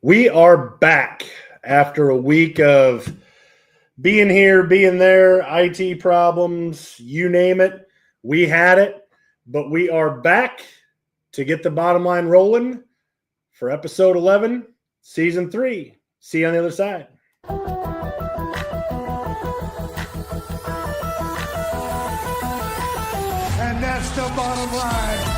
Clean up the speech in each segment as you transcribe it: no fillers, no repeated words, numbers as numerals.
We are back after a week of being here, being there, IT problems, you name it. We had it, but we are back to get the bottom line rolling for episode 11, season 3. See you on the other side. And that's the bottom line.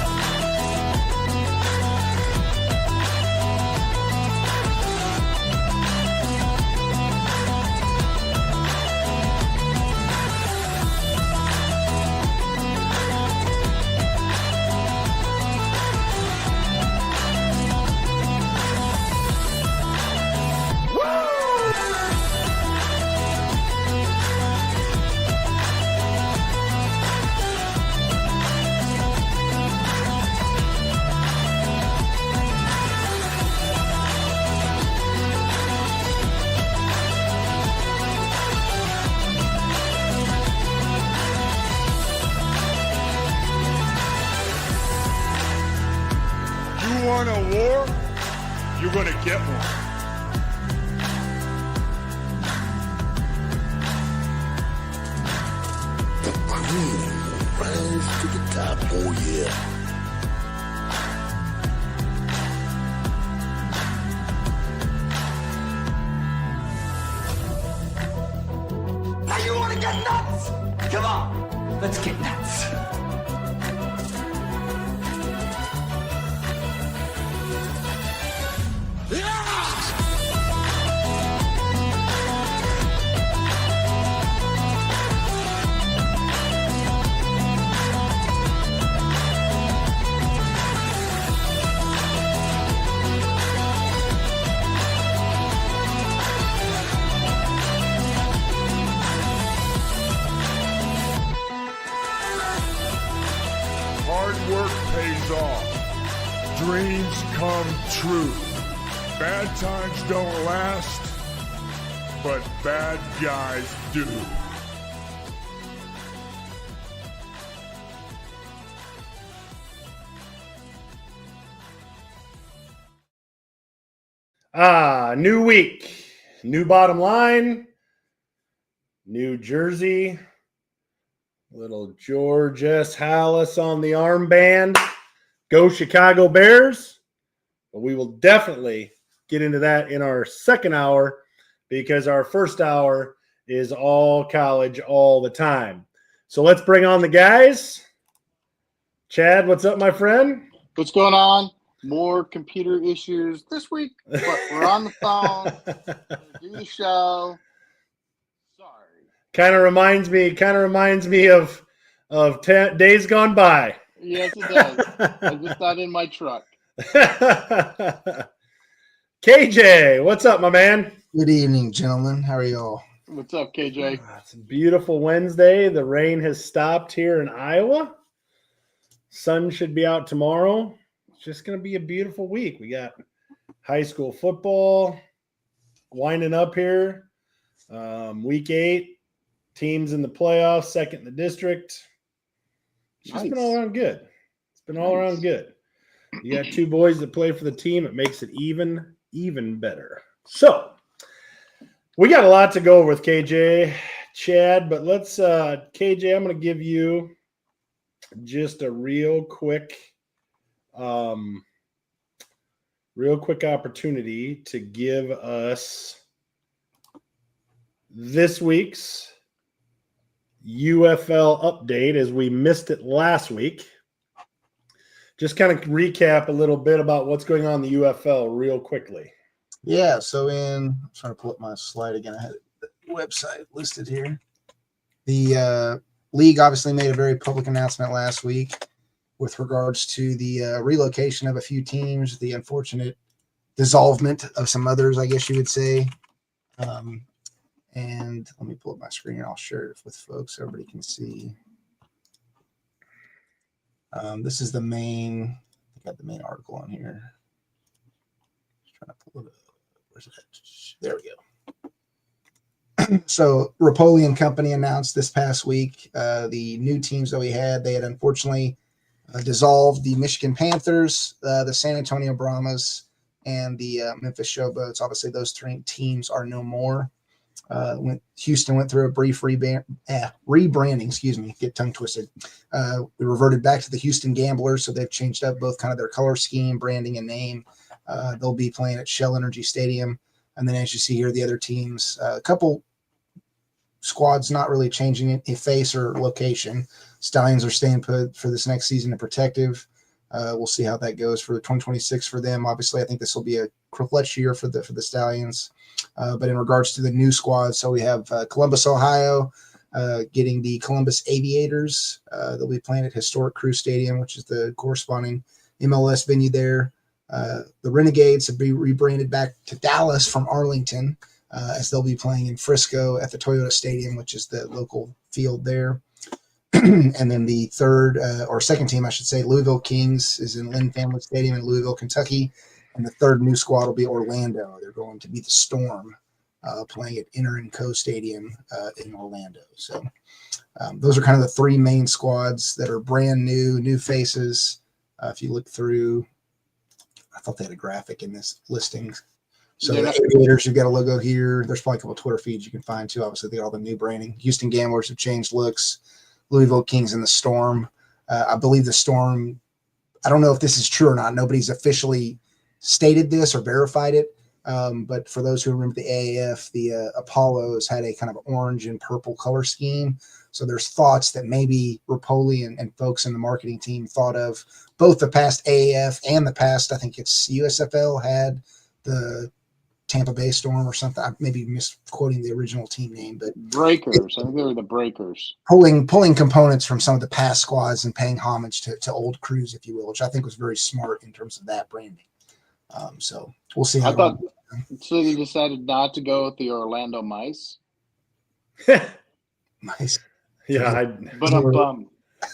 You want a war? You're going to get one. The cream rise to the top, oh yeah. Now you want to get nuts? Come on, let's get nuts. Hard work pays off. Dreams come true. Bad times don't last, but bad guys do. New week, new bottom line, New Jersey, little George S. Hallis on the armband. Go Chicago Bears. But we will definitely get into that in our second hour because our first hour is all college all the time. So let's bring on the guys. Chad, what's up, my friend? What's going on? More computer issues this week, but we're on the phone. Do the show. Sorry. Kind of reminds me of days gone by. Yes, it does. I just got in my truck. KJ, what's up, my man? Good evening, gentlemen. How are y'all? What's up, KJ? It's a beautiful Wednesday. The rain has stopped here in Iowa. Sun should be out tomorrow. It's just going to be a beautiful week. We got high school football winding up here. Week 8, teams in the playoffs, second in the district. It's just been all around good. It's been all around good. You got 2 boys that play for the team. It makes it even better. So we got a lot to go over with KJ, Chad, but let's KJ, I'm going to give you just a real quick opportunity to give us this week's UFL update as we missed it last week. Just kind of recap a little bit about what's going on in the UFL real quickly. Yeah, so I'm trying to pull up my slide again. I had the website listed here. The league obviously made a very public announcement last week with regards to the relocation of a few teams, the unfortunate dissolvement of some others, I guess you would say. And let me pull up my screen and I'll share it with folks so everybody can see. This is the main, I got the main article on here. Just trying to pull it up. Where's it at? There we go. So Rapoli and Company announced this past week the new teams that we had. They had unfortunately dissolved the Michigan Panthers, the San Antonio Brahmas, and the Memphis Showboats. Obviously, those three teams are no more. Houston went through a brief rebranding. Excuse me, get tongue twisted. We reverted back to the Houston Gamblers, so they've changed up both kind of their color scheme, branding, and name. They'll be playing at Shell Energy Stadium, and then as you see here, the other teams, a couple squads not really changing a face or location. Stallions are staying put for this next season in Protective. We'll see how that goes for 2026 for them. Obviously, I think this will be a clutch year for the Stallions. But in regards to the new squad, so we have Columbus, Ohio, getting the Columbus Aviators. They'll be playing at Historic Crew Stadium, which is the corresponding MLS venue there. The Renegades have been rebranded back to Dallas from Arlington, as they'll be playing in Frisco at the Toyota Stadium, which is the local field there. And then the third or second team, I should say, Louisville Kings, is in Lynn Family Stadium in Louisville, Kentucky. And the third new squad will be Orlando. They're going to be the Storm, playing at Inter & Co Stadium in Orlando. So those are kind of the three main squads that are brand new faces. If you look through, I thought they had a graphic in this listing. So the Aviators, you've got a logo here. There's probably a couple of Twitter feeds you can find too. Obviously, they got all the new branding. Houston Gamblers have changed looks. Louisville Kings and the Storm. I believe the Storm, I don't know if this is true or not. Nobody's officially stated this or verified it. But for those who remember the AAF, the Apollos had a kind of orange and purple color scheme. So there's thoughts that maybe Rapoli and folks in the marketing team thought of both the past AAF and the past, I think it's USFL, had the Tampa Bay Storm or something. I may be misquoting the original team name, but Breakers. I think they were the Breakers. Pulling components from some of the past squads and paying homage to old crews, if you will, which I think was very smart in terms of that branding. So we'll see how. So they decided not to go with the Orlando Mice. Nice. Yeah, But I'm bummed.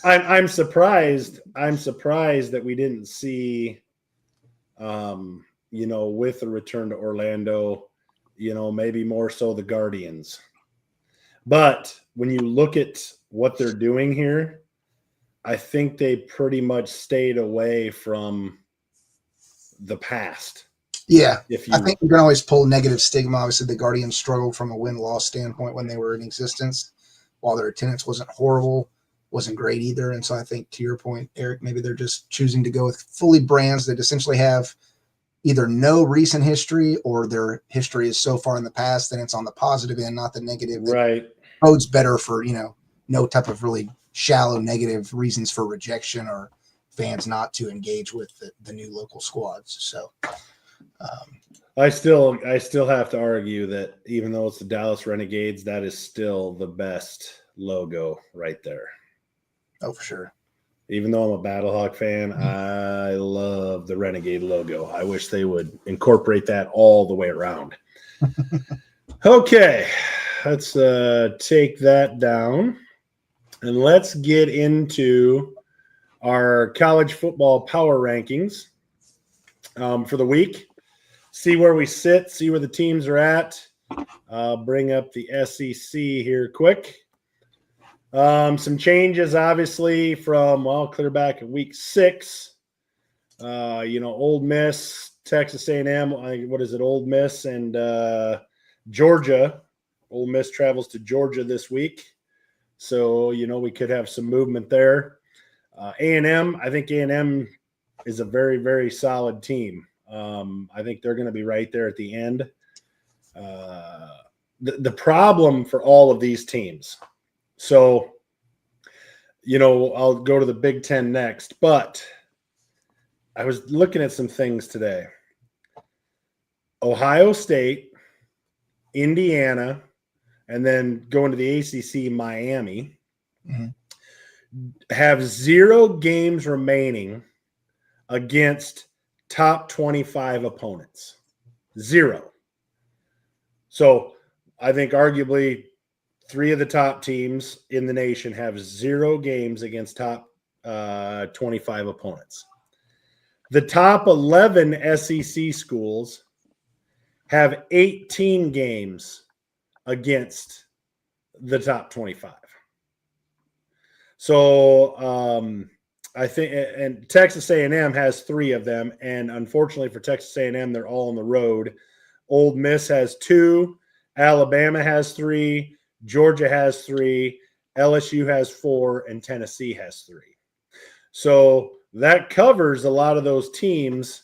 I'm surprised. I'm surprised that we didn't see, with the return to Orlando, maybe more so the Guardians. But when you look at what they're doing here, I think they pretty much stayed away from the past. Yeah, I think you can always pull negative stigma. Obviously, the Guardians struggled from a win-loss standpoint when they were in existence. While their attendance wasn't horrible, wasn't great either. And so I think, to your point, Eric, maybe they're just choosing to go with fully brands that essentially have either no recent history or their history is so far in the past that it's on the positive end, not the negative. Right. Bodes better for, no type of really shallow negative reasons for rejection or fans not to engage with the new local squads. So I still have to argue that even though it's the Dallas Renegades, that is still the best logo right there. Oh, for sure. Even though I'm a Battlehawk fan, I love the Renegade logo. I wish they would incorporate that all the way around. Okay, let's take that down. And let's get into our college football power rankings for the week. See where we sit, see where the teams are at. Bring up the SEC here quick. Some changes, obviously, from, clear back in week 6. Ole Miss, Texas A&M, what is it, Ole Miss and Georgia. Ole Miss travels to Georgia this week. So, we could have some movement there. A&M, I think A&M is a very, very solid team. I think they're going to be right there at the end. The problem for all of these teams, so, I'll go to the Big Ten next, but I was looking at some things today. Ohio State, Indiana, and then going to the ACC, Miami, have 0 games remaining against top 25 opponents. 0. So I think arguably 3 of the top teams in the nation have 0 games against top 25 opponents. The top 11 SEC schools have 18 games against the top 25. So I think, and Texas A&M has 3 of them, and unfortunately for Texas A&M, they're all on the road. Ole Miss has 2, Alabama has 3, Georgia has 3, LSU has 4, and Tennessee has 3. So that covers a lot of those teams,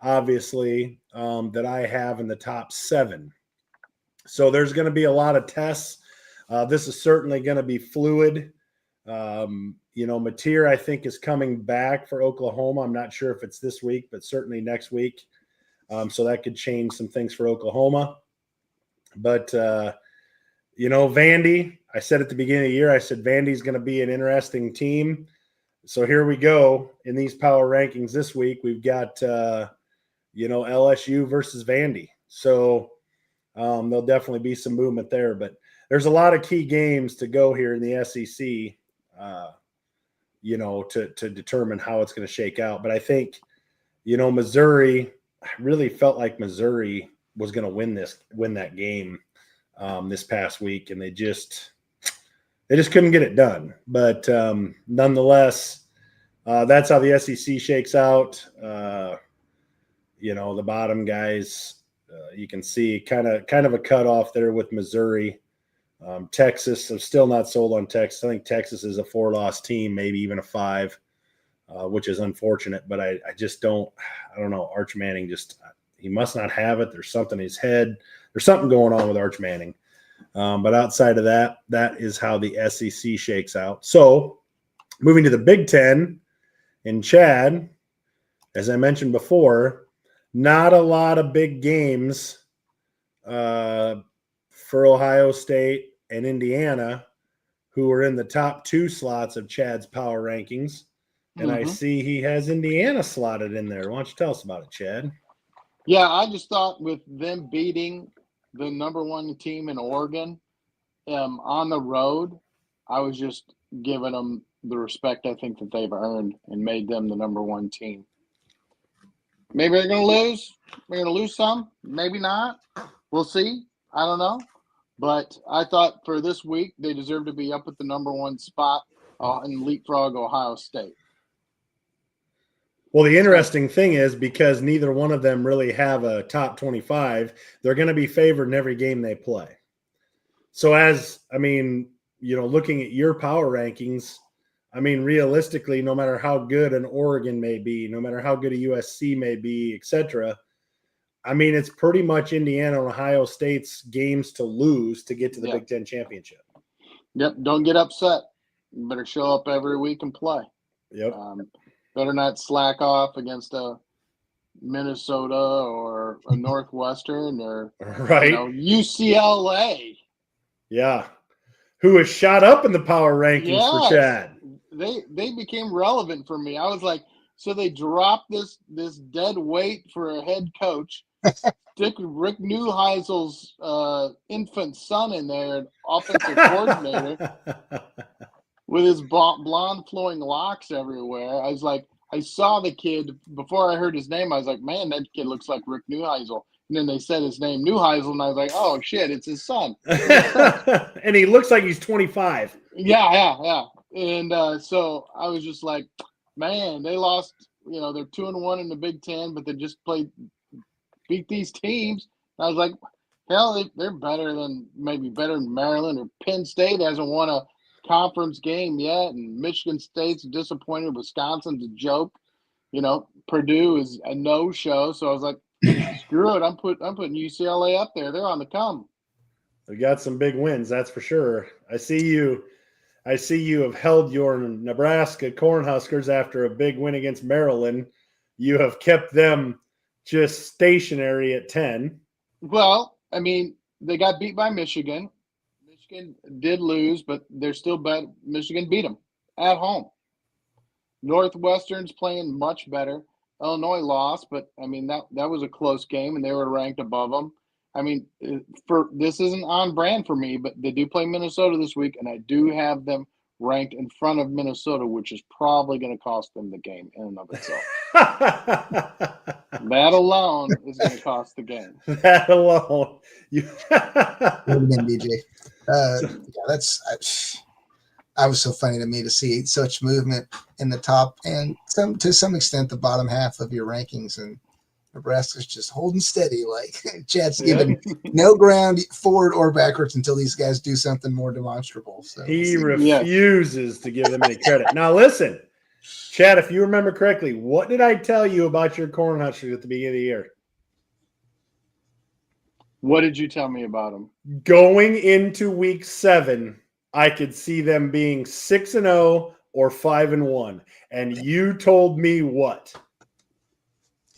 obviously, that I have in the top 7. So there's going to be a lot of tests. This is certainly going to be fluid. Mateer, I think, is coming back for Oklahoma. I'm not sure if it's this week, but certainly next week. So that could change some things for Oklahoma. But, Vandy, I said at the beginning of the year, I said Vandy's going to be an interesting team. So here we go in these power rankings this week. We've got, LSU versus Vandy. So there'll definitely be some movement there. But there's a lot of key games to go here in the SEC, to determine how it's going to shake out. But I think, Missouri, I really felt like Missouri was going to win that game this past week, and they just couldn't get it done. But nonetheless, that's how the SEC shakes out. The bottom guys, you can see kind of a cutoff there with Missouri. Texas, I'm still not sold on Texas. I think Texas is a 4-loss team, maybe even a 5, which is unfortunate. But I just don't know. Arch Manning he must not have it. There's something in his head. There's something going on with Arch Manning. But outside of that, that is how the SEC shakes out. So moving to the Big Ten in Chad, as I mentioned before, not a lot of big games for Ohio State and Indiana, who are in the top 2 slots of Chad's power rankings. And I see he has Indiana slotted in there. Why don't you tell us about it, Chad? Yeah, I just thought with them beating the number 1 team in Oregon on the road, I was just giving them the respect I think that they've earned and made them the number 1 team. Maybe they're going to lose. We're going to lose some. Maybe not. We'll see. I don't know. But I thought for this week, they deserve to be up at the number 1 spot and leapfrog Ohio State. Well, the interesting thing is because neither one of them really have a top 25, they're going to be favored in every game they play. So looking at your power rankings, realistically, no matter how good an Oregon may be, no matter how good a USC may be, etc., it's pretty much Indiana and Ohio State's games to lose to get to the Big Ten championship. Yep. Don't get upset. You better show up every week and play. Yep. Better not slack off against a Minnesota or a Northwestern or UCLA. Yeah. Who has shot up in the power rankings for Chad. They became relevant for me. I was like, so they dropped this dead weight for a head coach. Stick Rick Neuheisel's infant son in there, an offensive coordinator, with his blonde flowing locks everywhere. I was like, I saw the kid before I heard his name. I was like, man, that kid looks like Rick Neuheisel. And then they said his name, Neuheisel, and I was like, oh shit, it's his son. And he looks like he's 25. Yeah. And so I was just like, man, they lost. They're 2-1 in the Big Ten, but they just beat these teams. And I was like, hell, they're better than Maryland or Penn State hasn't won a conference game yet, and Michigan State's disappointed. Wisconsin's a joke. Purdue is a no-show. So I was like, screw it. I'm putting UCLA up there. They're on the come. We got some big wins, that's for sure. I see you have held your Nebraska Cornhuskers after a big win against Maryland. You have kept them just stationary at 10. Well, they got beat by Michigan. Michigan did lose, but they're still bad. Michigan beat them at home. Northwestern's playing much better. Illinois lost, but that was a close game, and they were ranked above them. This isn't on brand for me, but they do play Minnesota this week, and I do have them ranked in front of Minnesota, which is probably going to cost them the game in and of itself. That alone is going to cost the game. That alone. DJ. I was so funny to me to see such movement in the top and to some extent the bottom half of your rankings, and Nebraska's just holding steady. Like Chad's giving no ground forward or backwards until these guys do something more demonstrable. So He refuses to give them any credit. Now listen, Chad, if you remember correctly, what did I tell you about your Cornhuskers at the beginning of the year? What did you tell me about them? Going into week 7, I could see them being 6-0 or 5-1. And you told me what?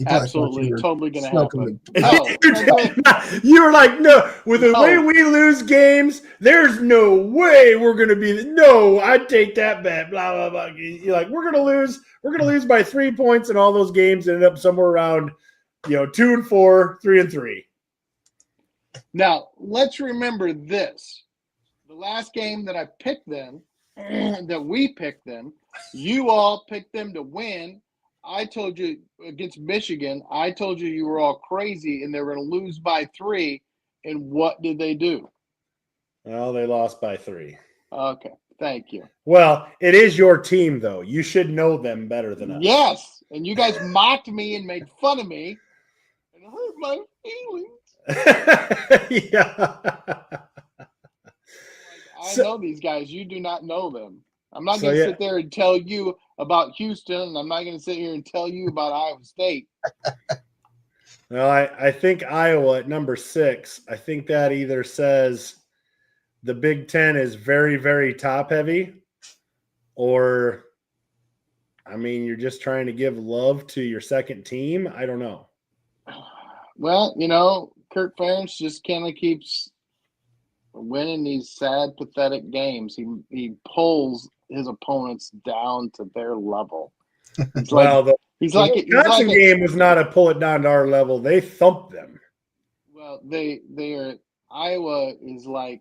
he probably thought Absolutely, you were totally going to smoking happen. the- No, You were like, no, with the way No. we lose games, there's no way we're going to be. No, I'd take that bet. Blah, blah, blah. You're like, we're going to lose. We're going to lose by 3 points, and all those games ended up somewhere around, 2-4, 3-3. Now, let's remember this. The last game that I picked them, that we picked them, you all picked them to win. I told you against Michigan, I told you were all crazy and they were going to lose by 3. And what did they do? Well, they lost by 3. Okay, thank you. Well, it is your team, though. You should know them better than us. Yes, and you guys mocked me and made fun of me and hurt my feelings. Yeah. I know these guys. You do not know them. I'm not So, going to yeah. sit there and tell you about Houston, and I'm not going to sit here and tell you about Iowa State. Well, I think Iowa at number 6, I think that either says the Big Ten is very, very top heavy, or, I mean, you're just trying to give love to your second team. I don't know. Well, Kirk Ferentz just kind of keeps winning these sad, pathetic games. He pulls his opponents down to their level. It's Well, the Wisconsin a- game was not a pull it down to our level. They thumped them. Well, they are. Iowa is like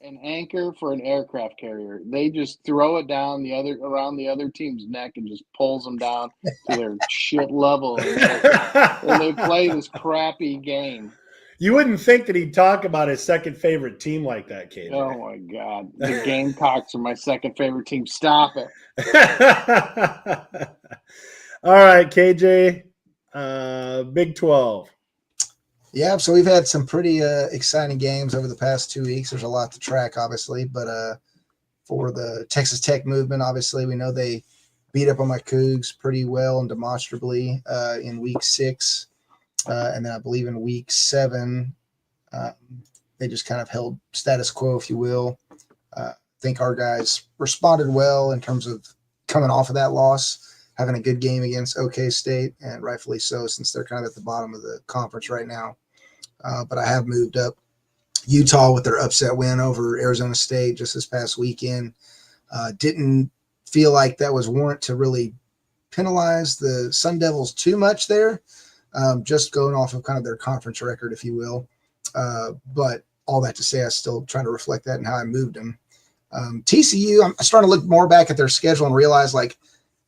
an anchor for an aircraft carrier. They just throw it down around the other team's neck and just pulls them down to their shit level, and they play this crappy game. You wouldn't think that he'd talk about his second favorite team like that, KJ. Oh my God, the Gamecocks are my second favorite team. Stop it. All right, KJ, Big 12. Yeah, so we've had some pretty exciting games over the past 2 weeks. There's a lot to track, obviously, but for the Texas Tech movement, obviously, we know they beat up on my Cougs pretty well and demonstrably in week 6. And then I believe in week 7, they just kind of held status quo, if you will. I think our guys responded well in terms of coming off of that loss, having a good game against OK State, and rightfully so since they're kind of at the bottom of the conference right now. But I have moved up Utah with their upset win over Arizona State just this past weekend. Didn't feel like that was warrant to really penalize the Sun Devils too much there. Just going off of kind of their conference record, if you will. But all that to say, I still try to reflect that in how I moved them. TCU, I'm starting to look more back at their schedule and realize, like,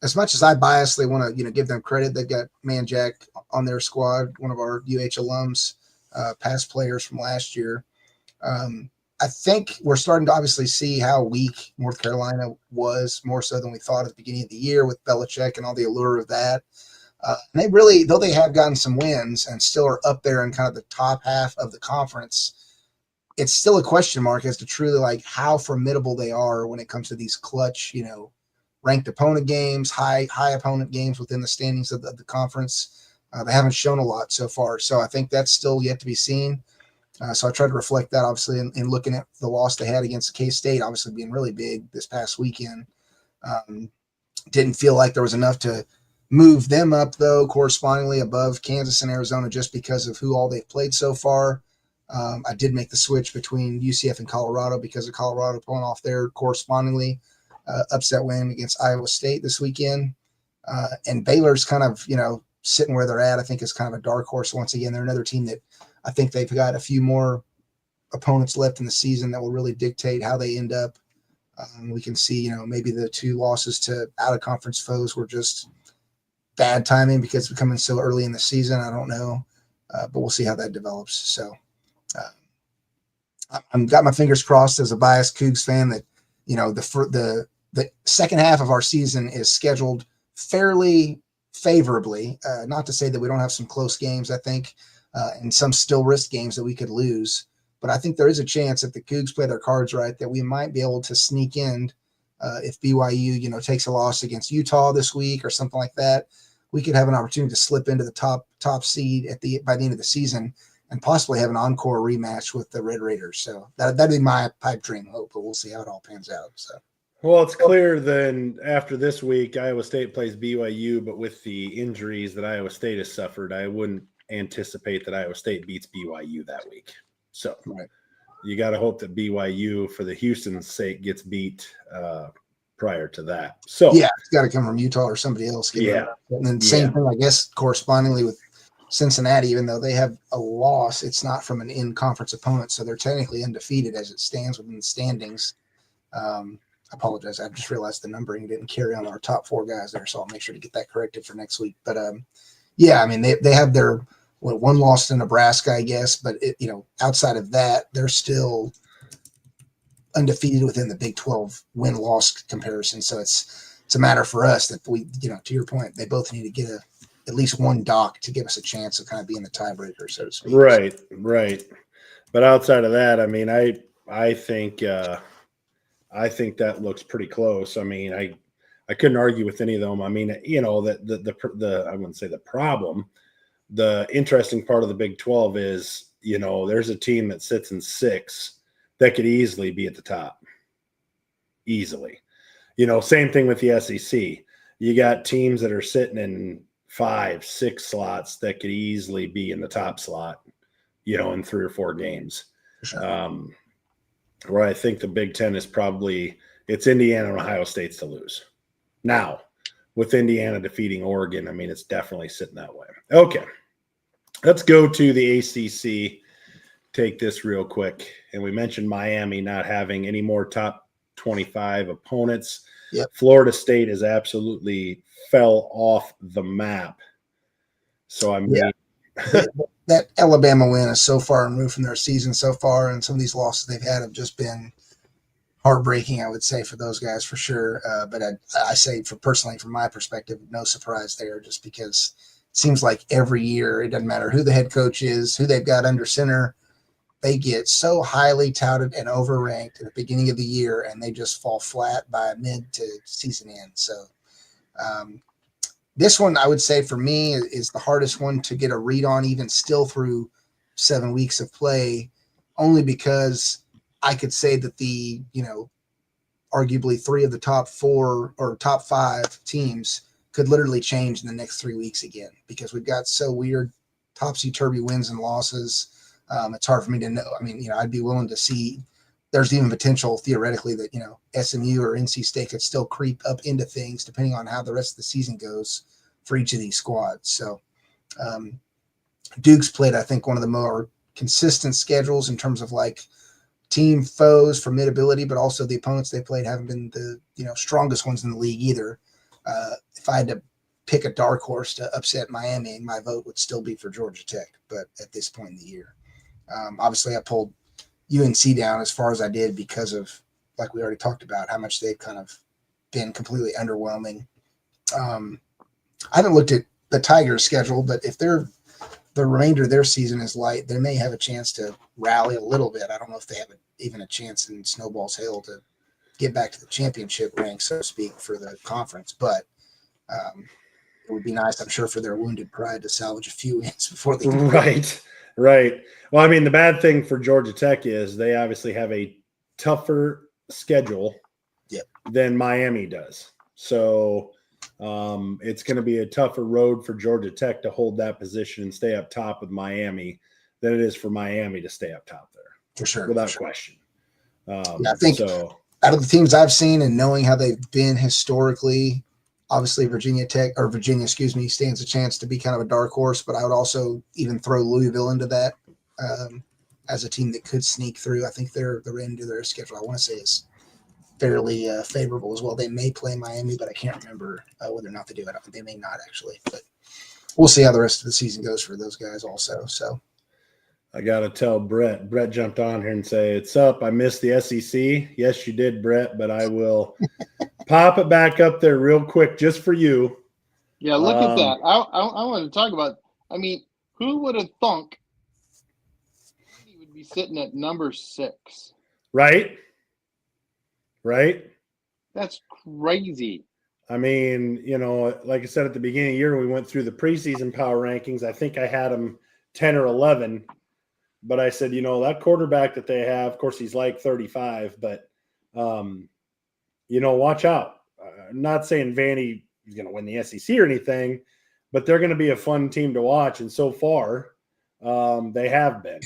as much as I biasly want to, give them credit, they've got Manjack on their squad, one of our UH alums, past players from last year. I think we're starting to obviously see how weak North Carolina was, more so than we thought at the beginning of the year with Belichick and all the allure of that. And they really, though they have gotten some wins and still are up there in kind of the top half of the conference, it's still a question mark as to truly like how formidable they are when it comes to these clutch, ranked opponent games, high opponent games within the standings of the conference. They haven't shown a lot so far. So I think that's still yet to be seen. So I tried to reflect that, obviously, in looking at the loss they had against K-State, obviously being really big this past weekend. Didn't feel like there was enough to move them up, though, correspondingly above Kansas and Arizona just because of who all they've played so far. I did make the switch between UCF and Colorado because of Colorado pulling off their correspondingly upset win against Iowa State this weekend. And Baylor's kind of, sitting where they're at, I think is kind of a dark horse once again. They're another team that I think they've got a few more opponents left in the season that will really dictate how they end up. We can see, maybe the 2 losses to out-of-conference foes were just bad timing because it's coming so early in the season. I don't know, but we'll see how that develops. So I've got my fingers crossed as a biased Cougs fan that the second half of our season is scheduled fairly favorably. Not to say that we don't have some close games, I think, and some still risk games that we could lose. But I think there is a chance if the Cougs play their cards right that we might be able to sneak in if BYU, takes a loss against Utah this week or something like that. We could have an opportunity to slip into the top seed by the end of the season and possibly have an encore rematch with the Red Raiders. So that'd be my pipe dream hope, but we'll see how it all pans out. So. Well, it's clear then after this week, Iowa State plays BYU, but with the injuries that Iowa State has suffered, I wouldn't anticipate that Iowa State beats BYU that week. So you got to hope that BYU, for the Houston's sake, gets beat prior to that. So yeah, it's got to come from Utah or somebody else. Yeah. And then same thing, I guess, correspondingly with Cincinnati, even though they have a loss, it's not from an in-conference opponent, so they're technically undefeated as it stands within the standings. I apologize. I've just realized the numbering didn't carry on our top 4 guys there, so I'll make sure to get that corrected for next week. But yeah, I mean, they have their one loss to Nebraska, I guess, but outside of that, they're still undefeated within the Big 12 win-loss comparison. So it's a matter for us that we, to your point, they both need to get at least one dock to give us a chance of kind of being the tiebreaker, so to speak. Right. But outside of that, I mean, I think that looks pretty close. I mean, I couldn't argue with any of them. I mean, the I wouldn't say the problem. The interesting part of the Big 12 is, there's a team that sits in 6 that could easily be at the top. Easily. Same thing with the SEC. You got teams that are sitting in 5, 6 slots that could easily be in the top slot, in 3 or 4 games. Sure. Where I think the Big 10 is it's Indiana and Ohio State's to lose. Now, with Indiana defeating Oregon, I mean, it's definitely sitting that way. Okay. Let's go to the ACC, take this real quick. And we mentioned Miami not having any more top 25 opponents. Yep. Florida State has absolutely fell off the map. So, I mean, that Alabama win is so far removed from their season so far, and some of these losses they've had have just been heartbreaking, I would say, for those guys for sure. But I say, from my perspective, no surprise there, just because it seems like every year, it doesn't matter who the head coach is, who they've got under center, they get so highly touted and overranked at the beginning of the year, and they just fall flat by mid to season end. So this one, I would say, for me, is the hardest one to get a read on, even still through 7 weeks of play, only because I could say that the, arguably 3 of the top 4 or top 5 teams could literally change in the next 3 weeks again, because we've got so weird topsy-turvy wins and losses. It's hard for me to know. I mean, I'd be willing to see there's even potential theoretically that, SMU or NC State could still creep up into things depending on how the rest of the season goes for each of these squads. So Duke's played, I think, one of the more consistent schedules in terms of like team foes, formidability, but also the opponents they played haven't been the, strongest ones in the league either. If I had to pick a dark horse to upset Miami, my vote would still be for Georgia Tech, but at this point in the year. Obviously, I pulled UNC down as far as I did because of, like we already talked about, how much they've kind of been completely underwhelming. I haven't looked at the Tigers' schedule, but if the remainder of their season is light, they may have a chance to rally a little bit. I don't know if they have even a chance in Snowball's Hill to get back to the championship rank, so to speak, for the conference, but it would be nice, I'm sure, for their wounded pride to salvage a few wins before they can. Right. Well, I mean, the bad thing for Georgia Tech is they obviously have a tougher schedule than Miami does. So it's going to be a tougher road for Georgia Tech to hold that position and stay up top with Miami than it is for Miami to stay up top there. For sure. Without question. I think out of the teams I've seen and knowing how they've been historically, obviously Virginia, stands a chance to be kind of a dark horse, but I would also even throw Louisville into that as a team that could sneak through. I think the end of their schedule, I want to say, is fairly favorable as well. They may play Miami, but I can't remember whether or not they do. They may not actually, but we'll see how the rest of the season goes for those guys also. So, I got to tell Brett. Brett jumped on here and say, "It's up. I missed the SEC." Yes, you did, Brett, but I will pop it back up there real quick just for you. Yeah, look at that. I want to talk about. I mean, who would have thunk he would be sitting at number 6? Right? Right? That's crazy. I mean, like I said at the beginning of the year, we went through the preseason power rankings. I think I had them 10 or 11. But I said, that quarterback that they have, of course, he's like 35, but, watch out. I'm not saying Vandy is going to win the SEC or anything, but they're going to be a fun team to watch. And so far, they have been.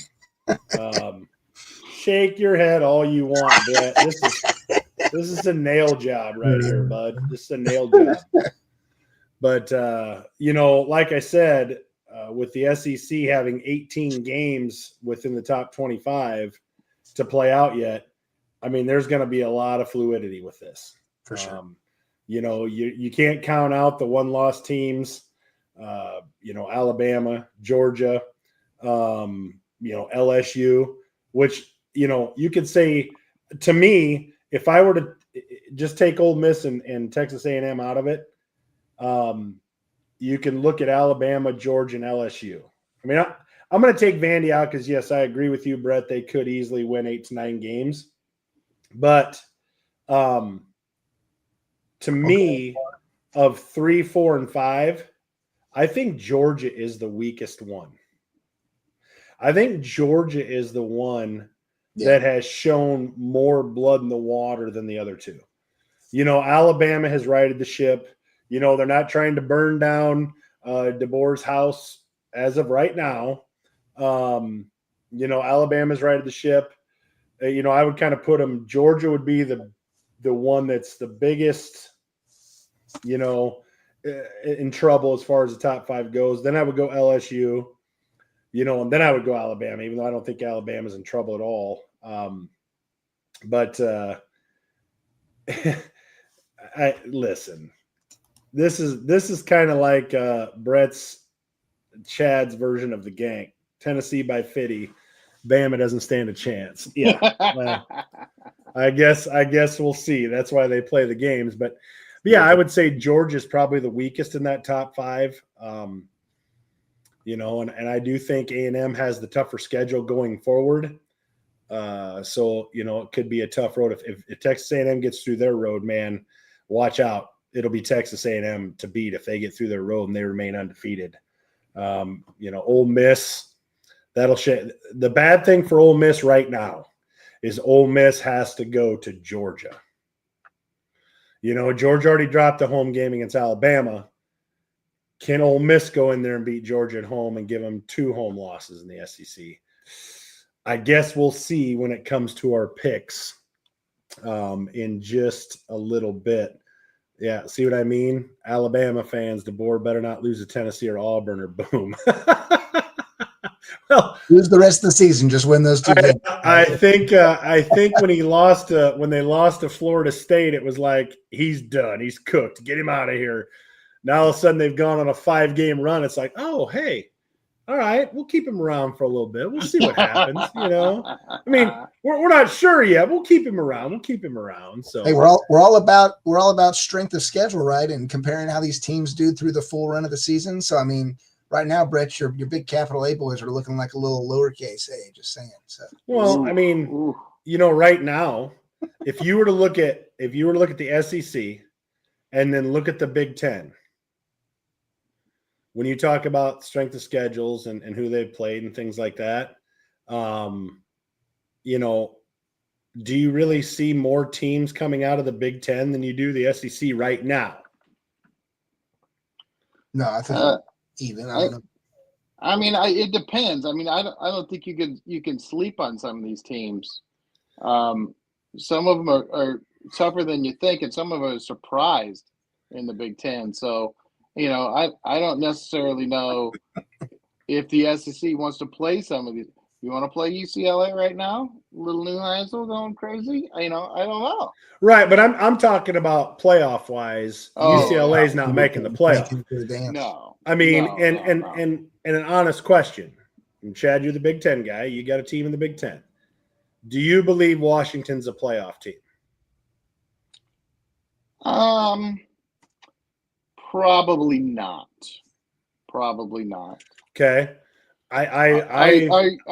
Shake your head all you want, Brett. This is a nail job right here, bud. This is a nail job. But, like I said, with the SEC having 18 games within the top 25 to play out yet, I mean, there's going to be a lot of fluidity with this. For sure. You can't count out the one-loss teams, Alabama, Georgia, LSU, which, you could say, to me, if I were to just take Ole Miss and Texas A&M out of it, you can look at Alabama, Georgia, and LSU. I mean, I'm going to take Vandy out because, yes, I agree with you, Brett. They could easily win 8 to 9 games. But to me, of 3, 4, and 5, I think Georgia is the weakest one. I think Georgia is the one that has shown more blood in the water than the other two. Alabama has righted the ship. They're not trying to burn down DeBoer's house as of right now. Alabama's righted the ship. I would kind of put them. Georgia would be the one that's the biggest, in trouble as far as the top 5 goes. Then I would go LSU, and then I would go Alabama, even though I don't think Alabama's in trouble at all. But I listen. This is kind of like Chad's version of the gang. Tennessee by Fitty. Bama doesn't stand a chance. Yeah. Well, I guess we'll see. That's why they play the games. But yeah, I would say Georgia's probably the weakest in that top 5. And I do think A&M has the tougher schedule going forward. So, it could be a tough road. If Texas A&M gets through their road, man, watch out. It'll be Texas A&M to beat if they get through their road and they remain undefeated. Ole Miss, the bad thing for Ole Miss right now is Ole Miss has to go to Georgia. Georgia already dropped a home game against Alabama. Can Ole Miss go in there and beat Georgia at home and give them 2 home losses in the SEC? I guess we'll see when it comes to our picks in just a little bit. Yeah, see what I mean? Alabama fans, DeBoer better not lose to Tennessee or Auburn or boom. Well, lose the rest of the season. Just win those 2 games. I think when they lost to Florida State, it was like he's done. He's cooked. Get him out of here. Now all of a sudden they've gone on a 5-game run. It's like, oh hey, all right, we'll keep him around for a little bit. We'll see what happens. I mean, we're not sure yet. We'll keep him around. So hey, we're all about strength of schedule, right? And comparing how these teams do through the full run of the season. So I mean, right now, Brett, your big capital A boys are looking like a little lowercase a. Just saying. So well, I mean, right now, if you were to look at the SEC and then look at the Big Ten. When you talk about strength of schedules and who they've played and things like that, do you really see more teams coming out of the Big Ten than you do the SEC right now? No, I think even. I don't know. I mean, it depends. I mean, I don't think you can sleep on some of these teams. Some of them are tougher than you think, and some of them are surprised in the Big Ten. So. I don't necessarily know if the SEC wants to play some of these. You want to play UCLA right now? Little Newcastle going crazy? I don't know. Right, but I'm talking about playoff wise. UCLA is not making the playoff. No. I mean, and an honest question. And Chad, you're the Big Ten guy. You got a team in the Big Ten. Do you believe Washington's a playoff team? Probably not. Probably not. Okay. Are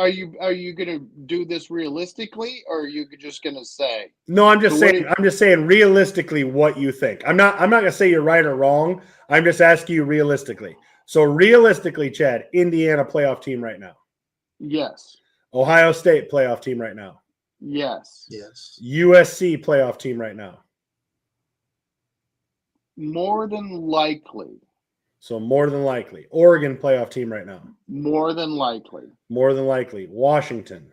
you gonna do this realistically, or are you just gonna say? No, I'm just So what saying. do- I'm just saying realistically what you think. I'm not gonna say you're right or wrong. I'm just asking you realistically. So realistically, Chad, Indiana playoff team right now. Yes. Ohio State playoff team right now. Yes. Yes. USC playoff team right now. More than likely. So more than likely. Oregon playoff team right now. More than likely. More than likely. Washington.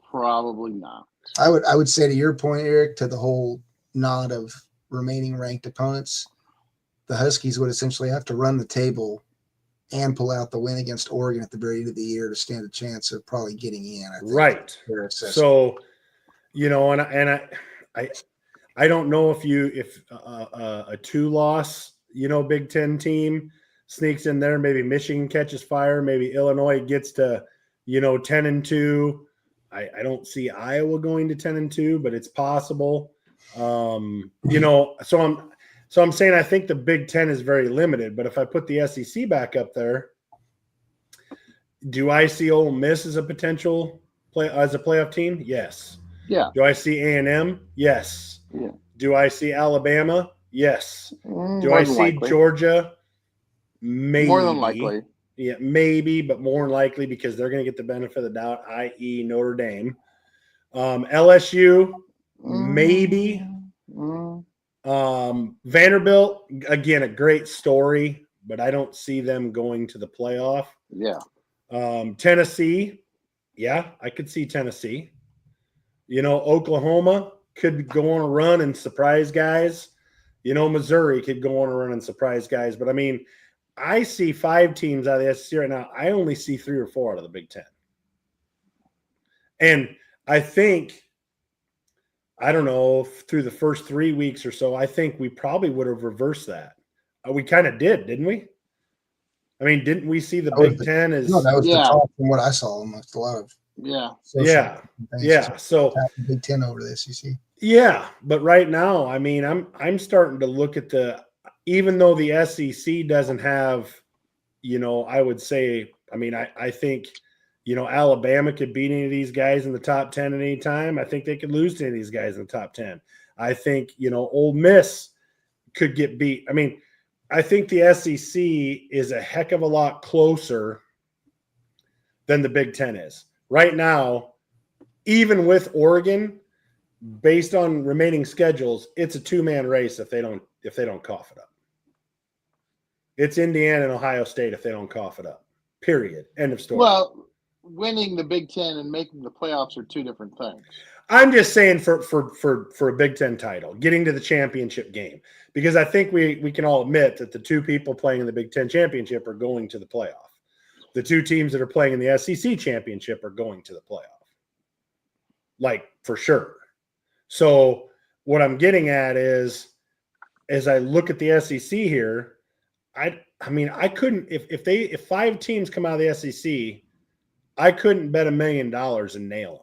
Probably not. I would say to your point, Eric, to the whole nod of remaining ranked opponents, the Huskies would essentially have to run the table and pull out the win against Oregon at the very end of the year to stand a chance of probably getting in. I think. Right. Fair assessment. So, I don't know if a 2-loss, Big Ten team sneaks in there, maybe Michigan catches fire, maybe Illinois gets to, 10-2. I don't see Iowa going to 10-2, but it's possible. So I'm saying I think the Big Ten is very limited, but if I put the SEC back up there, do I see Ole Miss as a potential playoff team? Yes. Yeah. Do I see A&M? Yes. Yeah. Do I see Alabama? Yes. Do More I than see likely. Georgia? Maybe. More than likely. Yeah, maybe, but more than likely because they're going to get the benefit of the doubt, i.e. Notre Dame. LSU, maybe. Vanderbilt, again, a great story, but I don't see them going to the playoff. Yeah. Tennessee, yeah, I could see Tennessee. Oklahoma could go on a run and surprise guys. Missouri could go on a run and surprise guys. But, I see 5 teams out of the SEC right now. I only see 3 or 4 out of the Big Ten. And I think, I don't know, through the first 3 weeks or so, I think we probably would have reversed that. We kind of did, didn't we? Didn't we see the Big Ten as No, that was the Yeah. top from what I saw amongst a lot of Yeah. social yeah, things. yeah. So Tap the Big Ten over the SEC. yeah, but right now, I'm starting to look at even though the SEC doesn't have, I would say, I think, Alabama could beat any of these guys in the top 10 at any time. I think they could lose to any of these guys in the top 10. I think, Ole Miss could get beat. I think the SEC is a heck of a lot closer than the Big Ten is. Right now, even with Oregon, based on remaining schedules, it's a 2-man race if they don't cough it up. It's Indiana and Ohio State if they don't cough it up. Period. End of story. Well, winning the Big Ten and making the playoffs are 2 different things. I'm just saying for a Big Ten title, getting to the championship game, because I think we can all admit that the 2 people playing in the Big Ten championship are going to the playoff. The 2 teams that are playing in the SEC championship are going to the playoff, like for sure. So what I'm getting at is, as I look at the SEC here, I couldn't if 5 teams come out of the SEC, I couldn't bet $1 million and nail them.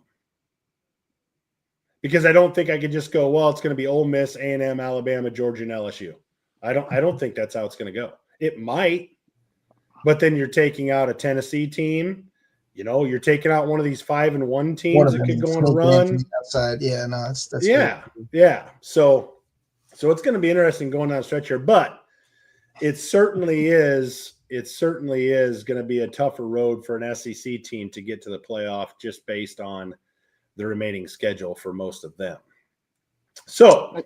Because I don't think I could just go, well, it's going to be Ole Miss, A&M, Alabama, Georgia, and LSU. I don't think that's how it's going to go. It might, but then you're taking out a Tennessee team. You're taking out one of these 5-1 teams that could go on a run. Outside. Yeah, no, that's Yeah, great. yeah. So it's going to be interesting going down the stretch here, but it certainly is going to be a tougher road for an SEC team to get to the playoff just based on the remaining schedule for most of them. So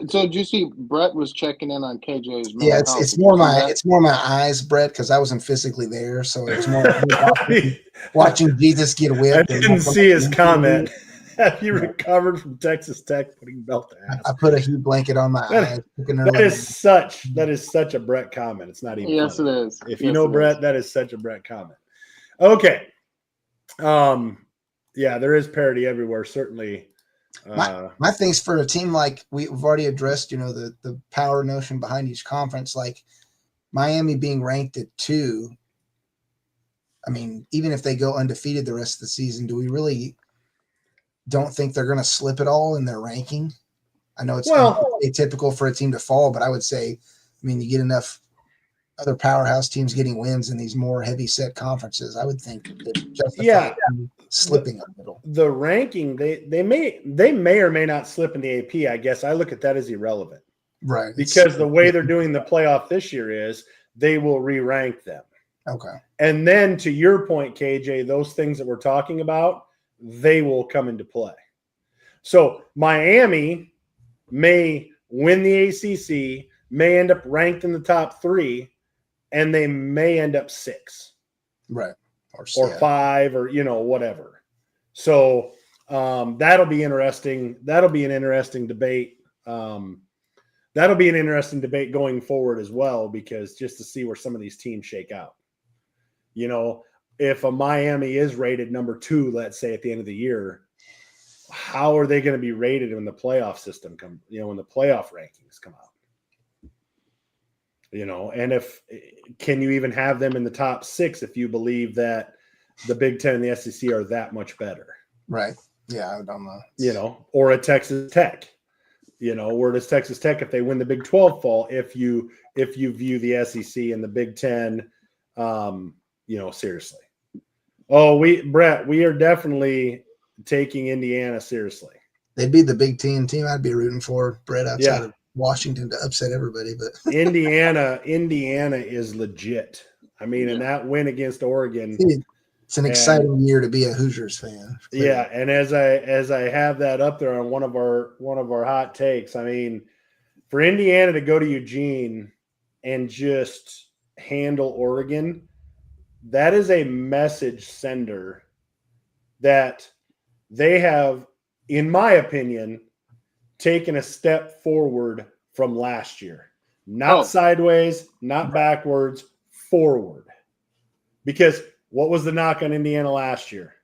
did you see Brett was checking in on KJ's? Yeah, it's more my eyes, Brett, because I wasn't physically there, so it's more watching Jesus get I whipped. didn't see his comment. Have you recovered from Texas Tech putting belt to ass? I put a heat blanket on my eyes. That is such a Brett comment. It's not even. Yes, funny. it is. If you know Brett, that is such a Brett comment. Okay. Yeah, there is parity everywhere. Certainly. My thing's for a team like we've already addressed, the power notion behind each conference, like Miami being ranked at 2. I mean, even if they go undefeated the rest of the season, do we really don't think they're going to slip at all in their ranking? I know it's atypical for a team to fall, but I would say, I mean, you get enough other powerhouse teams getting wins in these more heavy set conferences. I would think it justifies slipping a little. The ranking, they may or may not slip in the AP. I guess I look at that as irrelevant. Right. Because the way they're doing the playoff this year is they will re-rank them. Okay. And then to your point, KJ, those things that we're talking about, they will come into play. So Miami may win the ACC, may end up ranked in the top 3, and they may end up 6. Right. Or 5 or, whatever. So that'll be interesting. That'll be an interesting debate. That'll be an interesting debate going forward as well, because just to see where some of these teams shake out. If a Miami is rated number 2, let's say at the end of the year, how are they going to be rated when the playoff system when the playoff rankings come out? And can you even have them in the top 6 if you believe that the Big Ten and the SEC are that much better? Right. Yeah, I don't know. Or a Texas Tech. Where does Texas Tech, if they win the Big 12, fall? If you view the SEC and the Big Ten, seriously. Brett, we are definitely taking Indiana seriously. They'd be the Big Ten team I'd be rooting for, Brett, outside of Washington to upset everybody. But Indiana is legit. I mean, and that win against Oregon. It's an exciting year to be a Hoosiers fan. Clearly. Yeah, and as I have that up there on one of our hot takes, I mean, for Indiana to go to Eugene and just handle Oregon, that is a message sender that they have, in my opinion, taken a step forward from last year. Not sideways, not backwards, forward. Because what was the knock on Indiana last year?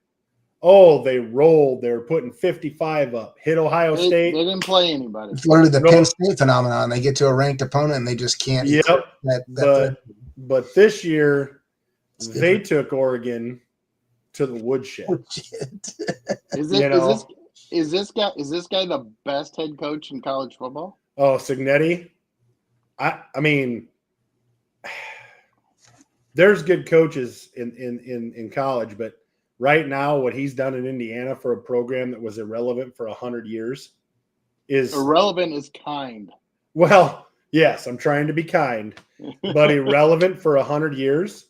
They rolled. They were putting 55 up. Hit Ohio State. They didn't play anybody. Flirted the Penn State phenomenon. They get to a ranked opponent and they just can't. Yep. But this year, they took Oregon to the woodshed. Is this guy the best head coach in college football? Oh, Cignetti. I mean, there's good coaches in college, but right now, what he's done in Indiana for a program that was irrelevant for 100 years is irrelevant is kind. Well, yes, I'm trying to be kind, but irrelevant for 100 years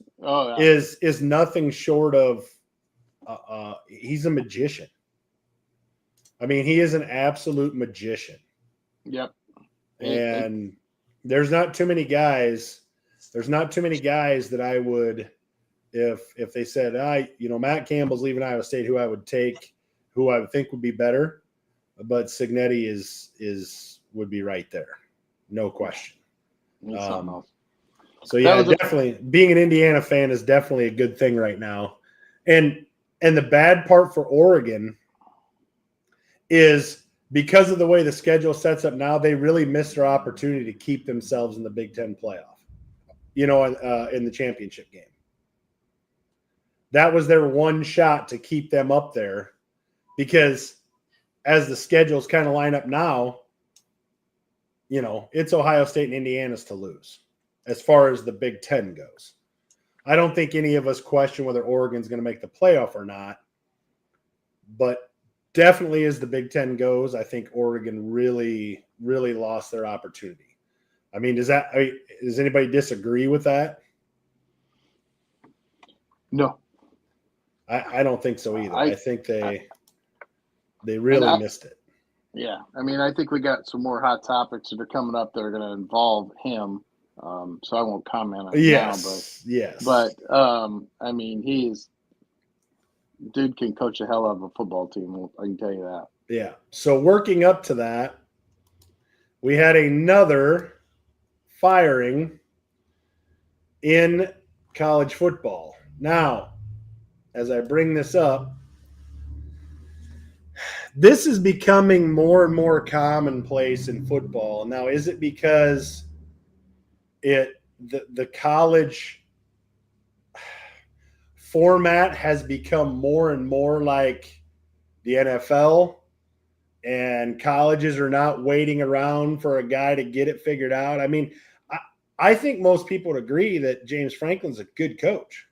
is nothing short of he's a magician. I mean, he is an absolute magician. Yep. And there's not too many guys. There's not too many guys that I would, if they said, Matt Campbell's leaving Iowa State, who I would take, who I would think would be better, but Cignetti would be right there, no question. So yeah, definitely being an Indiana fan is definitely a good thing right now, and the bad part for Oregon is because of the way the schedule sets up now, they really missed their opportunity to keep themselves in the Big Ten playoff. In the championship game. That was their one shot to keep them up there, because as the schedules kind of line up now, it's Ohio State and Indiana's to lose as far as the Big Ten goes. I don't think any of us question whether Oregon's going to make the playoff or not, but definitely as the Big Ten goes, I think Oregon really, really lost their opportunity. I mean, does anybody disagree with that? No. I don't think so either. I think they really missed it. Yeah. I mean, I think we got some more hot topics that are coming up that are going to involve him. So I won't comment on it now. But I mean, dude can coach a hell of a football team. I can tell you that. Yeah. So working up to that, we had another firing in college football. Now, as I bring this up, this is becoming more and more commonplace in football. Now, is it because the college format has become more and more like the NFL, and colleges are not waiting around for a guy to get it figured out. I mean, I think most people would agree that James Franklin's a good coach.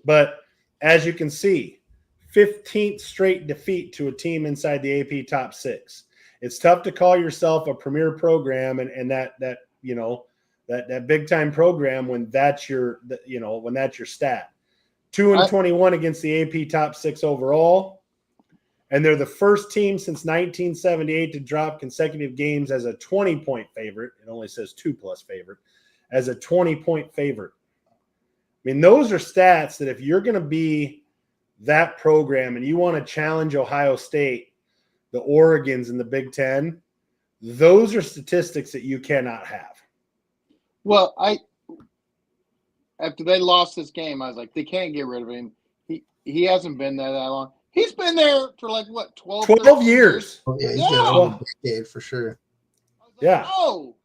But as you can see, 15th straight defeat to a team inside the AP top 6. It's tough to call yourself a premier program and that big time program when that's your stat. 2-21 against the AP top 6 overall, and they're the first team since 1978 to drop consecutive games as a 20-point favorite. It only says 2+ favorite, as a 20-point favorite. I mean, those are stats that if you're going to be that program and you want to challenge Ohio State, the Oregons in the Big Ten, those are statistics that you cannot have. Well, after they lost this game, I was like, they can't get rid of him. He hasn't been there that long. He's been there for like what, 12 years. Oh, yeah, he's Yeah. been over a decade for sure. Yeah. Oh,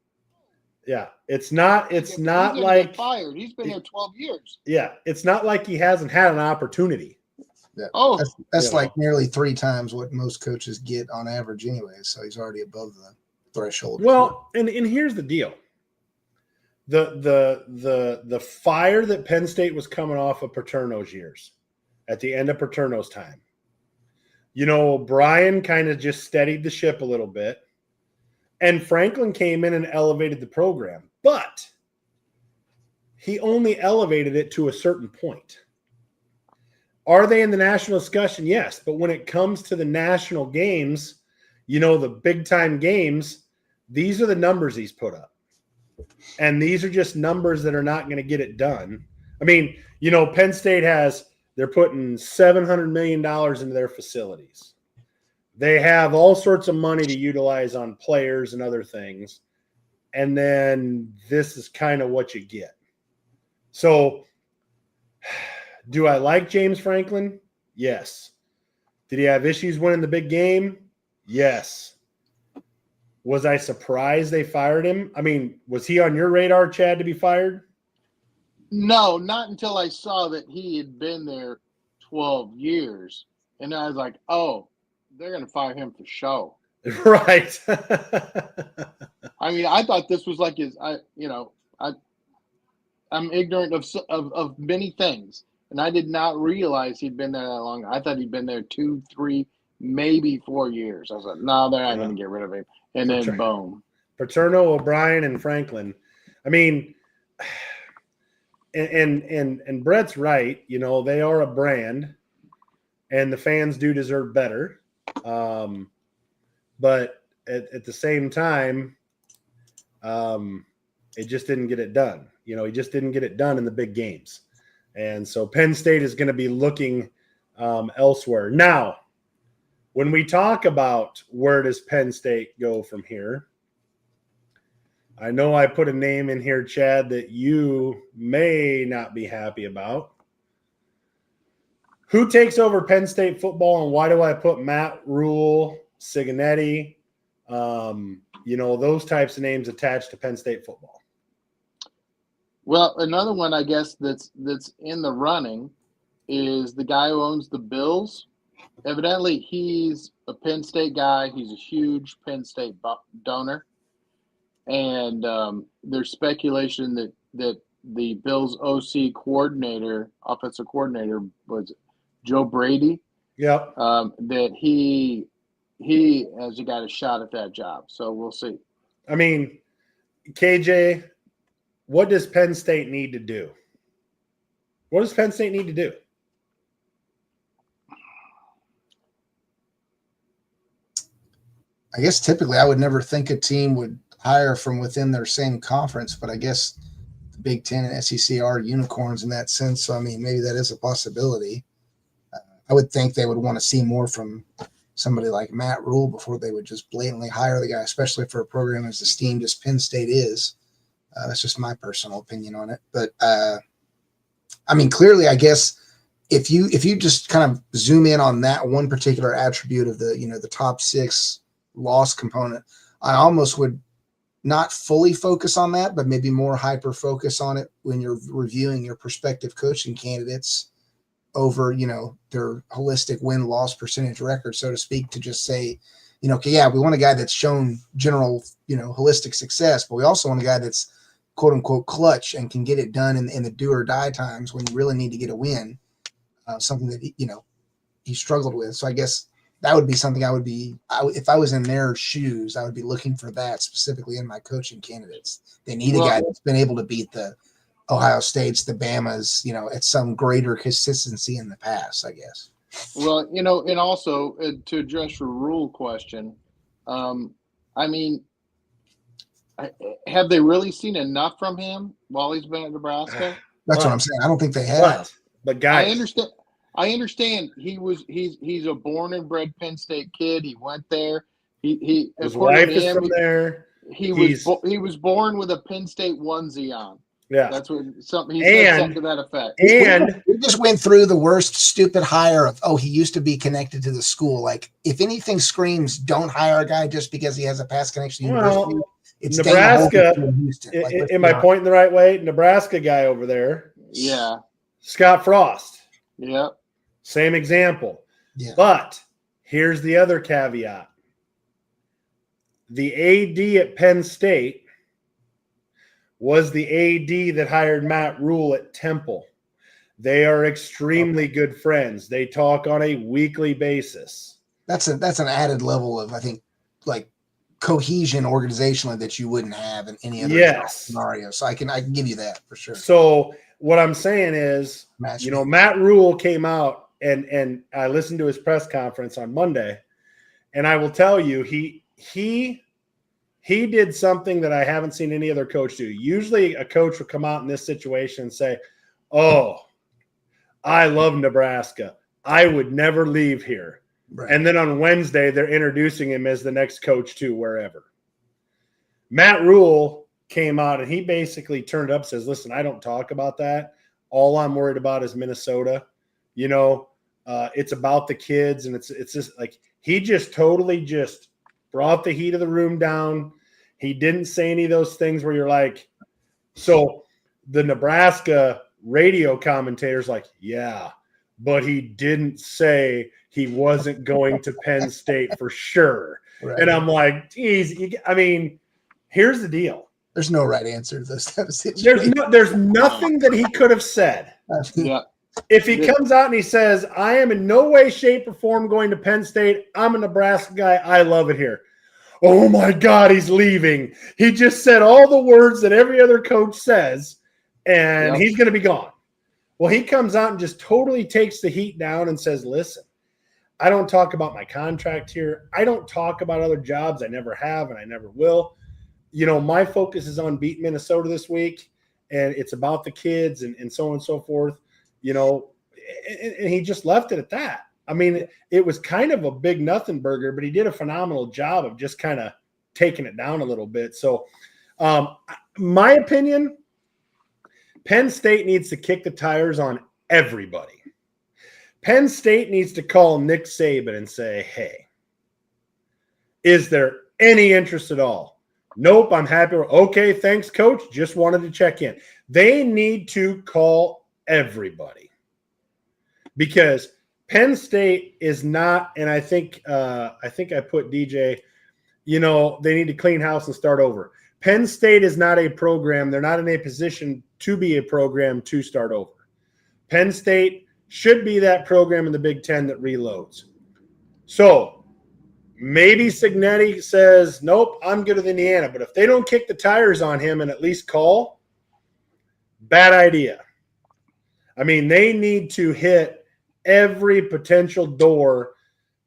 Yeah. It's not he's gonna like get fired. He's been there 12 years. yeah, it's not like he hasn't had an opportunity. Yeah. Oh, That's Yeah. like nearly 3 times what most coaches get on average anyway. So he's already above the threshold. Well, and here's the deal. The fire that Penn State was coming off of Paterno's years, at the end of Paterno's time. Brian kind of just steadied the ship a little bit, and Franklin came in and elevated the program, but he only elevated it to a certain point. Are they in the national discussion? Yes, but when it comes to the national games, the big time games, these are the numbers he's put up. And these are just numbers that are not going to get it done. I mean, Penn State they're putting $700 million into their facilities. They have all sorts of money to utilize on players and other things. And then this is kind of what you get. So do I like James Franklin? Yes. Did he have issues winning the big game? Yes. Was I surprised they fired him? I mean, was he on your radar, Chad, to be fired? no, not until I saw that he had been there 12 years. And I was like, oh, they're going to fire him for show. Right. I mean, I thought this was like I'm ignorant of many things. And I did not realize he'd been there that long. I thought he'd been there 2, 3, maybe 4 years. I was like, no, they're not going to get rid of him. And then right. boom. Paterno, O'Brien, and Franklin. I mean, and Brett's right. They are a brand, and the fans do deserve better. But at the same time, it just didn't get it done. He just didn't get it done in the big games. And so Penn State is going to be looking elsewhere. Now, when we talk about where does Penn State go from here, I know I put a name in here, Chad, that you may not be happy about. Who takes over Penn State football, and why do I put Matt Rule, Cincinnati, those types of names attached to Penn State football? Well, another one I guess that's in the running is the guy who owns the Bills. Evidently, he's a Penn State guy. He's a huge Penn State donor. And there's speculation that the Bills OC coordinator, offensive coordinator, was Joe Brady. Yep. That he has got a shot at that job. So we'll see. I mean, KJ, what does Penn State need to do? What does Penn State need to do? I guess typically I would never think a team would hire from within their same conference, but I guess the Big Ten and SEC are unicorns in that sense. So, I mean, maybe that is a possibility. I would think they would want to see more from somebody like Matt Rule before they would just blatantly hire the guy, especially for a program as esteemed as Penn State is. That's just my personal opinion on it. But, I mean, clearly, I guess if you just kind of zoom in on that one particular attribute of the top 6 loss component, I almost would not fully focus on that, but maybe more hyper focus on it when you're reviewing your prospective coaching candidates over, their holistic win-loss percentage record, so to speak, to just say, okay, yeah, we want a guy that's shown general, holistic success, but we also want a guy that's quote unquote clutch and can get it done in the do or die times when you really need to get a win, something that, he struggled with. So I guess that would be something if I was in their shoes, I would be looking for that specifically in my coaching candidates. They need a guy that's been able to beat the Ohio States, the Bamas, at some greater consistency in the past, I guess. Well, and also to address your Rule question, have they really seen enough from him while he's been at Nebraska? That's what I'm saying. I don't think they have. But guys, I understand he's a born and bred Penn State kid. He went there. His wife is from there. He was born with a Penn State onesie on. Yeah, that's what something he said something to that effect. And we just went through the worst stupid hire of he used to be connected to the school. Like, if anything screams, don't hire a guy just because he has a past connection to university. It's Nebraska. Am I pointing the right way? Nebraska guy over there. Yeah, Scott Frost. Yeah. Same example. Yeah. But here's the other caveat. The AD at Penn State was the AD that hired Matt Rule at Temple. They are extremely good friends. They talk on a weekly basis. That's an added level of, I think, like cohesion organizationally that you wouldn't have in any other scenario. So I can give you that for sure. So what I'm saying is, Matt Rule came out and I listened to his press conference on Monday, and I will tell you, he did something that I haven't seen any other coach do. Usually a coach will come out in this situation and say, "Oh, I love Nebraska. I would never leave here." Right. And then on Wednesday, they're introducing him as the next coach to wherever. Matt Rule came out and he basically turned up and says, "Listen, I don't talk about that. All I'm worried about is Minnesota. It's about the kids." And it's just like, he just totally just brought the heat of the room down. He didn't say any of those things where you're like, so the Nebraska radio commentator's like, yeah, but he didn't say he wasn't going to Penn State for sure. Right. And I'm like, geez, here's the deal. There's no right answer to this type of situation. There's nothing that he could have said. Yeah. If he comes out and he says, "I am in no way, shape, or form going to Penn State. I'm a Nebraska guy. I love it here." Oh my God, he's leaving. He just said all the words that every other coach says, and he's going to be gone. Well, he comes out and just totally takes the heat down and says, "Listen, I don't talk about my contract here. I don't talk about other jobs. I never have, and I never will. My focus is on beating Minnesota this week, and it's about the kids and so on and so forth." And he just left it at that. It was kind of a big nothing burger, but he did a phenomenal job of just kind of taking it down a little bit. So, my opinion, Penn State needs to kick the tires on everybody. Penn State needs to call Nick Saban and say, "Hey, is there any interest at all?" "Nope, I'm happy." "Okay, thanks, coach. Just wanted to check in." They need to call everybody, because Penn State is not, and I think I put DJ, they need to clean house and start over. Penn State is not a program. They're not in a position to be a program to start over. Penn State should be that program in the Big Ten that reloads. So maybe Cignetti says, "Nope, I'm good with Indiana." But if they don't kick the tires on him and at least call, bad idea. They need to hit every potential door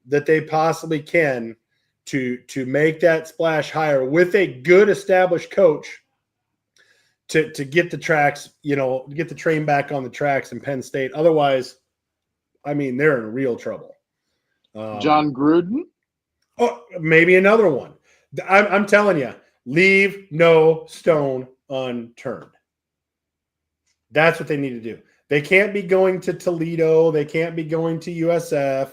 that they possibly can to make that splash higher with a good established coach to get the tracks, get the train back on the tracks in Penn State. Otherwise, they're in real trouble. John Gruden? Oh, maybe another one. I'm telling you, leave no stone unturned. That's what they need to do. They can't be going to Toledo. They can't be going to USF.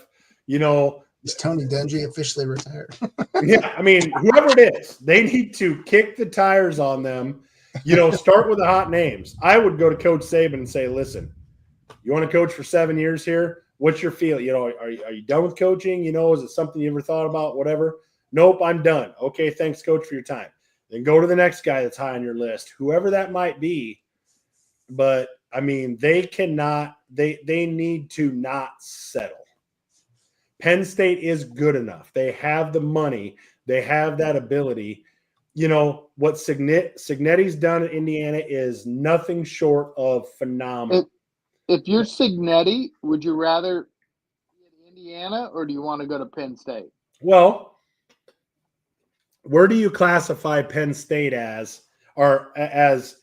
Is Tony Dungy officially retired? Yeah, I mean, whoever it is, they need to kick the tires on them. Start with the hot names. I would go to Coach Saban and say, listen, you want to coach for 7 years here? What's your feel? Are you done with coaching? Is it something you ever thought about? Whatever. Nope, I'm done. Okay, thanks, coach, for your time. Then go to the next guy that's high on your list, whoever that might be. But, I mean, they cannot – they need to not settle. Penn State is good enough. They have the money. They have that ability. What Signetti's done at Indiana is nothing short of phenomenal. If you're Signetti, would you rather be at Indiana or do you want to go to Penn State? Well, where do you classify Penn State as? Or as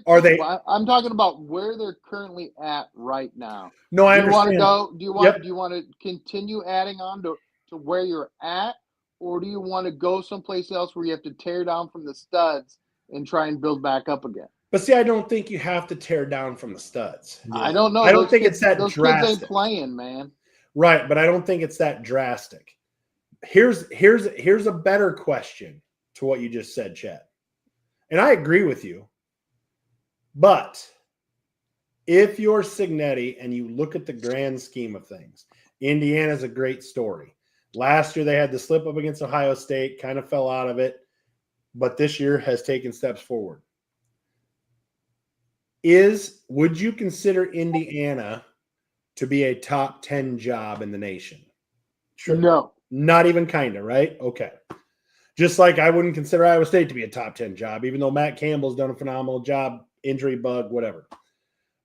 are they? I'm talking about where they're currently at right now. No, I do you understand. Want to go? Do you want? Yep. Do you want to continue adding on to where you're at, or do you want to go someplace else where you have to tear down from the studs and try and build back up again? But see, I don't think you have to tear down from the studs. I don't know. I don't think it's that those drastic. Kids ain't playing, man. Right, but I don't think it's that drastic. Here's a better question to what you just said, Chad. And I agree with you. But if you're Signetti and you look at the grand scheme of things, Indiana's a great story. Last year they had the slip up against Ohio State, kind of fell out of it, but this year has taken steps forward. Would you consider Indiana to be a top 10 job in the nation? Sure. No. Not even kind of, right? Okay. Just like I wouldn't consider Iowa State to be a top 10 job, even though Matt Campbell's done a phenomenal job, injury bug, whatever.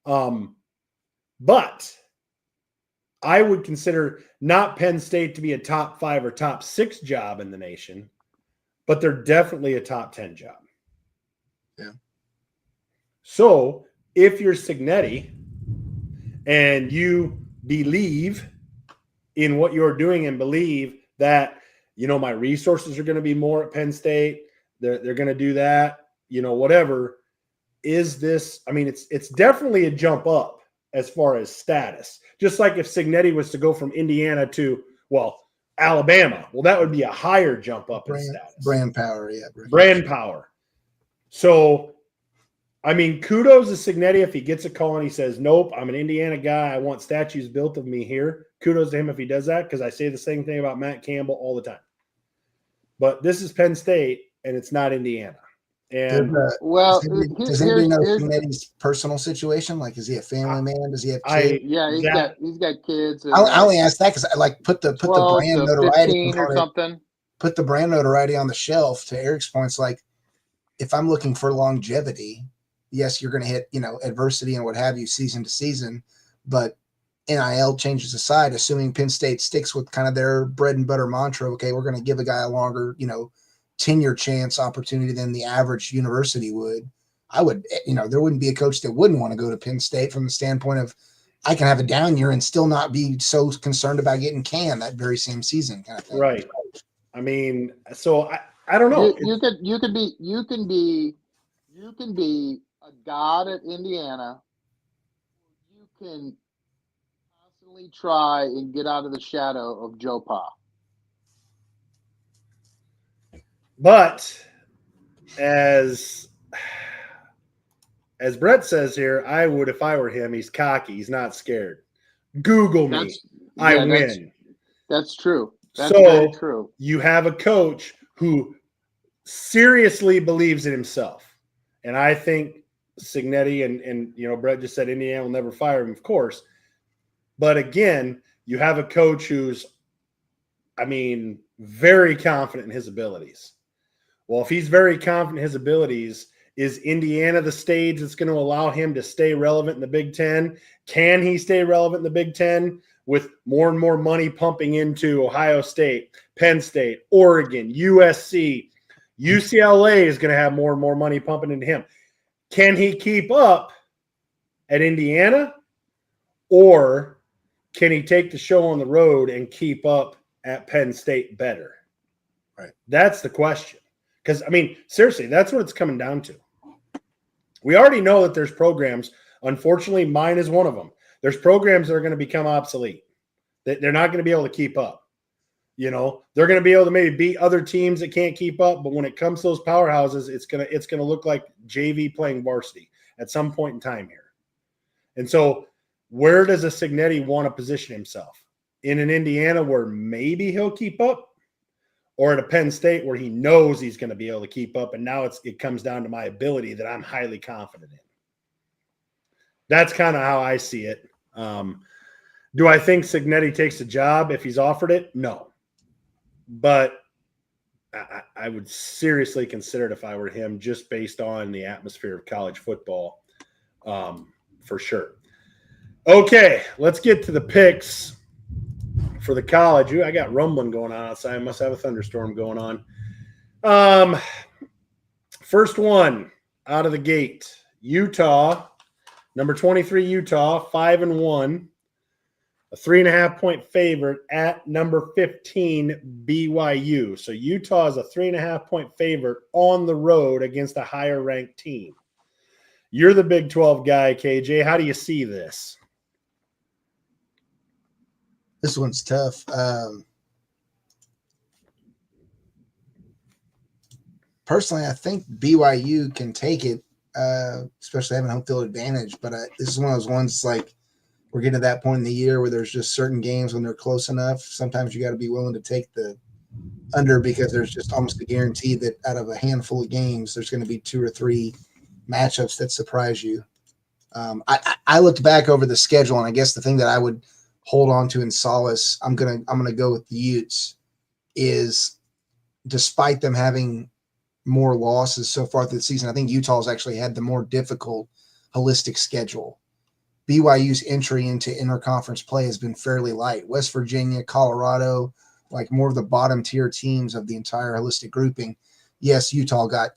But I would consider not Penn State to be a top 5 or top 6 job in the nation, but they're definitely a top 10 job. Yeah. So if you're Signetti and you believe in what you're doing and believe that, my resources are going to be more at Penn State, they're going to do that, whatever, is this, I mean, it's definitely a jump up as far as status. Just like if Signetti was to go from Indiana to, Alabama, that would be a higher jump up in status. Brand power, yeah. Brand power. So, I mean, kudos to Signetti if he gets a call and he says, nope, I'm an Indiana guy. I want statues built of me here. Kudos to him if he does that, because I say the same thing about Matt Campbell all the time. But this is Penn State, and it's not Indiana. And does anybody know Signetti's personal situation? Like, is he a family man? Does he have kids? He's got kids. I only ask that because I put the brand notoriety or something. Put the brand notoriety on the shelf. To Eric's points, like if I'm looking for longevity, yes, you're going to hit adversity and what have you season to season, but NIL changes aside, assuming Penn State sticks with kind of their bread and butter mantra, okay, we're going to give a guy a longer, tenure chance opportunity than the average university would. I would, there wouldn't be a coach that wouldn't want to go to Penn State from the standpoint of I can have a down year and still not be so concerned about getting canned that very same season kind of thing. Right. I mean, so I don't know. You can be a god at Indiana. You can constantly try and get out of the shadow of Joe Pa. But as Brett says here, I would if I were him. He's cocky. He's not scared. Google me. I win. That's true. That's so very true. You have a coach who seriously believes in himself. And I think Signetti and Brett just said Indiana will never fire him, of course. But again, you have a coach who's, very confident in his abilities. Well, if he's very confident in his abilities, is Indiana the stage that's going to allow him to stay relevant in the Big Ten? Can he stay relevant in the Big Ten with more and more money pumping into Ohio State, Penn State, Oregon, USC? UCLA is going to have more and more money pumping into him. Can he keep up at Indiana, or can he take the show on the road and keep up at Penn State better? Right. That's the question. Because, seriously, that's what it's coming down to. We already know that there's programs. Unfortunately, mine is one of them. There's programs that are going to become obsolete. They're not going to be able to keep up. You know, they're going to be able to maybe beat other teams that can't keep up, but when it comes to those powerhouses, it's gonna look like JV playing varsity at some point in time here. And so, where does a Cignetti want to position himself? In an Indiana where maybe he'll keep up, or at a Penn State where he knows he's going to be able to keep up, and now it comes down to my ability that I'm highly confident in. That's kind of how I see it. Do I think Cignetti takes the job if he's offered it? No. But I would seriously consider it if I were him, just based on the atmosphere of college football, for sure. Okay, let's get to the picks for the college. Ooh, I got rumbling going on outside. I must have a thunderstorm going on. First one out of the gate, Utah, number 23 Utah, 5-1. A 3.5-point favorite at number 15 BYU. So Utah is a 3.5-point favorite on the road against a higher ranked team. You're the Big 12 guy, KJ. How do you see this? This one's tough. Personally, I think BYU can take it, especially having home field advantage. But this is one of those ones like, we're getting to that point in the year where there's just certain games when they're close enough. Sometimes you got to be willing to take the under, because there's just almost a guarantee that out of a handful of games, there's going to be 2 or 3 matchups that surprise you. I looked back over the schedule, and I guess the thing that I would hold on to in solace, I'm gonna go with the Utes, is despite them having more losses so far through the season, I think Utah's actually had the more difficult holistic schedule. BYU's entry into interconference play has been fairly light. West Virginia, Colorado, like more of the bottom tier teams of the entire holistic grouping. Yes, Utah got,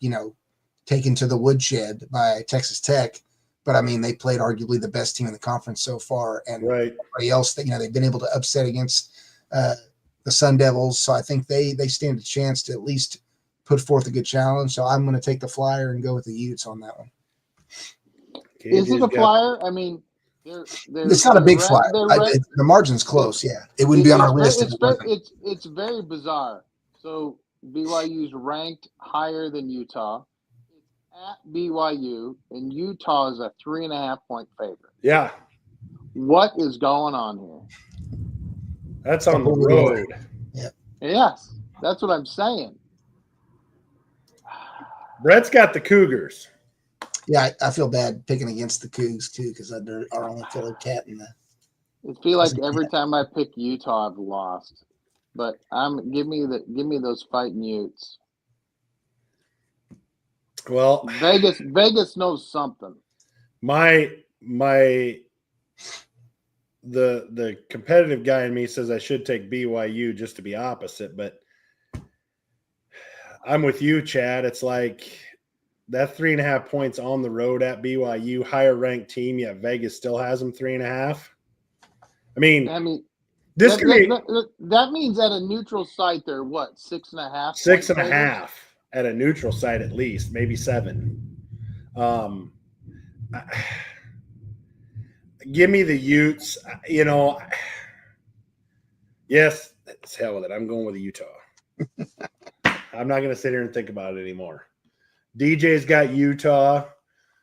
taken to the woodshed by Texas Tech, but I mean, they played arguably the best team in the conference so far, and everybody else that, they've been able to upset against the Sun Devils. So I think they stand a chance to at least put forth a good challenge. So I'm going to take the flyer and go with the Utes on that one. Is it a flyer? I mean, it's not a big flyer. The margin's close. Yeah, it wouldn't be on our list. It's very bizarre. So BYU's ranked higher than Utah. It's at BYU, and Utah is a 3.5-point favorite. Yeah. What is going on here? That's on the road. Yeah. Yes, that's what I'm saying. Brett's got the Cougars. Yeah, I feel bad picking against the Cougs too, because they're our only fellow cat in the. I feel like every time I pick Utah, I've lost. But give me those fighting Utes. Well, Vegas knows something. The competitive guy in me says I should take BYU just to be opposite, but I'm with you, Chad. It's like that 3.5 points on the road at BYU, higher ranked team, yet Vegas still has them 3.5. I mean, that means at a neutral site they're what, 6.5? 6.5 at a neutral site at least, maybe 7. Give me the Utes. Yes, it's hell with it. I'm going with the Utah. I'm not going to sit here and think about it anymore. DJ's got Utah,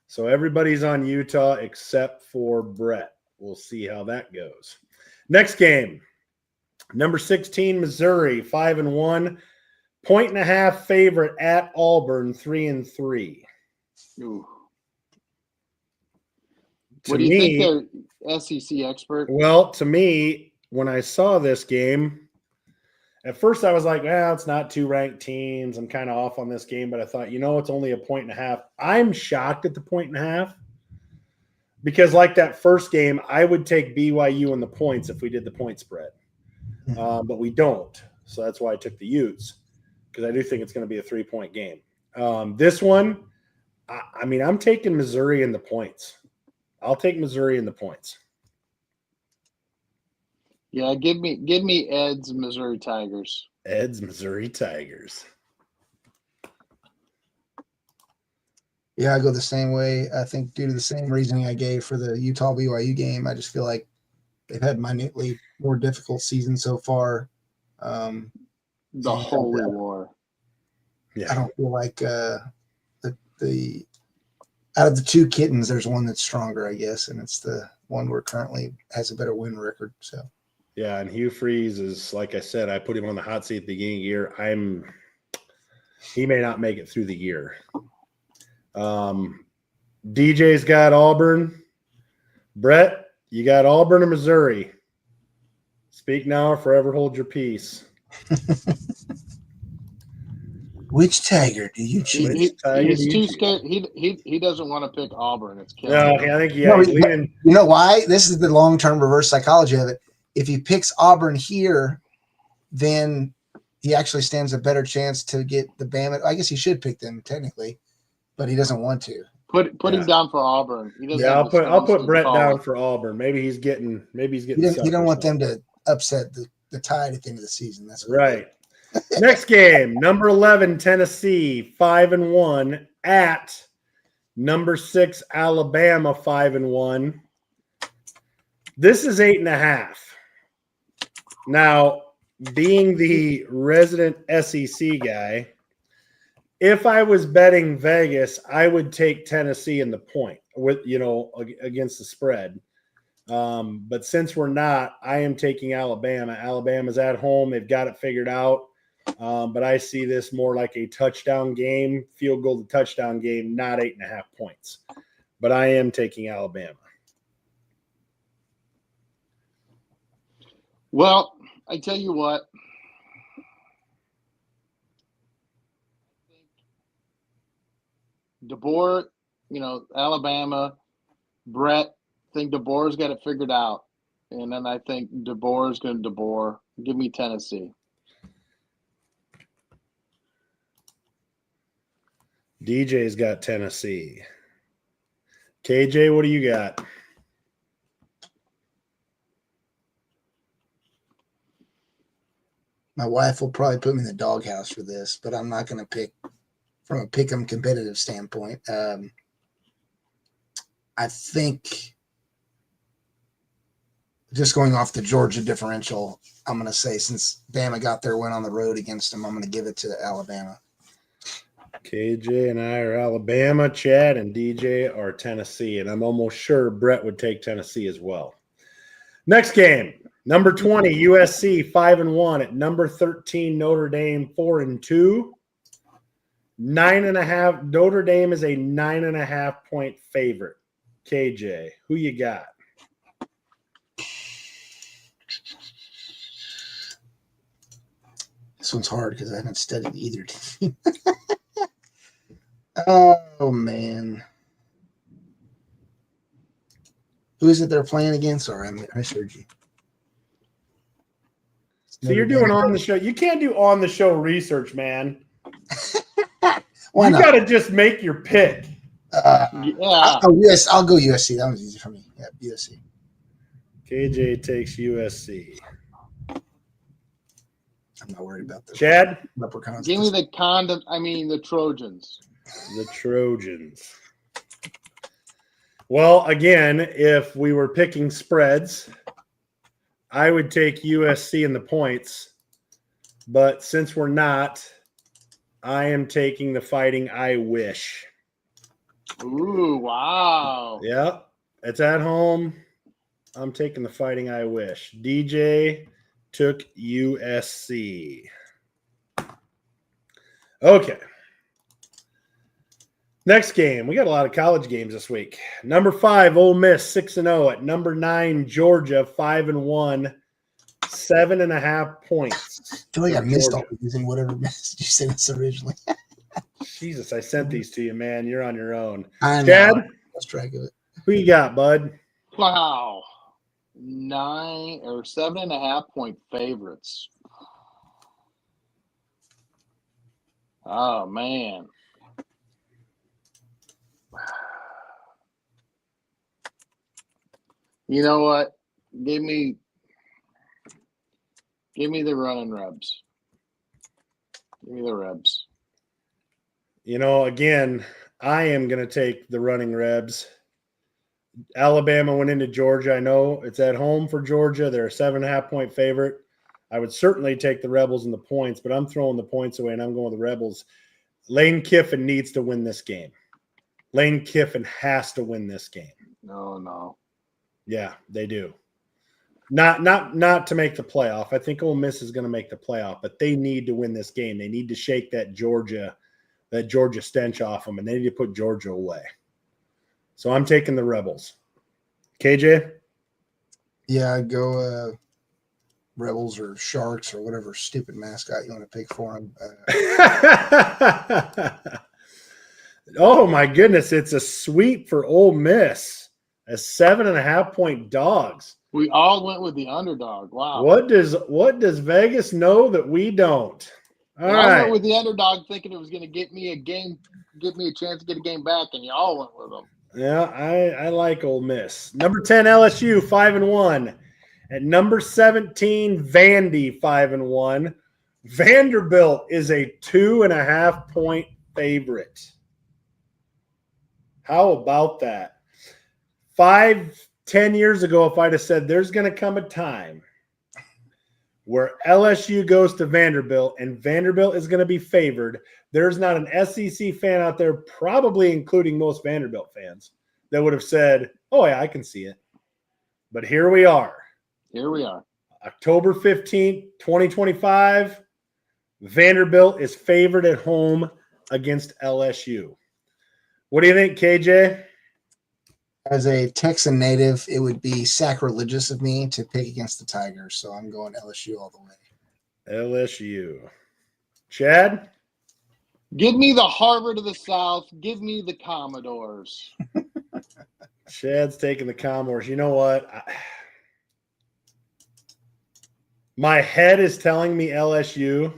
so everybody's on Utah except for Brett. We'll see how that goes. Next game, number 16, Missouri, 5-1, 1.5 favorite at Auburn, 3-3. Ooh. What do you think they're SEC expert? Well, to me, when I saw this game, at first I was like, well, it's not 2 ranked teams. I'm kind of off on this game, but I thought, it's only a 1.5. I'm shocked at the 1.5 because like that first game, I would take BYU in the points if we did the point spread, but we don't. So that's why I took the Utes, because I do think it's going to be a 3-point game. This one, I'm taking Missouri in the points. I'll take Missouri in the points. Yeah, give me Ed's Missouri Tigers. Ed's Missouri Tigers. Yeah, I go the same way. I think due to the same reasoning I gave for the Utah BYU game, I just feel like they've had minutely more difficult season so far. The And, holy war. Yeah. I don't feel like the out of the two kittens, there's one that's stronger, I guess, and it's the one where currently has a better win record. So Yeah, and Hugh Freeze is, like I said, I put him on the hot seat at the beginning of the year. He may not make it through the year. DJ's got Auburn. Brett, you got Auburn or Missouri? Speak now or forever hold your peace. which tiger do you choose? He's too scared. He doesn't want to pick Auburn. It's killing No, him. I think No, he's leaning. You know why? This is the long-term reverse psychology of it. If he picks Auburn here, then he actually stands a better chance to get the Bama. I guess he should pick them technically, but he doesn't want to. Put him down for Auburn. He doesn't Yeah, have the I'll strength put to Brett call down it. for Auburn. Maybe he's getting. You don't want them to upset the tide at the end of the season. That's what Right. Next game, number 11 Tennessee 5-1 at number 6 Alabama 5-1. This is 8.5. Now, being the resident SEC guy, if I was betting Vegas, I would take Tennessee in the point with against the spread. But since we're not, I am taking Alabama. Alabama's at home; they've got it figured out. But I see this more like a touchdown game, field goal to touchdown game, not 8.5 points. But I am taking Alabama. Well, I tell you what. DeBoer, Alabama, Brett, I think DeBoer's got it figured out. And then I think DeBoer's going to DeBoer. Give me Tennessee. DJ's got Tennessee. KJ, what do you got? My wife will probably put me in the doghouse for this, but I'm not going to pick from a pick 'em competitive standpoint. I think just going off the Georgia differential, I'm going to say since Bama got their win on the road against them, I'm going to give it to Alabama. KJ and I are Alabama. Chad and DJ are Tennessee. And I'm almost sure Brett would take Tennessee as well. Next game, number 20, USC 5-1 at number 13, Notre Dame 4-2. 9.5. Notre Dame is a 9.5 point favorite. KJ, who you got? This one's hard because I haven't studied either team. Oh, man. Who is it they're playing against? Sorry, I misheard you. So you're doing on the show. You can't do on the show research, man. Why You not? got to just make your pick. Yeah. I'll go USC. That one's easy for me. Yeah, USC. KJ takes USC. I'm not worried about this. Chad? Leprechauns. Give me the Trojans. The Trojans. Well, again, if we were picking spreads, I would take USC in the points. But since we're not, I am taking the Fighting Irish. Ooh, wow. Yeah, it's at home. I'm taking the Fighting Irish. DJ took USC. Okay. Next game. We got a lot of college games this week. Number 5, Ole Miss 6-0 at number 9, Georgia 5-1, 7.5 points. I feel like I missed all Georgia. these in whatever message you sent us originally. Jesus, I sent these to you, man. You're on your own. I know. Chad, Lost track of it. who you got, bud? Wow. 9 or 7.5 point favorites. Oh, man. You know what? Give me the running Rebs. Give me the Rebs. You know, again, I am going to take the running Rebs. Alabama went into Georgia. I know it's at home for Georgia. They're a 7.5-point favorite. I would certainly take the Rebels in the points, but I'm throwing the points away and I'm going with the Rebels. Lane Kiffin needs to win this game. Lane Kiffin has to win this game. No. Yeah, they do. Not to make the playoff. I think Ole Miss is going to make the playoff, but they need to win this game. They need to shake that Georgia stench off them, and they need to put Georgia away. So I'm taking the Rebels. KJ? Yeah, I'd go Rebels or Sharks or whatever stupid mascot you want to pick for them. Oh my goodness, it's a sweep for Ole Miss as 7.5-point dogs. We all went with the underdog. Wow. What does Vegas know that we don't? All I right. went with the underdog thinking it was going to get me a game, give me a chance to get a game back, and y'all went with them. Yeah, I like Ole Miss. Number 10 LSU 5-1. At number 17 Vandy 5-1. Vanderbilt is a 2.5-point favorite. How about that? 5-10 years ago, if I'd have said there's going to come a time where LSU goes to Vanderbilt and Vanderbilt is going to be favored, there's not an SEC fan out there, probably including most Vanderbilt fans, that would have said, oh, yeah, I can see it. But here we are. Here we are. October 15th, 2025. Vanderbilt is favored at home against LSU. What do you think, KJ? As a Texan native, it would be sacrilegious of me to pick against the Tigers, so I'm going LSU all the way. LSU. Chad? Give me the Harvard of the South. Give me the Commodores. Chad's taking the Commodores. You know what? My head is telling me LSU,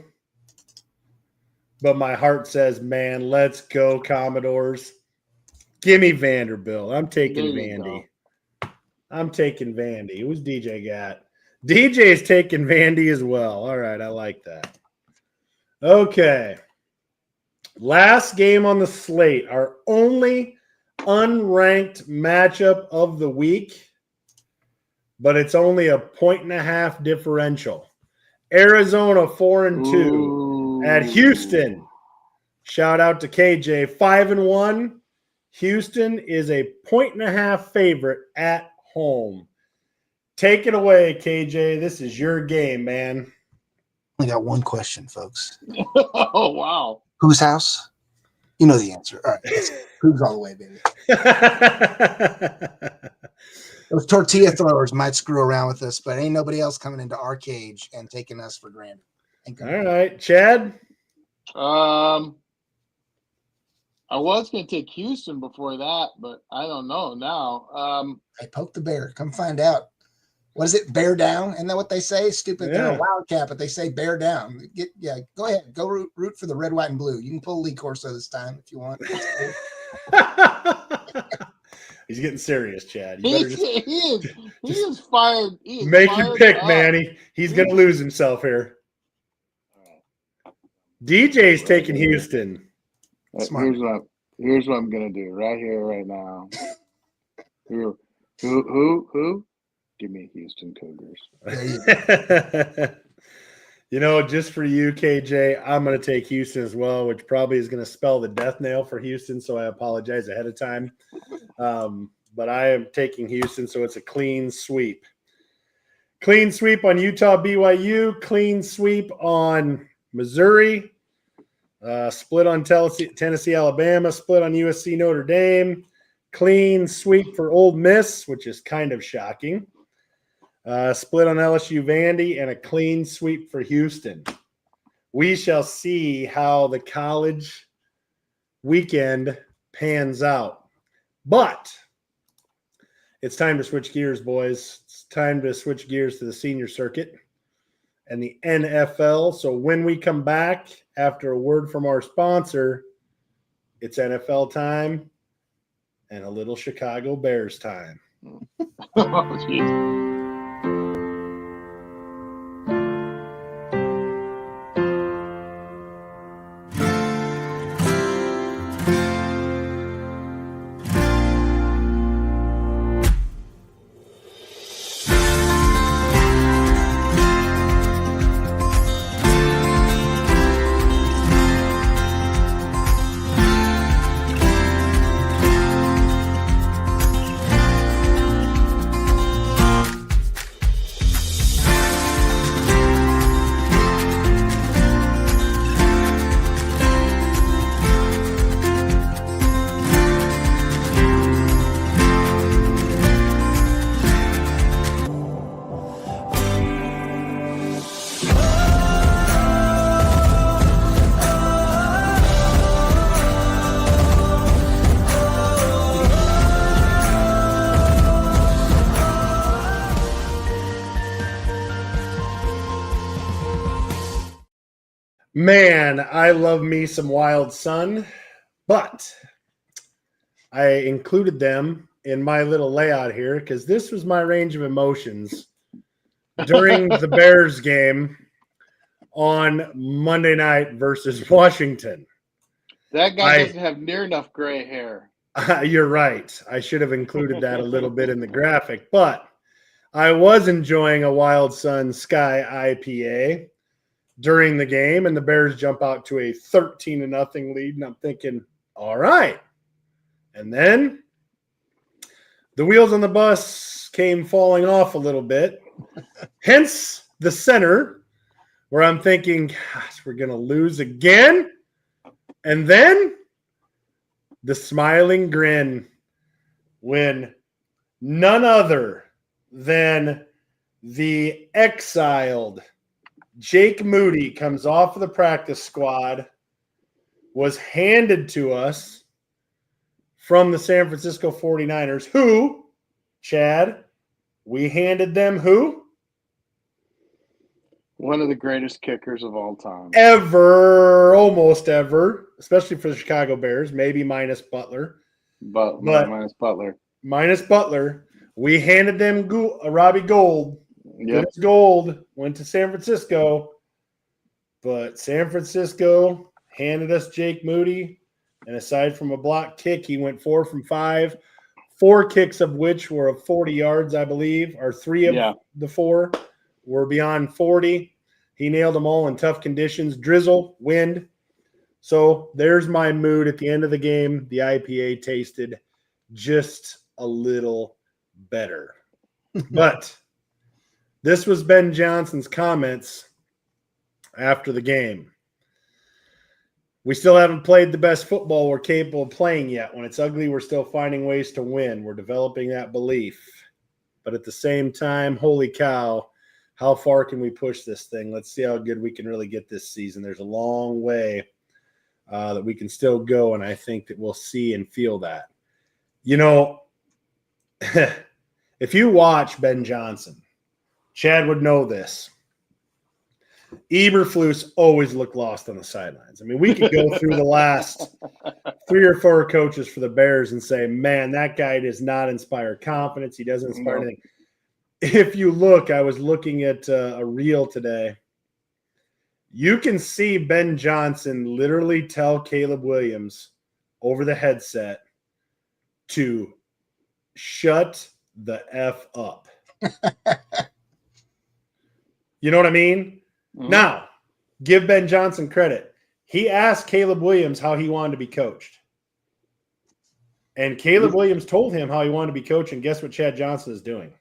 but my heart says, man, let's go Commodores. Give me Vanderbilt. I'm taking Vandy. I'm taking Vandy. Who's DJ got? DJ's taking Vandy as well. All right, I like that. Okay. Last game on the slate, our only unranked matchup of the week, but it's only a 1.5 differential. Arizona 4-2 at Houston. Shout out to KJ 5-1. Houston is a 1.5 favorite at home. Take it away, KJ. This is your game, man. I got one question, folks. Oh, wow. Whose house? You know the answer. All right. Who's all the way, baby? Those tortilla throwers might screw around with us, but ain't nobody else coming into our cage and taking us for granted. All right. Chad? I was going to take Houston before that, but I don't know now. Hey, poke the bear. Come find out. What is it? Bear down? Isn't that what they say? Stupid. Yeah. They're a wildcat, but they say bear down. Go ahead. Go root for the red, white, and blue. You can pull Lee Corso this time if you want. He's getting serious, Chad. He is fired. He is Make your fired pick, up. man. He's going to lose himself here. DJ's taking Houston. Smart. Here's what I'm gonna do right here, right now. Who? Give me Houston Cougars. There you go. Just for you, KJ, I'm going to take Houston as well, which probably is going to spell the death nail for Houston, so I apologize ahead of time. But I am taking Houston, so it's a clean sweep. Clean sweep on Utah, BYU. Clean sweep on Missouri. Split on Tennessee, Alabama. Split on USC, Notre Dame. Clean sweep for Ole Miss, which is kind of shocking. Split on LSU, Vandy, and a clean sweep for Houston. We shall see how the college weekend pans out. But it's time to switch gears, boys. It's time to switch gears to the senior circuit and the NFL. So when we come back, after a word from our sponsor, it's NFL time and a little Chicago Bears time. Oh, geez. Man, I love me some Wild Sun, but I included them in my little layout here because this was my range of emotions during the Bears game on Monday night versus Washington. That guy doesn't have near enough gray hair. You're right. I should have included that a little bit in the graphic, but I was enjoying a Wild Sun Sky IPA during the game, and the Bears jump out to a 13-0 lead, and I'm thinking, all right. And then the wheels on the bus came falling off a little bit, hence the center, where I'm thinking, gosh, we're going to lose again. And then the smiling grin when none other than the exiled Jake Moody comes off of the practice squad, was handed to us from the San Francisco 49ers, who, Chad, we handed them who? One of the greatest kickers of all time. Ever, almost ever, especially for the Chicago Bears, maybe minus Butler. But minus Butler. Minus Butler. We handed them Robbie Gould. Yep. Good Gold went to San Francisco, but San Francisco handed us Jake Moody, and aside from a block kick, he went 4 from 5, 4 kicks of which were of 40 yards, I believe, or 3 of the 4 were beyond 40. He nailed them all in tough conditions, drizzle, wind. So there's my mood at the end of the game. The IPA tasted just a little better. But this was Ben Johnson's comments after the game. We still haven't played the best football we're capable of playing yet. When it's ugly, we're still finding ways to win. We're developing that belief. But at the same time, holy cow, how far can we push this thing? Let's see how good we can really get this season. There's a long way that we can still go, and I think that we'll see and feel that. You know, if you watch Ben Johnson, Chad would know this. Eberflus always looked lost on the sidelines. I mean, we could go through the last 3 or 4 coaches for the Bears and say, man, that guy does not inspire confidence. He doesn't inspire anything. If you look, I was looking at a reel today. You can see Ben Johnson literally tell Caleb Williams over the headset to shut the F up. You know what I mean? Mm-hmm. Now, give Ben Johnson credit. He asked Caleb Williams how he wanted to be coached. And Caleb Williams told him how he wanted to be coached, and guess what Chad Johnson is doing?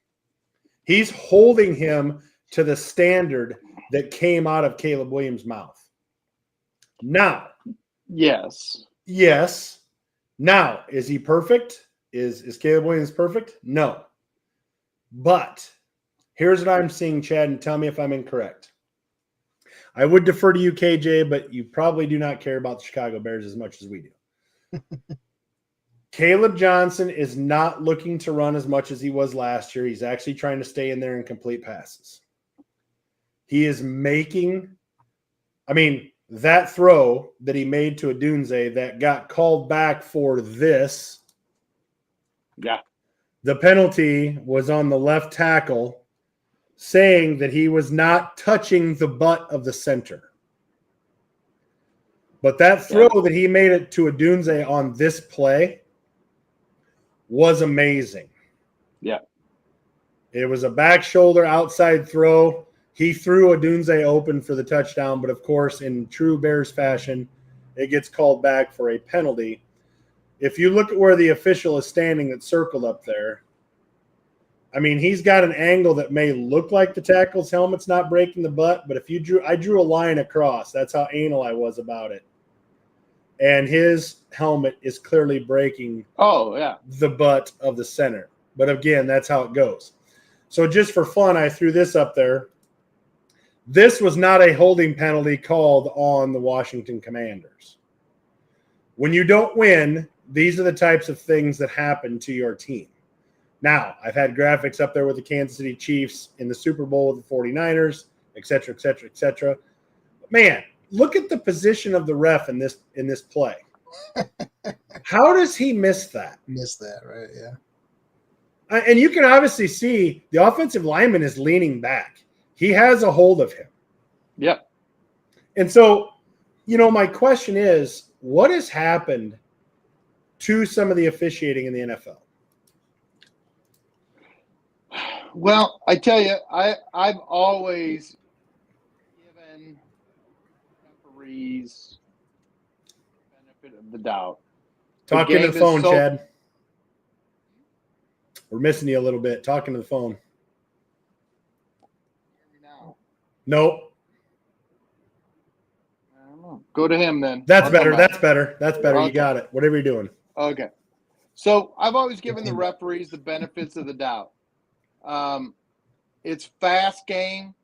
He's holding him to the standard that came out of Caleb Williams' mouth. Now. Yes. Now, is he perfect? Is Caleb Williams perfect? No. But here's what I'm seeing, Chad, and tell me if I'm incorrect. I would defer to you, KJ, but you probably do not care about the Chicago Bears as much as we do. Caleb Johnson is not looking to run as much as he was last year. He's actually trying to stay in there and complete passes. He is making – I mean, that throw that he made to Odunze that got called back for this. Yeah. The penalty was on the left tackle saying that he was not touching the butt of the center. But that throw that he made it to Odunze on this play was amazing. Yeah. It was a back shoulder outside throw. He threw Odunze open for the touchdown, but of course, in true Bears fashion, it gets called back for a penalty. If you look at where the official is standing that's circled up there, I mean, he's got an angle that may look like the tackle's helmet's not breaking the butt, but if you I drew a line across. That's how anal I was about it. And his helmet is clearly breaking the butt of the center. But again, that's how it goes. So just for fun, I threw this up there. This was not a holding penalty called on the Washington Commanders. When you don't win, these are the types of things that happen to your team. Now, I've had graphics up there with the Kansas City Chiefs in the Super Bowl with the 49ers, et cetera, et cetera, et cetera. But man, look at the position of the ref in this play. How does he miss that? Missed that, right? Yeah. And you can obviously see the offensive lineman is leaning back. He has a hold of him. Yep. And so, my question is, what has happened to some of the officiating in the NFL? Well, I tell you, I've always given referees the benefit of the doubt. Talking to game the phone, is so- Chad. We're missing you a little bit. Talking to the phone. Nope. I don't know. Go to him then. That's I'll come better. back. That's better. That's better. You Okay. got it. Whatever you're doing. Okay. So I've always given the referees the benefits of the doubt. It's fast game,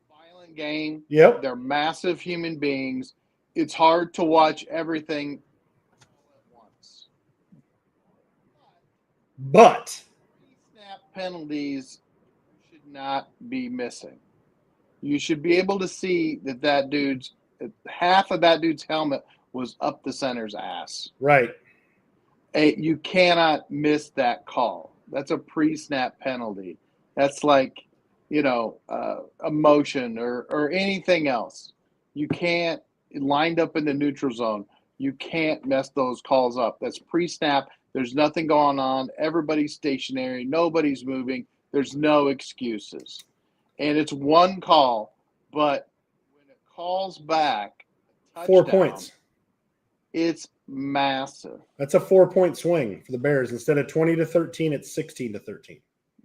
violent game. Yep. They're massive human beings. It's hard to watch everything all at once. But Snap penalties should not be missing. You should be able to see that half of that dude's helmet was up the center's ass. right. You cannot miss that call. That's a pre-snap penalty. That's like, a motion or anything else. You can't, lined up in the neutral zone, you can't mess those calls up. That's pre-snap. There's nothing going on. Everybody's stationary. Nobody's moving. There's no excuses. And it's one call, but when it calls back, 4 touchdown, points. it's massive. That's a 4-point swing for the Bears. Instead of 20-13, it's 16-13.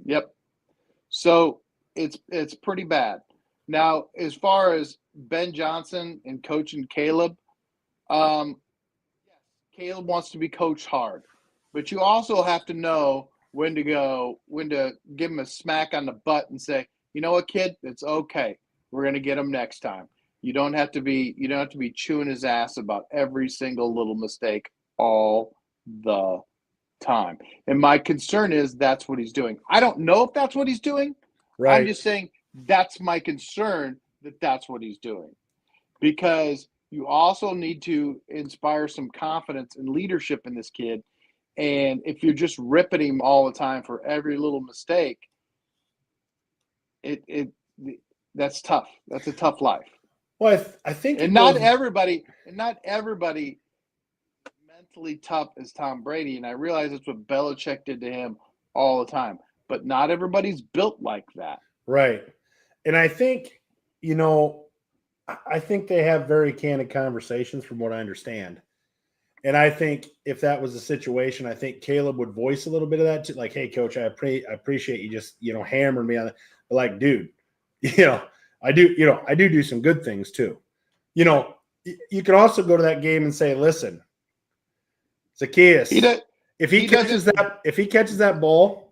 Yep. So it's pretty bad. Now, as far as Ben Johnson and coaching Caleb, Caleb wants to be coached hard, but you also have to know when to give him a smack on the butt and say, you know what, kid, it's okay. We're going to get him next time. You don't have to be chewing his ass about every single little mistake all the time. And my concern is that's what he's doing. I don't know if that's what he's doing. Right. I'm just saying that's my concern that that's what he's doing, because you also need to inspire some confidence and leadership in this kid. And if you're just ripping him all the time for every little mistake, that's tough. That's a tough life. Well, I think And not everybody mentally tough as Tom Brady. And I realize that's what Belichick did to him all the time. But not everybody's built like that. Right. And I think, I think they have very candid conversations from what I understand. And I think if that was the situation, I think Caleb would voice a little bit of that too. Like, hey, coach, I appreciate you just, hammering me on it. But like, dude, I do some good things too. You can also go to that game and say, listen, Zacchaeus, if he catches that ball,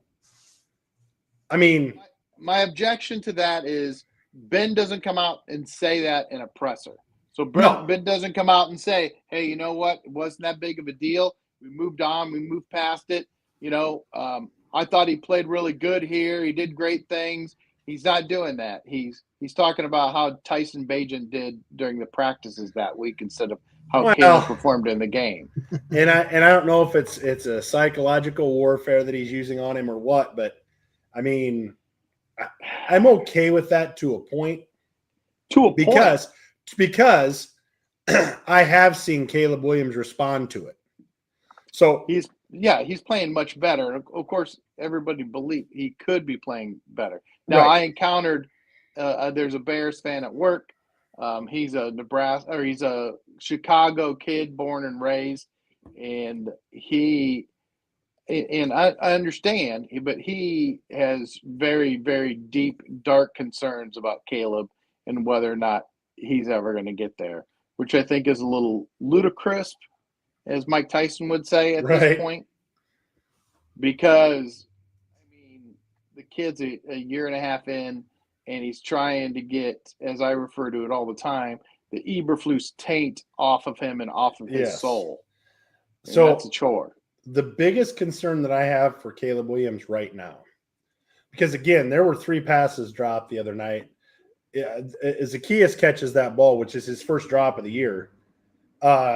I mean, my objection to that is Ben doesn't come out and say that in a presser. So Ben doesn't come out and say, hey, you know what? It wasn't that big of a deal. We moved on. We moved past it. I thought he played really good here. He did great things. He's not doing that. He's talking about how Tyson Bagent did during the practices that week instead of how Caleb performed in the game. And I don't know if it's a psychological warfare that he's using on him or what, but I mean, I'm okay with that to a point. Because I have seen Caleb Williams respond to it. So he's playing much better. Of course, everybody believed he could be playing better. Now, right. I encountered there's a Bears fan at work. He's a Chicago kid, born and raised, and I understand, but he has very, very deep, dark concerns about Caleb and whether or not he's ever going to get there, which I think is a little ludicrous, as Mike Tyson would say at this point, because the kid's a year and a half in, and he's trying to get, as I refer to it all the time, the Eberflus taint off of him and off of his soul. And so that's a chore. The biggest concern that I have for Caleb Williams right now, because again, there were 3 passes dropped the other night, yeah, Zacchaeus catches that ball, which is his first drop of the year,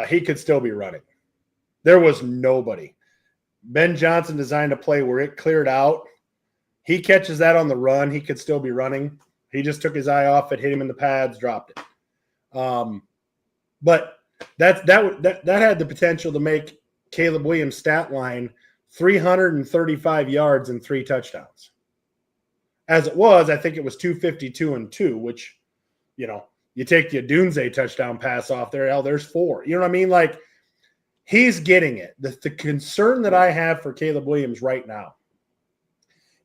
he could still be running. There was nobody. Ben Johnson designed a play where it cleared out. He catches that on the run. He could still be running. He just took his eye off it, hit him in the pads, dropped it. But that had the potential to make Caleb Williams' stat line 335 yards and 3 touchdowns. As it was, I think it was 252 and 2, which, you know, you take the Adunze touchdown pass off there, hell, there's 4. You know what I mean? Like, he's getting it. The concern that I have for Caleb Williams right now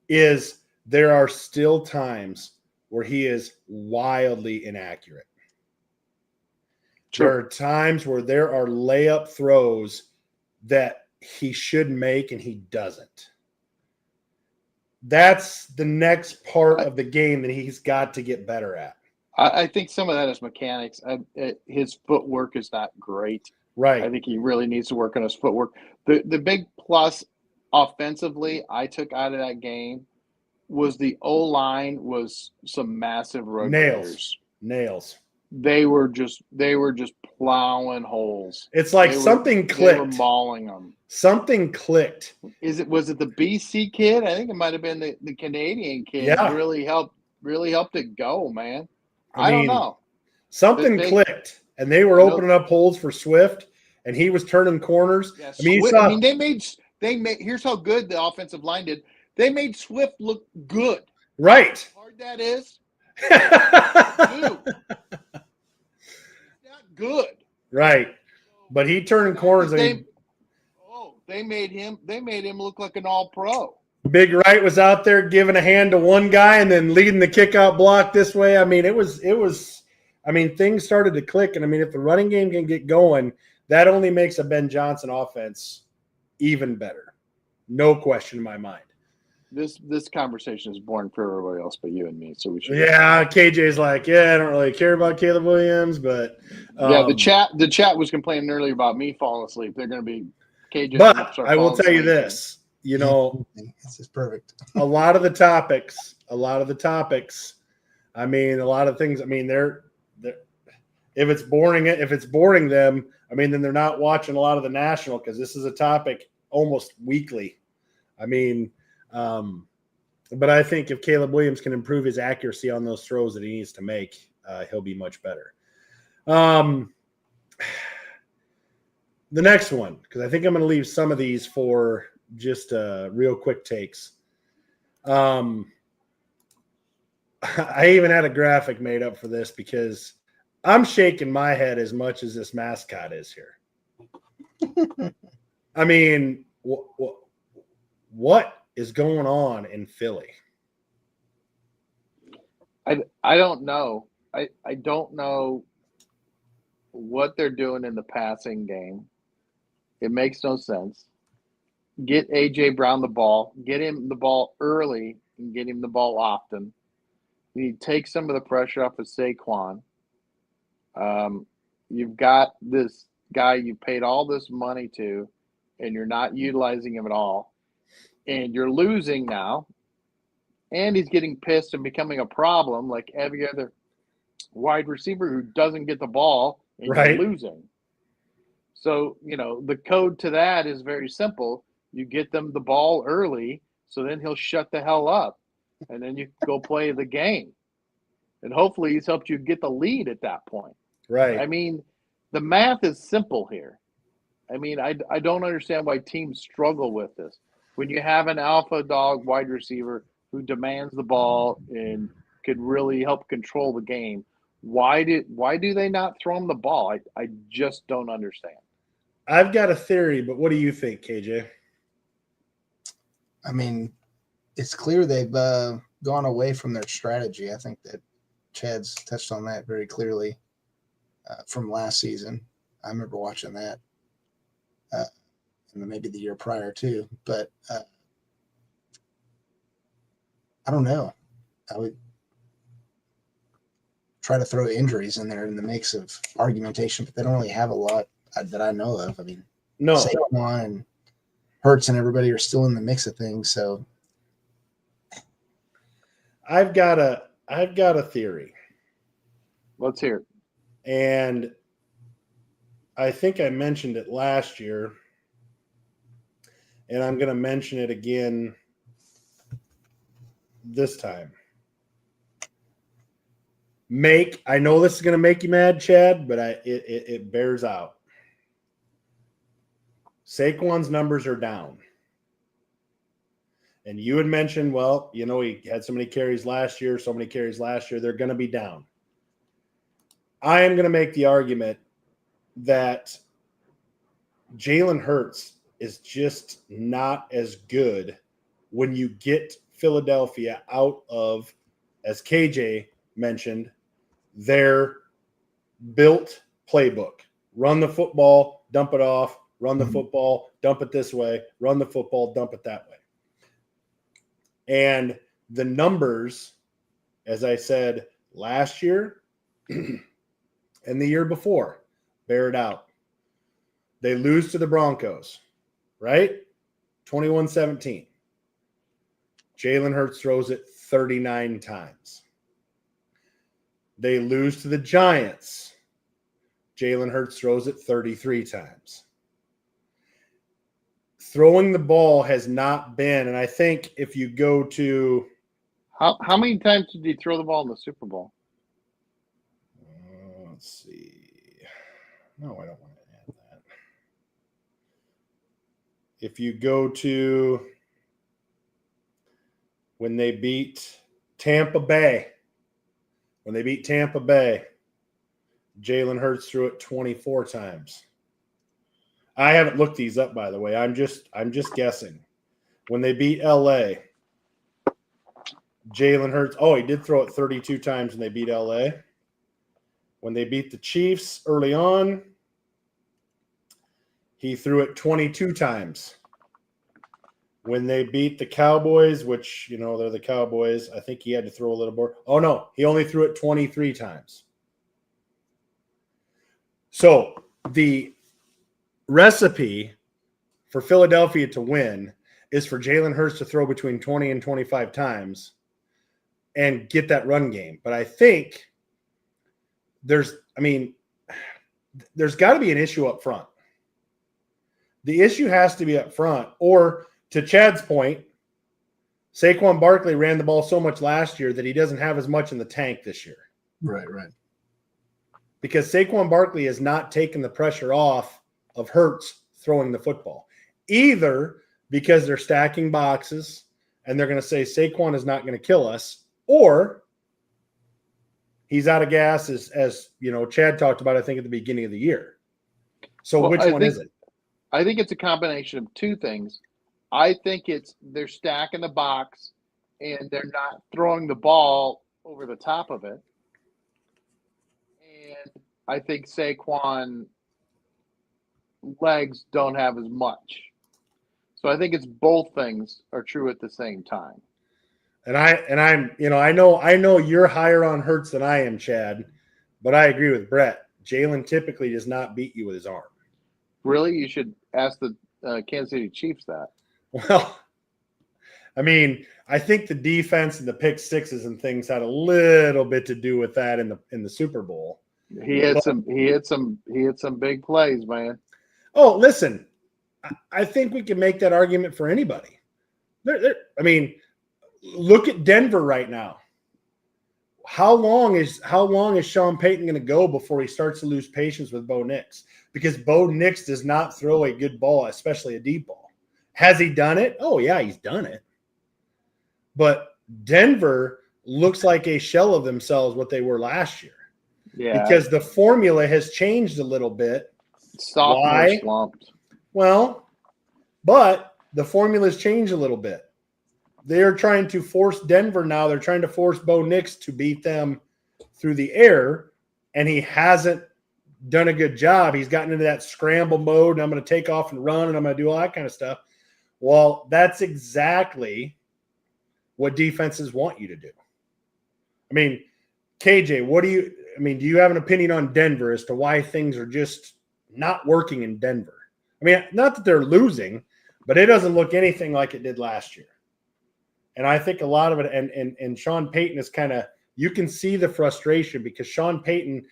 is there are still times where he is wildly inaccurate. Sure. There are times where there are layup throws that he should make and he doesn't. That's the next part of the game that he's got to get better at. I think some of that is mechanics. His footwork is not great. Right. I think he really needs to work on his footwork. The big plus offensively I took out of that game was the O-line was some massive rotators. Nails. They were just plowing holes. It's like something clicked. They were mauling them. Something clicked. Was it the BC kid? I think it might have been the Canadian kid. Yeah. Really helped it go, man. I don't know. Something clicked, and they were opening up holes for Swift, and he was turning corners. Yeah, they made. Here's how good the offensive line did. They made Swift look good. Right. How hard that is. Dude. Not good. Right. But he turned corners. They made him look like an all-pro. Big Wright was out there giving a hand to one guy and then leading the kick-out block this way. I mean, things started to click. And, if the running game can get going, that only makes a Ben Johnson offense even better. No question in my mind. This conversation is boring for everybody else but you and me, so we should. Yeah, KJ's like, I don't really care about Caleb Williams, but the chat was complaining earlier about me falling asleep. They're going to be KJ. But I will tell you this, this is perfect. a lot of the topics. A lot of things. They're if it's boring them, then they're not watching a lot of the national because this is a topic almost weekly. But I think if Caleb Williams can improve his accuracy on those throws that he needs to make, he'll be much better. The next one, because I think I'm going to leave some of these for just real quick takes. I even had a graphic made up for this because I'm shaking my head as much as this mascot is here. What is going on in Philly? I don't know. I don't know what they're doing in the passing game. It makes no sense. Get A.J. Brown the ball. Get him the ball early and get him the ball often. You need to take some of the pressure off of Saquon. You've got this guy you paid all this money to, and you're not utilizing him at all. And you're losing now. And he's getting pissed and becoming a problem like every other wide receiver who doesn't get the ball and Right. you're losing. So, the code to that is very simple. You get them the ball early, so then he'll shut the hell up. And then you go play the game. And hopefully he's helped you get the lead at that point. Right. The math is simple here. I don't understand why teams struggle with this. When you have an alpha dog wide receiver who demands the ball and could really help control the game, why do they not throw him the ball? I just don't understand. I've got a theory, but what do you think, KJ? It's clear they've gone away from their strategy. I think that Chad's touched on that very clearly from last season. I remember watching that. And maybe the year prior too, but I don't know. I would try to throw injuries in there in the mix of argumentation, but they don't really have a lot that I know of. No. Saquon and Hurts and everybody are still in the mix of things. So I've got a theory. Let's hear it. And I think I mentioned it last year, and I'm going to mention it again this time. I know this is going to make you mad, Chad, but it bears out. Saquon's numbers are down. And you had mentioned, well, you know, he had so many carries last year, they're going to be down. I am going to make the argument that Jalen Hurts is just not as good when you get Philadelphia out of, as KJ mentioned, their built playbook. Run the football, dump it off, run the football, dump it this way, run the football, dump it that way. And the numbers, as I said last year and the year before, bear it out. They lose to the Broncos, right? 21-17. Jalen Hurts throws it 39 times. They lose to the Giants. Jalen Hurts throws it 33 times. Throwing the ball has not been, and I think if you go to How many times did he throw the ball in the Super Bowl? let's see. No, I don't want to add that. If you go to when they beat Tampa Bay, Jalen Hurts threw it 24 times. I haven't looked these up, by the way. I'm just guessing. When they beat LA, Jalen Hurts, he did throw it 32 times when they beat LA. When they beat the Chiefs early on, he threw it 22 times. When they beat the Cowboys, which, you know, they're the Cowboys, I think he had to throw a little more. Oh, no, he only threw it 23 times. So the recipe for Philadelphia to win is for Jalen Hurts to throw between 20 and 25 times and get that run game. But I think there's got to be an issue up front. The issue has to be up front. Or, to Chad's point, Saquon Barkley ran the ball so much last year that he doesn't have as much in the tank this year. Right. Because Saquon Barkley has not taken the pressure off of Hurts throwing the football. Either because they're stacking boxes and they're going to say Saquon is not going to kill us, or he's out of gas, as you know, Chad talked about, I think, at the beginning of the year. So which one is it? I think it's a combination of two things. I think they're stacking the box and they're not throwing the ball over the top of it. And I think Saquon legs don't have as much. So I think it's both things are true at the same time. And I'm, you know, I know you're higher on Hurts than I am, Chad, but I agree with Brett. Jalen typically does not beat you with his arm. Really? You should ask the Kansas City Chiefs that. Well, I mean, I think the defense and the pick sixes and things had a little bit to do with that in the Super Bowl. He hit some big plays, man. Oh, listen, I think we can make that argument for anybody. I mean, look at Denver right now. How long is Sean Payton going to go before he starts to lose patience with Bo Nix? Because Bo Nix does not throw a good ball, especially a deep ball. Has he done it? Oh, yeah, he's done it. But Denver looks like a shell of themselves what they were last year. Yeah. Because the formula has changed a little bit. Sophomore slumped. Well, but the formula's changed a little bit. They're trying to force Denver now. They're trying to force Bo Nix to beat them through the air, and he hasn't done a good job. He's gotten into that scramble mode, and I'm going to take off and run, and I'm going to do all that kind of stuff. Well, that's exactly what defenses want you to do. I mean, KJ, do you have an opinion on Denver as to why things are just not working in Denver? I mean, not that they're losing, but it doesn't look anything like it did last year. And I think a lot of it, and Sean Payton has kind of you can see the frustration because Sean Payton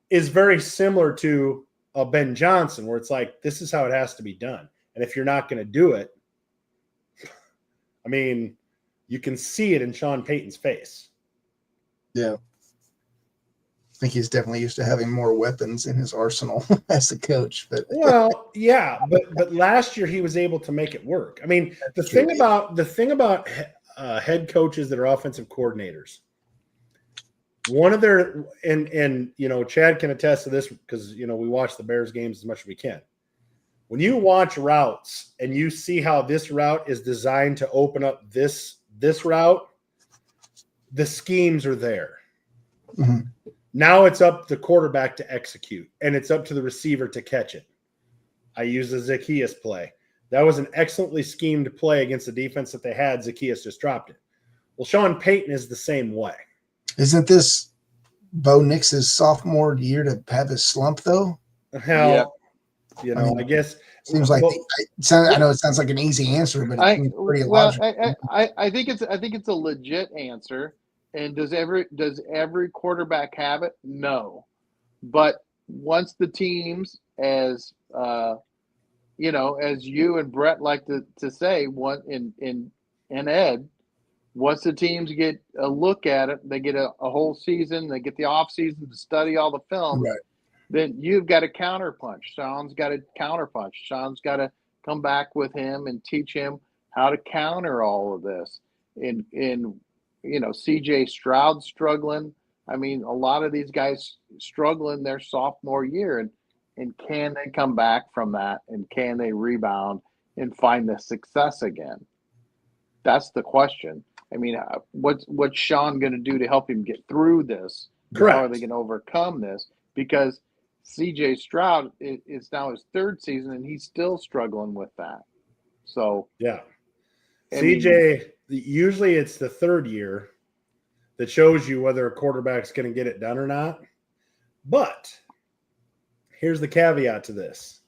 is very similar to Ben Johnson, where it's like, this is how it has to be done. And if you're not going to do it, I mean, you can see it in Sean Payton's face. Yeah. I think he's definitely used to having more weapons in his arsenal as a coach. But Well, yeah, but last year he was able to make it work. I mean, the thing about head coaches that are offensive coordinators, one of their and Chad can attest to this because we watch the Bears games as much as we can. When you watch routes and you see how this route is designed to open up this route, the schemes are there. Mhm. Now it's up to the quarterback to execute, and it's up to the receiver to catch it. I use the Zacchaeus play. That was an excellently schemed play against the defense that they had. Zacchaeus just dropped it. Well, Sean Payton is the same way. Isn't this Bo Nix's sophomore year to have his slump, though? Hell, Yeah. I guess Seems like well, I know it sounds like an easy answer, but it seems pretty logical. I think it's a legit answer. And does every quarterback have it? No. But once the teams, as as you and Brett like to say, in Ed, once the teams get a look at it, they get a whole season, they get the off season to study all the film. Right. Then you've got to counterpunch. Sean's got to counterpunch. Sean's got to come back with him and teach him how to counter all of this. CJ Stroud struggling. I mean, a lot of these guys struggling their sophomore year, and can they come back from that? And can they rebound and find the success again? That's the question. I mean, what's Sean going to do to help him get through this? Correct. How are they going to overcome this? Because CJ Stroud is now his third season, and he's still struggling with that. So yeah. I Usually it's the third year that shows you whether a quarterback's going to get it done or not. But here's the caveat to this.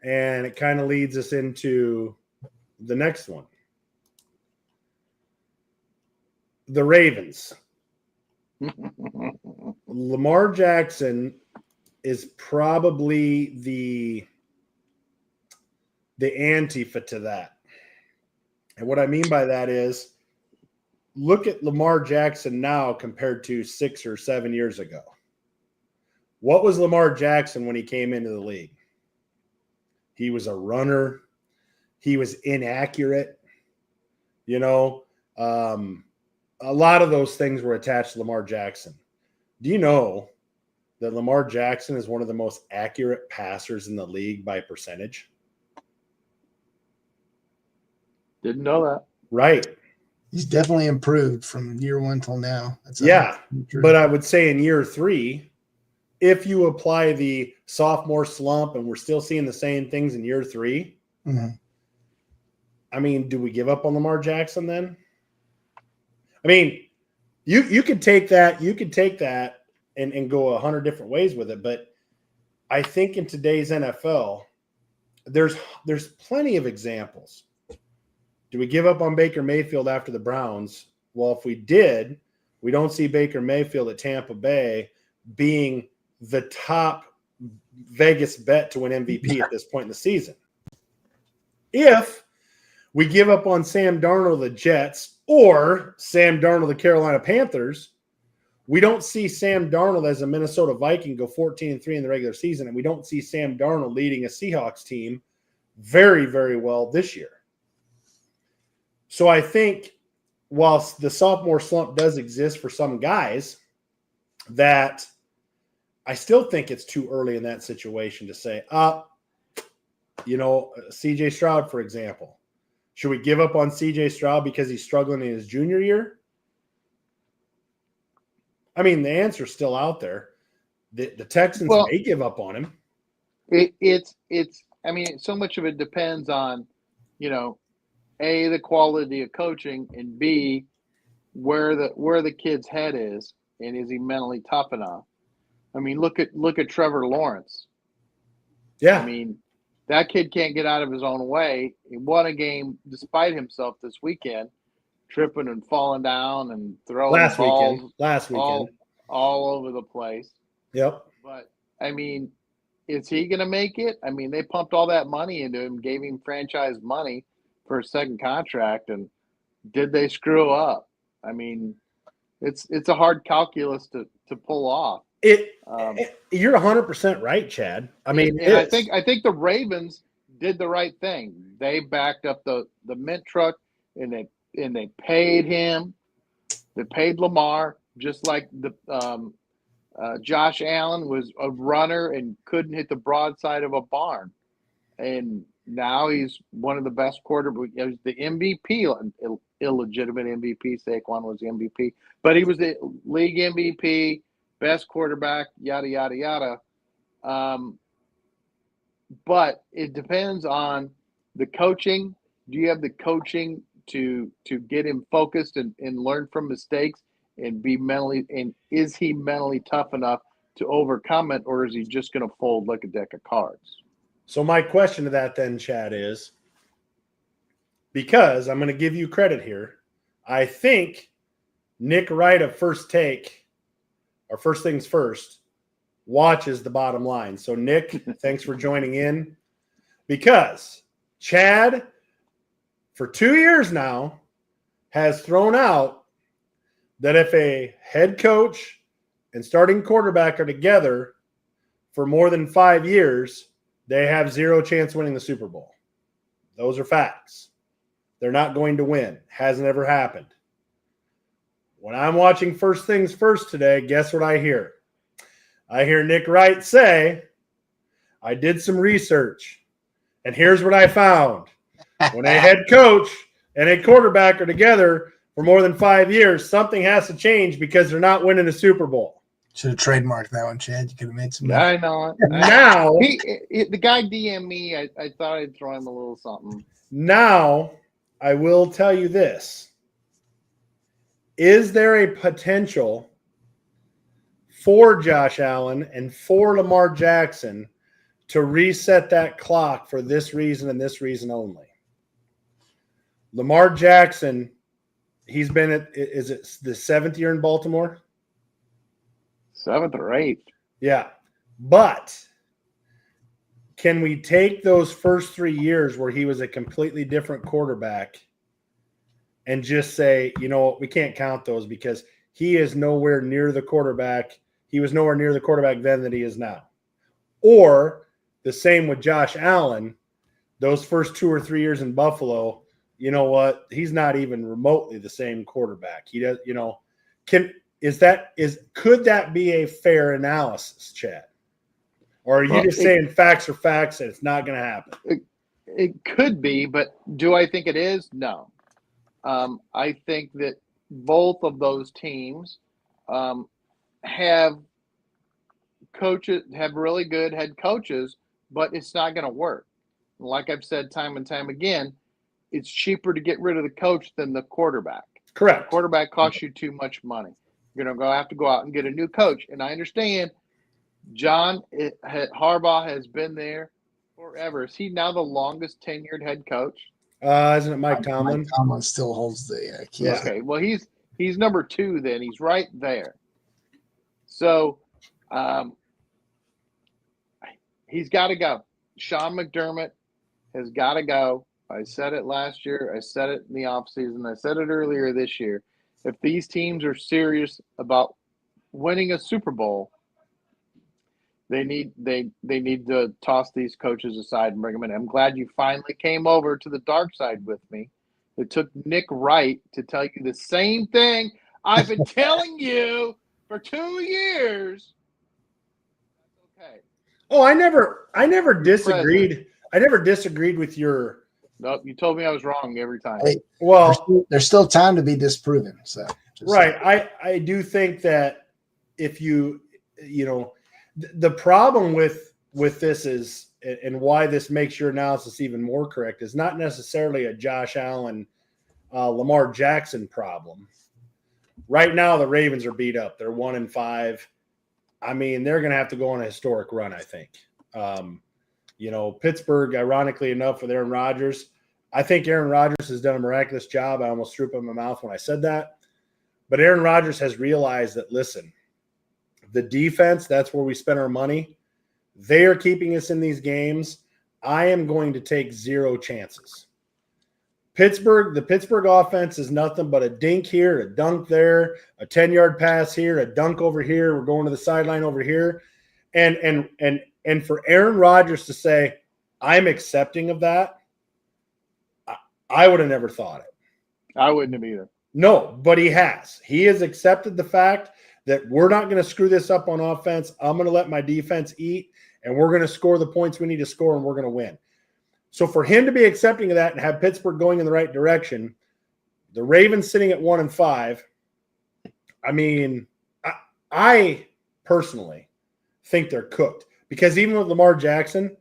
And it kind of leads us into the next one. The Ravens. Lamar Jackson is probably the antifa to that. And what I mean by that is, look at Lamar Jackson now compared to 6 or 7 years ago. What was Lamar Jackson when he came into the league? He was a runner. He was inaccurate. A lot of those things were attached to Lamar Jackson. Do you know that Lamar Jackson is one of the most accurate passers in the league by percentage? didn't know that. Right. He's definitely improved from year one till now. Yeah, but I would say in year 3, if you apply the sophomore slump and we're still seeing the same things in year 3, I mean, do we give up on Lamar Jackson then? I mean, you could take that, and go 100 different ways with it, but I think in today's NFL, there's plenty of examples. Do we give up on Baker Mayfield after the Browns? Well, if we did, we don't see Baker Mayfield at Tampa Bay being the top Vegas bet to win MVP at this point in the season. If we give up on Sam Darnold, the Jets, or Sam Darnold, the Carolina Panthers, we don't see Sam Darnold as a Minnesota Viking go 14-3 in the regular season, and we don't see Sam Darnold leading a Seahawks team very, very well this year. So I think whilst the sophomore slump does exist for some guys, that I still think it's too early in that situation to say, CJ Stroud, for example. Should we give up on CJ Stroud because he's struggling in his junior year? I mean, the answer's still out there. The Texans may give up on him. So much of it depends on, A, the quality of coaching, and B, where the kid's head is, and is he mentally tough enough? I mean, look at Trevor Lawrence. Yeah. I mean, that kid can't get out of his own way. He won a game despite himself this weekend. tripping and falling down and throwing Last balls weekend. all over the place. Yep. But I mean, is he going to make it? I mean, they pumped all that money into him, gave him franchise money for a second contract, and did they screw up? I mean, it's a hard calculus to pull off. You're 100% right, Chad. I mean, and I think the Ravens did the right thing. They backed up the mint truck, and they paid him. They paid Lamar, just like the Josh Allen was a runner and couldn't hit the broadside of a barn, and now he's one of the best quarterbacks. He was the MVP, illegitimate MVP. Saquon was the MVP, but he was the league MVP, best quarterback, yada yada yada. But it depends on the coaching. Do you have the coaching to get him focused and learn from mistakes and be mentally, and is he mentally tough enough to overcome it, or is he just going to fold like a deck of cards? So my question to that then, Chad, is, because I'm going to give you credit here, I think Nick Wright of First Take, or First Things First, watches the bottom line. So Nick, thanks for joining in, because Chad, for 2 years now, has thrown out that if a head coach and starting quarterback are together for more than 5 years, they have zero chance winning the Super Bowl. Those are facts. They're not going to win. Hasn't ever happened. When I'm watching First Things First today, guess what I hear? I hear Nick Wright say, I did some research, and here's what I found. When a head coach and a quarterback are together for more than 5 years, something has to change because they're not winning a Super Bowl. Should have trademarked that one, Chad. You could have made some money. I know. Now, the guy DM'd me. I thought I'd throw him a little something. Now, I will tell you this. Is there a potential for Josh Allen and for Lamar Jackson to reset that clock for this reason and this reason only? Lamar Jackson, he's been is it the 7th year in Baltimore? 7th or 8th. Yeah. But can we take those first 3 years where he was a completely different quarterback and just say, you know what, we can't count those because he is nowhere near the quarterback. He was nowhere near the quarterback then that he is now. Or the same with Josh Allen, those first 2 or 3 years in Buffalo, you know what, he's not even remotely the same quarterback. He does, you know, could that be a fair analysis, Chad? Or are you just saying facts are facts and it's not going to happen? It could be, but do I think it is? No. I think that both of those teams have really good head coaches, but it's not going to work. Like I've said time and time again, it's cheaper to get rid of the coach than the quarterback. Correct. The quarterback costs you too much money. You're going to have to go out and get a new coach. And I understand Harbaugh has been there forever. Is he now the longest tenured head coach? Isn't it Mike Tomlin? Mike Tomlin still holds the key. Yeah. Okay, well, he's number 2 then. He's right there. So he's got to go. Sean McDermott has got to go. I said it last year. I said it in the offseason. I said it earlier this year. If these teams are serious about winning a Super Bowl, they need to toss these coaches aside and bring them in. I'm glad you finally came over to the dark side with me. It took Nick Wright to tell you the same thing I've been telling you for 2 years. That's okay. Oh, I never disagreed. I never disagreed with your. Nope, you told me I was wrong every time. Hey, Well, there's still time to be disproven. So right. I do think that if you know, the problem with this is, and why this makes your analysis even more correct, is not necessarily a Josh Allen, Lamar Jackson problem. Right now, the Ravens are beat up. They're 1-5. I mean, they're going to have to go on a historic run, I think. You know, Pittsburgh, ironically enough, with Aaron Rodgers, I think Aaron Rodgers has done a miraculous job. I almost threw up in my mouth when I said that. But Aaron Rodgers has realized that, listen, the defense, that's where we spend our money. They are keeping us in these games. I am going to take 0 chances. The Pittsburgh offense is nothing but a dink here, a dunk there, a 10-yard pass here, a dunk over here. We're going to the sideline over here. And for Aaron Rodgers to say, I'm accepting of that, I would have never thought it. I wouldn't have either. No, but he has. He has accepted the fact that we're not going to screw this up on offense. I'm going to let my defense eat, and we're going to score the points we need to score, and we're going to win. So for him to be accepting of that and have Pittsburgh going in the right direction, the Ravens sitting at 1-5, I mean, I personally think they're cooked because even with Lamar Jackson,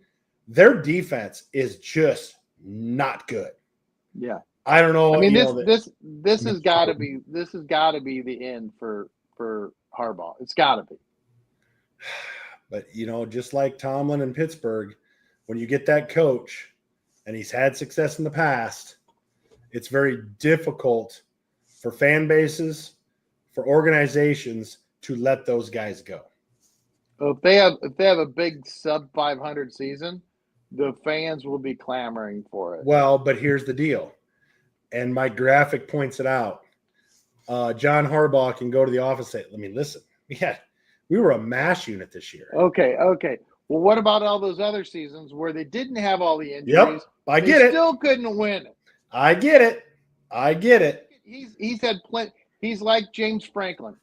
their defense is just not good. Yeah. I don't know. I mean, you know, this has got to be the end for Harbaugh. It's got to be. But just like Tomlin in Pittsburgh, when you get that coach and he's had success in the past, it's very difficult for fan bases, for organizations to let those guys go. So if they have a big sub 500 season, the fans will be clamoring for it. Well, but here's the deal. And my graphic points it out. John Harbaugh can go to the office and say, listen, we were a mash unit this year. Okay. Well, what about all those other seasons where they didn't have all the injuries? Yep, I get it. Still couldn't win it. I get it. He's had plenty. He's like James Franklin.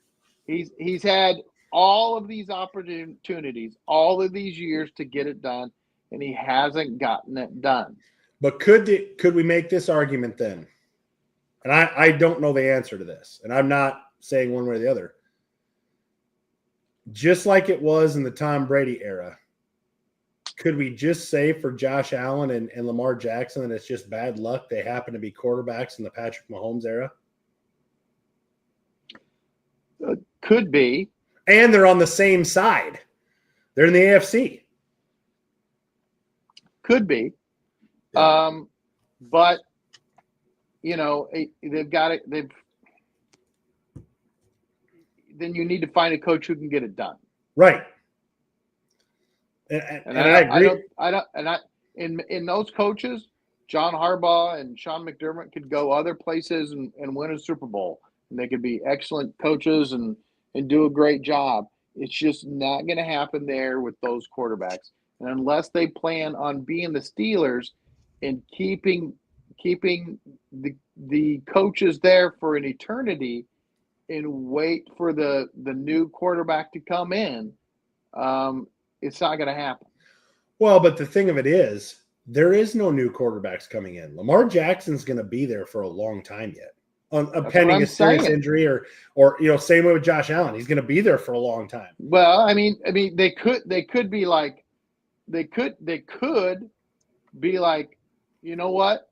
He's had all of these opportunities, all of these years to get it done, and he hasn't gotten it done. But could we make this argument then? And I don't know the answer to this, and I'm not saying one way or the other. Just like it was in the Tom Brady era, could we just say for Josh Allen and Lamar Jackson that it's just bad luck they happen to be quarterbacks in the Patrick Mahomes era? Could be. And they're on the same side. They're in the AFC. Could be. Yeah. But they've got it. Then you need to find a coach who can get it done. Right. And I agree. In those coaches, John Harbaugh and Sean McDermott could go other places and win a Super Bowl. And they could be excellent coaches and do a great job. It's just not going to happen there with those quarterbacks. And unless they plan on being the Steelers and keeping the coaches there for an eternity and wait for the new quarterback to come in, it's not going to happen. Well, but the thing of it is, there is no new quarterbacks coming in. Lamar Jackson's going to be there for a long time yet. Pending a serious injury or same way with Josh Allen. He's going to be there for a long time. Well, I mean they could be like they could be like, you know what?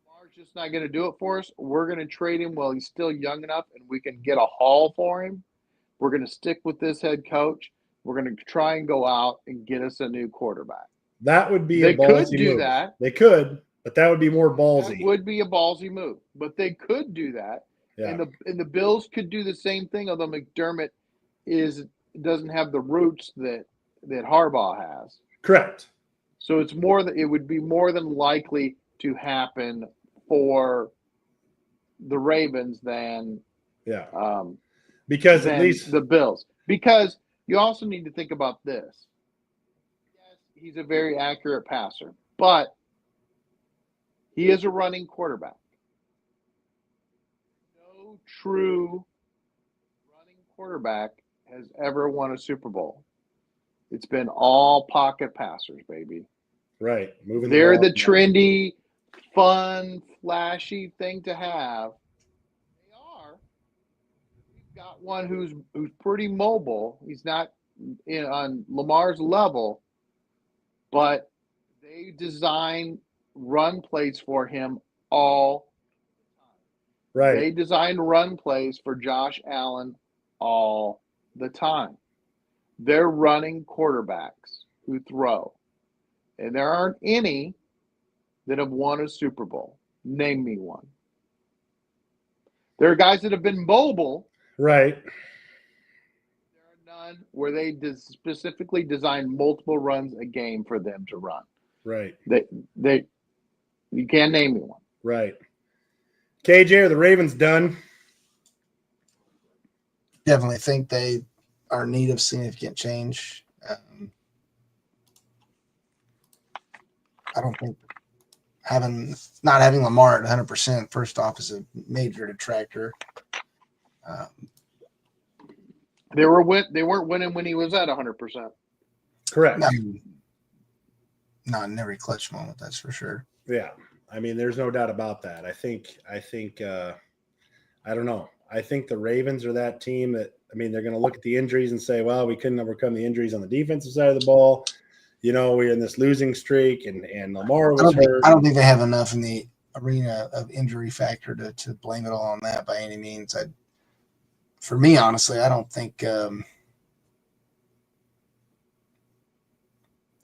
Lamar's just not going to do it for us. We're going to trade him while he's still young enough and we can get a haul for him. We're going to stick with this head coach. We're going to try and go out and get us a new quarterback. That would be a ballsy move. They could do that. They could. But that would be more ballsy. That would be a ballsy move. But they could do that. Yeah. And the Bills could do the same thing, although McDermott doesn't have the roots that Harbaugh has. Correct. So it would be more than likely to happen for the Ravens than because at least the Bills. Because you also need to think about this. Yes, he's a very accurate passer, but he is a running quarterback. No true running quarterback has ever won a Super Bowl. It's been all pocket passers, baby. Right. They're the trendy, fun, flashy thing to have. They are. We've got one who's pretty mobile. He's not on Lamar's level, but they design run plays for him all the time. Right. They design run plays for Josh Allen all the time. They're running quarterbacks who throw. And there aren't any that have won a Super Bowl? Name me one. There are guys that have been mobile. Right. There are none where they specifically designed multiple runs a game for them to run. Right. You can't name me one. Right. KJ, are the Ravens done? Definitely think they are in need of significant change. I don't think not having Lamar at 100% first off is a major detractor. They weren't winning when he was at 100%. Correct. Not in every clutch moment, that's for sure. Yeah. I mean, there's no doubt about that. I think I don't know. I think the Ravens are that team that, I mean, they're going to look at the injuries and say, well, we couldn't overcome the injuries on the defensive side of the ball. You know, we're in this losing streak, and Lamar was hurt. I don't think they have enough in the arena of injury factor to blame it all on that by any means. For me, honestly, I don't think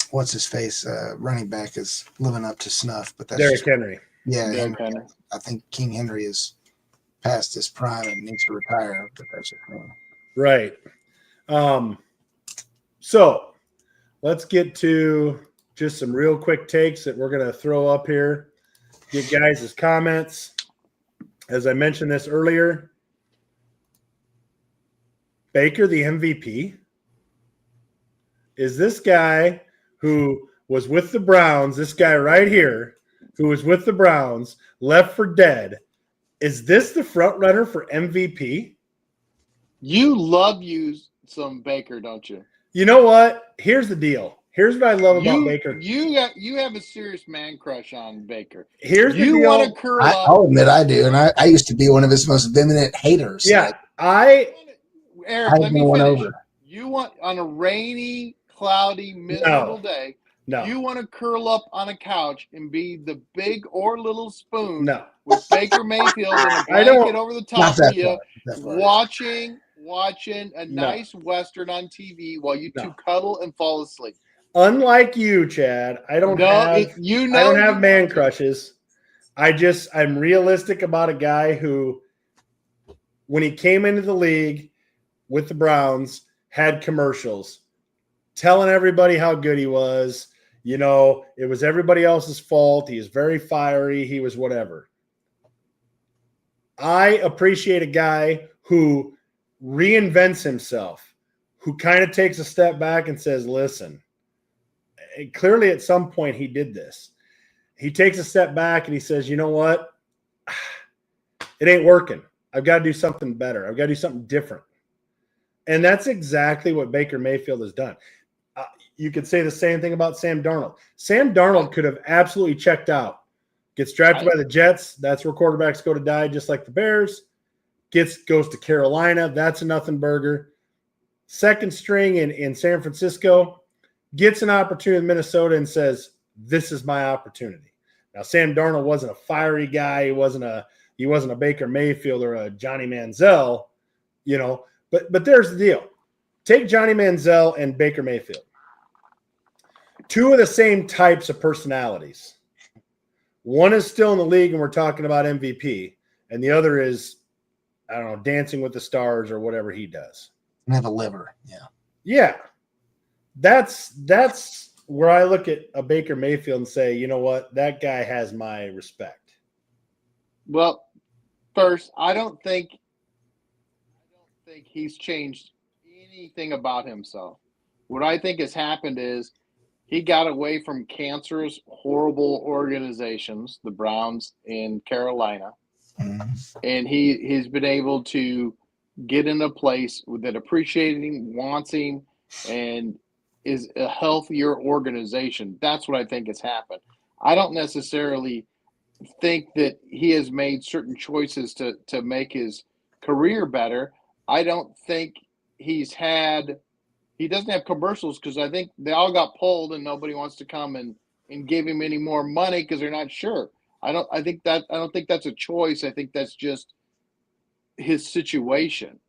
what's his face running back is living up to snuff. But that's Derrick Henry. Yeah, Derrick Henry. I think King Henry is past his prime and needs to retire. But that's just me. Right. So let's get to just some real quick takes that we're going to throw up here. Get guys' comments. As I mentioned this earlier, Baker, the MVP, is this guy who was with the Browns, this guy right here, who was with the Browns, left for dead. Is this the front runner for MVP? You love some Baker, don't you? You know what? Here's the deal. Here's what I love about Baker. You have a serious man crush on Baker. Here's the You deal. want to curl up. I'll admit I do, and I used to be one of his most vehement haters. Yeah, Eric, let me finish. You want on a rainy, cloudy, miserable day. No. You want to curl up on a couch and be the big or little spoon No. with Baker Mayfield and a I don't- blanket over the top Not of you, that far. watching a No. nice Western on TV while you two No. cuddle and fall asleep. Unlike you, Chad, I don't have man crushes. I'm realistic about a guy who, when he came into the league with the Browns, had commercials telling everybody how good he was. You know, it was everybody else's fault. He was very fiery. He was whatever. I appreciate a guy who reinvents himself, who kind of takes a step back and says, listen, clearly at some point he did this. He takes a step back and he says, you know what? It ain't working. I've got to do something better. I've got to do something different. And that's exactly what Baker Mayfield has done. You could say the same thing about Sam Darnold. Sam Darnold could have absolutely checked out. Gets drafted by the Jets. That's where quarterbacks go to die, just like the Bears. Goes to Carolina. That's a nothing burger. Second string in San Francisco. Gets an opportunity in Minnesota and says, this is my opportunity. Now, Sam Darnold wasn't a fiery guy. He wasn't a Baker Mayfield or a Johnny Manziel, you know. But there's the deal. Take Johnny Manziel and Baker Mayfield. Two of the same types of personalities. One is still in the league and we're talking about MVP, and the other is, I don't know, Dancing with the Stars or whatever he does. And have a liver. Yeah. Yeah. That's where I look at a Baker Mayfield and say, you know what, that guy has my respect. Well, first, I don't think he's changed anything about himself. What I think has happened is he got away from cancerous, horrible organizations, the Browns in Carolina, and he's been able to get in a place that appreciates him, wants him, and is a healthier organization. That's what I think has happened. I don't necessarily think that he has made certain choices to make his career better. I don't think he doesn't have commercials because I think they all got pulled and nobody wants to come and give him any more money because they're not sure. I don't think that's a choice. I think that's just his situation.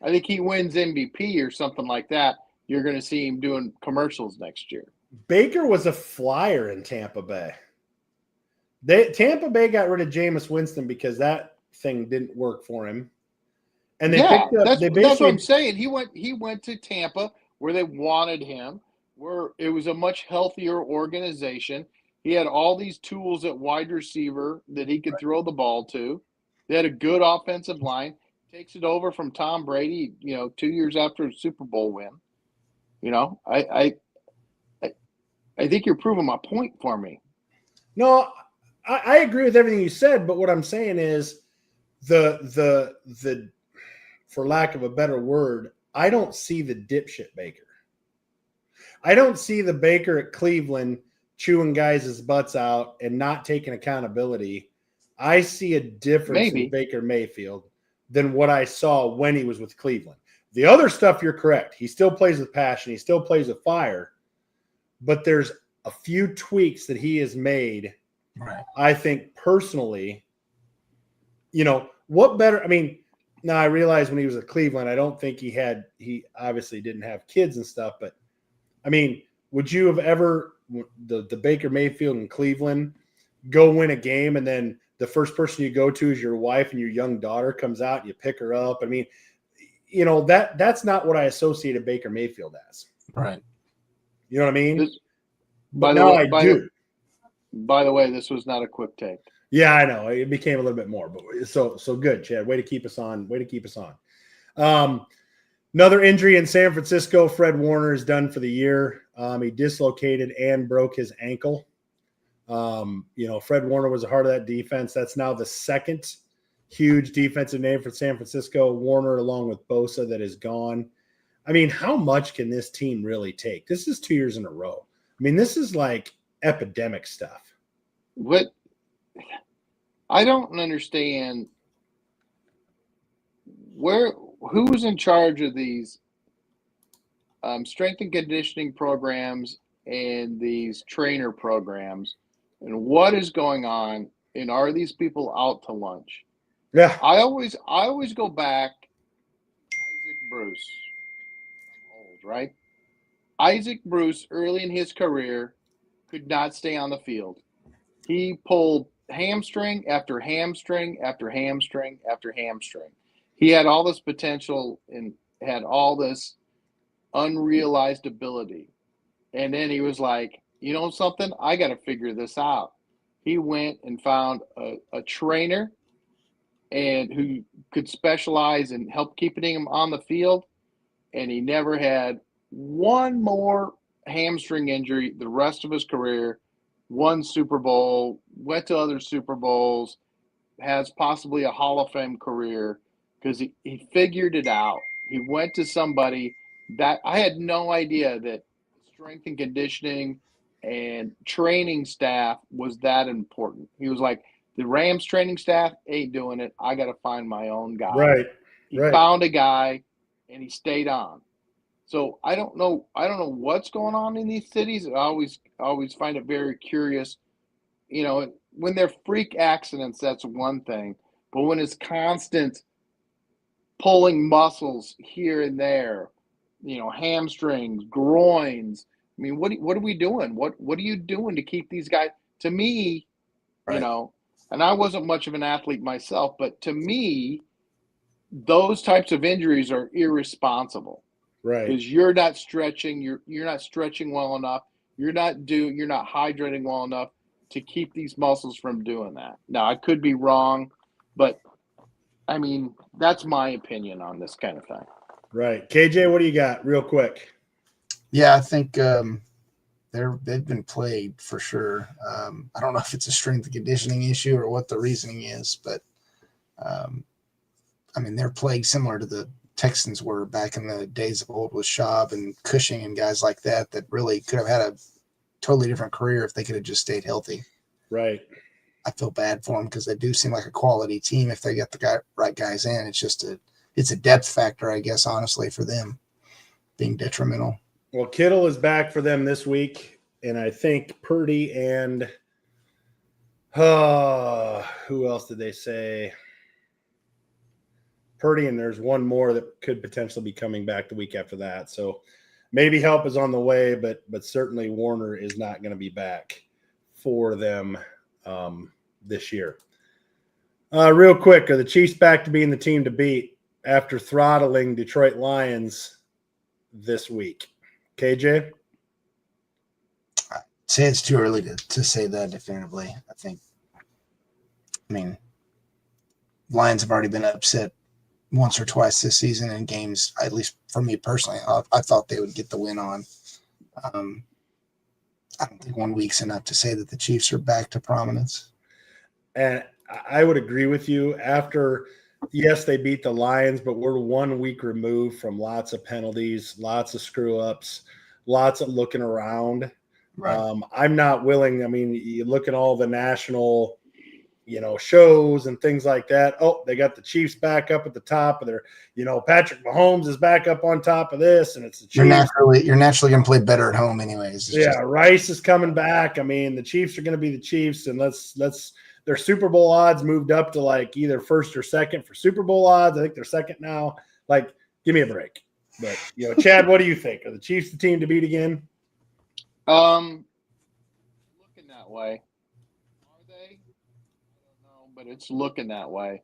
I think he wins MVP or something like that. You're going to see him doing commercials next year. Baker was a flyer in Tampa Bay. Tampa Bay got rid of Jameis Winston because that thing didn't work for him. And they Yeah, picked up. that's They what I'm basically saying. He went to Tampa where they wanted him, where it was a much healthier organization. He had all these tools at wide receiver that he could throw the ball to. They had a good offensive line. Takes it over from Tom Brady, 2 years after a Super Bowl win. I think you're proving my point for me. no, I agree with everything you said, but what I'm saying is the for lack of a better word, I don't see the dipshit Baker. I don't see the Baker at Cleveland chewing guys' butts out and not taking accountability. I see a difference Maybe. in Baker Mayfield than what I saw when he was with Cleveland. The other stuff, you're correct. He still plays with passion. He still plays with fire. But there's a few tweaks that he has made, Right. I think, personally. What better – I mean, now I realize when he was at Cleveland, I don't think he obviously didn't have kids and stuff. But, I mean, would you have ever – the Baker Mayfield in Cleveland go win a game and then the first person you go to is your wife and your young daughter comes out and you pick her up? I mean, that's not what I associated Baker Mayfield as. Right. You know what I mean? By But the now way, I do. By the way, this was not a quick take. Yeah, I know. It became a little bit more, but so good, Chad. Way to keep us on. Another injury in San Francisco. Fred Warner is done for the year. He dislocated and broke his ankle. Fred Warner was a heart of that defense. That's now the second huge defensive name for San Francisco. Warner, along with Bosa, that is gone. I mean, how much can this team really take? This is 2 years in a row. I mean, this is like epidemic stuff. What I don't understand who's in charge of these strength and conditioning programs and these trainer programs, and what is going on, and are these people out to lunch? Yeah. I always go back Isaac Bruce. I'm old, right? Isaac Bruce, early in his career, could not stay on the field. He pulled hamstring after hamstring after hamstring after hamstring. He had all this potential and had all this unrealized ability. And then he was like, you know something? I got to figure this out. He went and found a trainer and who could specialize in help keeping him on the field. And he never had one more hamstring injury the rest of his career. Won Super Bowl, went to other Super Bowls, has possibly a Hall of Fame career because he figured it out. He went to somebody that I had no idea that strength and conditioning and training staff was that important. He was like, the Rams training staff ain't doing it. I got to find my own guy. Right. He found a guy and he stayed on. So I don't know what's going on in these cities. I always find it very curious. When they're freak accidents, that's one thing. But when it's constant pulling muscles here and there, hamstrings, groins. I mean, what are we doing? What are you doing to keep these guys? To me, Right. And I wasn't much of an athlete myself, but to me, those types of injuries are irresponsible. Right. Because you're not stretching, you're not stretching well enough, you're not hydrating well enough to keep these muscles from doing that. Now, I could be wrong, but I mean, that's my opinion on this kind of thing. Right. KJ, what do you got real quick? Yeah, I think they've been played for sure. I don't know if it's a strength and conditioning issue or what the reasoning is, but I mean, they're plagued similar to the Texans were back in the days of old with Schaub and Cushing and guys like that really could have had a totally different career if they could have just stayed healthy. Right. I feel bad for them because they do seem like a quality team if they get the right guys in. It's just it's a depth factor, I guess, honestly, for them being detrimental. Well, Kittle is back for them this week, and I think Purdy and who else did they say? Purdy, and there's one more that could potentially be coming back the week after that. So maybe help is on the way, but certainly Warner is not going to be back for them this year. Real quick, are the Chiefs back to being the team to beat after throttling Detroit Lions this week? KJ? Say it's too early to say that definitively. Lions have already been upset once or twice this season in games, at least for me personally. I thought they would get the win on. I don't think 1 week's enough to say that the Chiefs are back to prominence. And I would agree with you. After, yes, they beat the Lions, but we're 1 week removed from lots of penalties, lots of screw-ups, lots of looking around. Right. I'm not willing. You look at all the national shows and things like that. Oh, they got the Chiefs back up at the top of their, Patrick Mahomes is back up on top of this, and it's the Chiefs. You're naturally going to play better at home anyways. Rice is coming back. The Chiefs are going to be the Chiefs, and let's their Super Bowl odds moved up to like either first or second for Super Bowl odds. I think they're second now. Like, give me a break. But Chad, what do you think? Are the Chiefs the team to beat again? Looking that way. Are they? I don't know, but it's looking that way.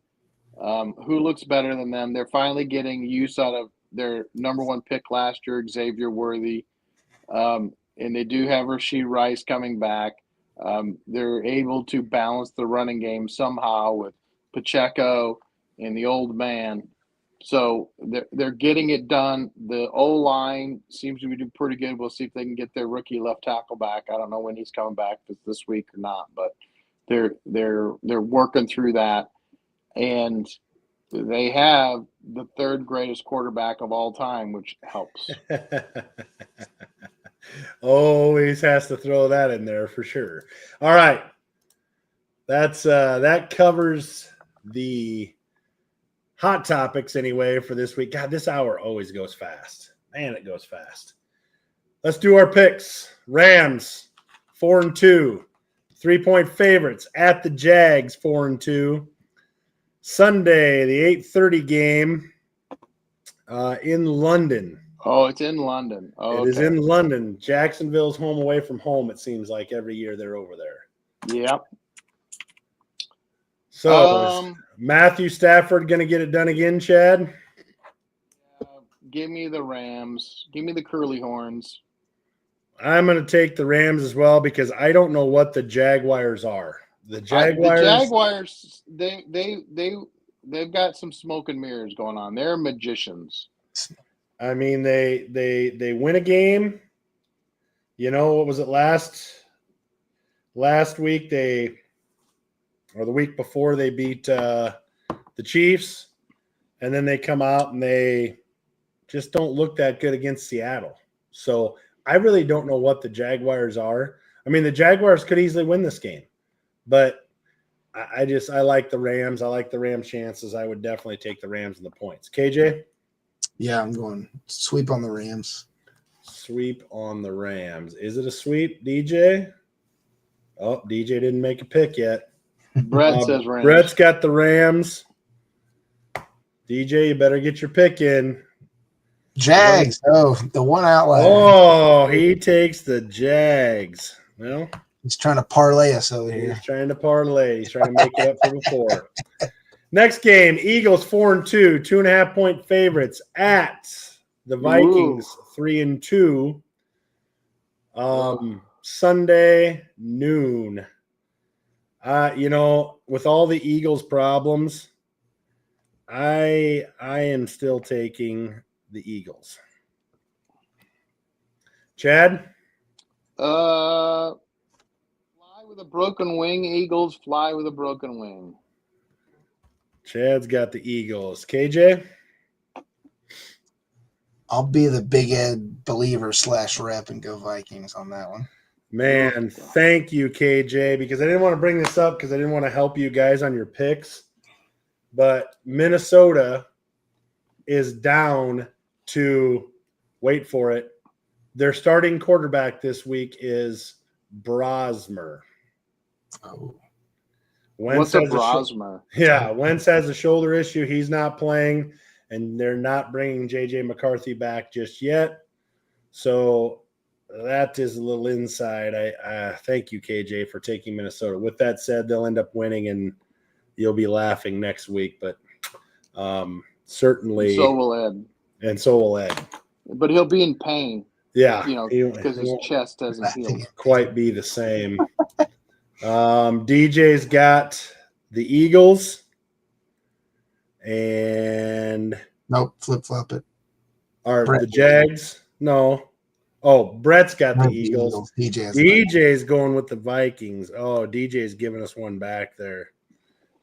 Who looks better than them? They're finally getting use out of their number one pick last year, Xavier Worthy. And they do have Rashee Rice coming back. They're able to balance the running game somehow with Pacheco and the old man. So they're getting it done. The O-line seems to be doing pretty good. We'll see if they can get their rookie left tackle back. I don't know when he's coming back, if it's this week or not, but they're working through that. And they have the third greatest quarterback of all time, which helps. Always has to throw that in there for sure. All right. That covers the hot topics anyway for this week. God, this hour always goes fast. Man, it goes fast. Let's do our picks. Rams 4-2, 3-point favorites at the Jags 4-2. Sunday, the 8:30 game in London. Oh, it's in London. Oh, it is in London. Jacksonville's home away from home, it seems like every year they're over there. Yep. So is Matthew Stafford going to get it done again, Chad? Give me the Rams. Give me the curly horns. I'm going to take the Rams as well because I don't know what the Jaguars are. The Jaguars, they've got some smoke and mirrors going on. They're magicians. They win a game. What was it last week? Or the week before they beat the Chiefs, and then they come out and they just don't look that good against Seattle. So I really don't know what the Jaguars are. The Jaguars could easily win this game, but I like the Rams. I like the Rams' chances. I would definitely take the Rams and the points. KJ? Yeah, I'm going sweep on the Rams. Sweep on the Rams. Is it a sweep, DJ? Oh, DJ didn't make a pick yet. Brett says Rams. Brett's got the Rams. DJ, you better get your pick in. Jags. Oh, the one outlier. Oh, he takes the Jags. Well, he's trying to parlay us over here. He's trying to parlay. He's trying to make it up for before. Next game, Eagles 4-2, 2.5-point favorites at the Vikings 3-2. Sunday noon. With all the Eagles' problems, I am still taking the Eagles. Chad? Fly with a broken wing, Eagles. Fly with a broken wing. Chad's got the Eagles. KJ? I'll be the Big Ed believer / rep and go Vikings on that one. Man, thank you, KJ, because I didn't want to bring this up because I didn't want to help you guys on your picks. But Minnesota is down to, wait for it, their starting quarterback this week is Brosmer. Oh. What's a Brosmer? Wentz has a shoulder issue. He's not playing, and they're not bringing J.J. McCarthy back just yet. So that is a little inside. I thank you, KJ, for taking Minnesota. With that said, they'll end up winning, and you'll be laughing next week. But certainly, So will Ed. and so will Ed. But he'll be in pain, Yeah, because he his won't chest hasn't healed. quite be the same. DJ's got the Eagles, and Nope, flip flop it. are Brett. the Jags? No. Oh, Brett's got the Not Eagles. DJ has the DJ's going with the Vikings. Oh, DJ's giving us one back there.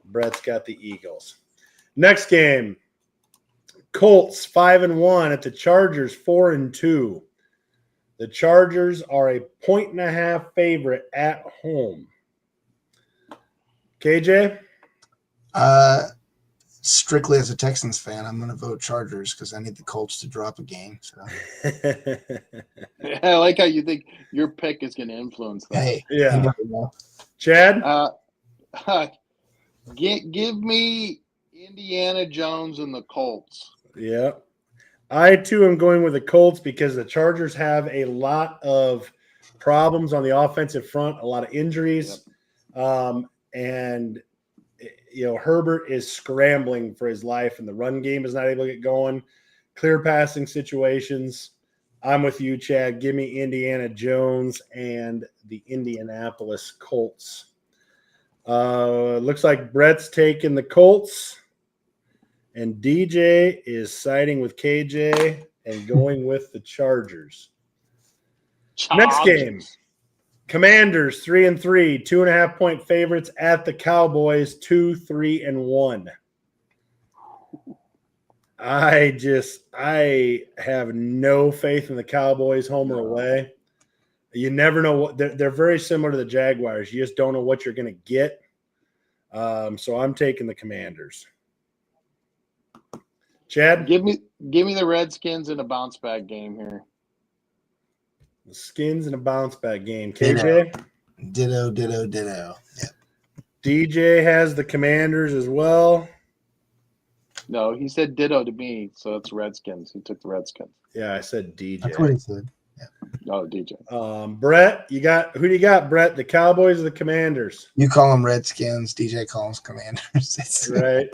Brett's got the Eagles. Next game, Colts 5-1 at the Chargers 4-2. The Chargers are a 1.5 favorite at home. KJ? Strictly as a Texans fan, I'm going to vote Chargers because I need the Colts to drop a game. So I like how you think your pick is going to influence that. hey, you Yeah. never know. Chad? Give me Indiana Jones and the Colts. Yeah. I, too, am going with the Colts because the Chargers have a lot of problems on the offensive front, a lot of injuries. And, Herbert is scrambling for his life, and the run game is not able to get going. Clear passing situations. I'm with you, Chad. Give me Indiana Jones and the Indianapolis Colts. Looks like Brett's taking the Colts. And DJ is siding with KJ and going with the Chargers. Next game, Commanders 3-3, 2.5-point favorites at the Cowboys 2-3-1. I have no faith in the Cowboys, home or away. You never know what they're very similar to the Jaguars. You just don't know what you're going to get. So I'm taking the Commanders. Chad? Give me the Redskins in a bounce back game here. The Skins in a bounce back game. KJ? Ditto. Yep. DJ has the Commanders as well. No, he said ditto to me, so it's Redskins. He took the Redskins. Yeah, I said DJ. That's what he said. Oh, DJ. Brett, who do you got, Brett? The Cowboys or the Commanders? You call them Redskins. DJ calls them Commanders. It's, Right.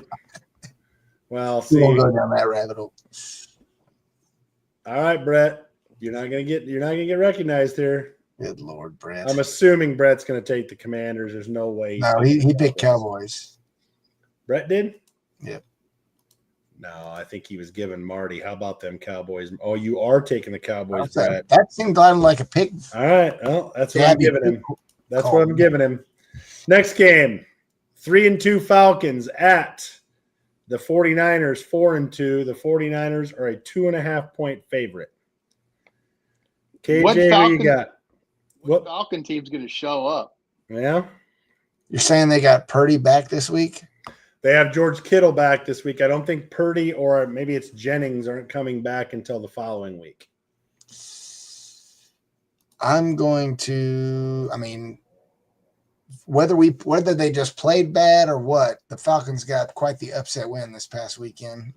Well, we see. won't go down that rabbit hole. All right, Brett. You're not gonna get recognized here. Good Lord, Brett. I'm assuming Brett's gonna take the Commanders. There's no way. No, he picked Cowboys. Brett did? Yep. No, I think he was giving Marty. How about them Cowboys? Oh, you are taking the Cowboys, Brett. That seemed like a pick. All right. Well, that's what I'm giving him. That's what I'm giving him. Next game, 3-2 Falcons at the 49ers, 4-2. The 49ers are a 2.5-point favorite. KJ, who you got? What Falcon team's going to show up? Yeah. You're saying they got Purdy back this week? They have George Kittle back this week. I don't think Purdy or maybe it's Jennings aren't coming back until the following week. I'm going to, whether they just played bad or what, the Falcons got quite the upset win this past weekend.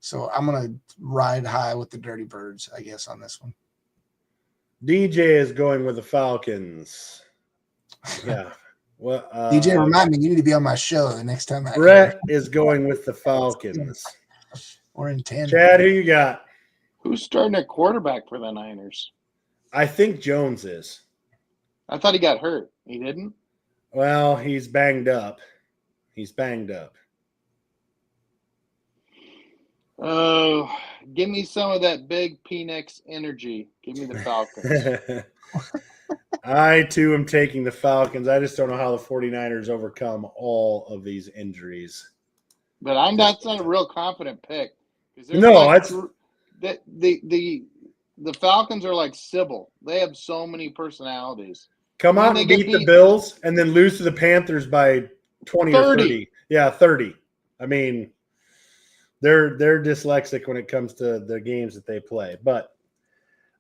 So I'm going to ride high with the Dirty Birds, I guess, on this one. DJ is going with the Falcons. Yeah. Well, DJ, remind me, you need to be on my show the next time. Brett is going with the Falcons. We're in tandem. Chad, who you got? Who's starting at quarterback for the Niners? I think Jones is. I thought he got hurt. He didn't? Well, he's banged up. Oh, give me some of that big Penix energy. Give me the Falcons. I, too, am taking the Falcons. I just don't know how the 49ers overcome all of these injuries. But that's not a real confident pick. No, the Falcons are like Sybil. They have so many personalities. Come out and beat the Bills and then lose to the Panthers by 20 or 30. Yeah, 30. I mean, they're dyslexic when it comes to the games that they play. But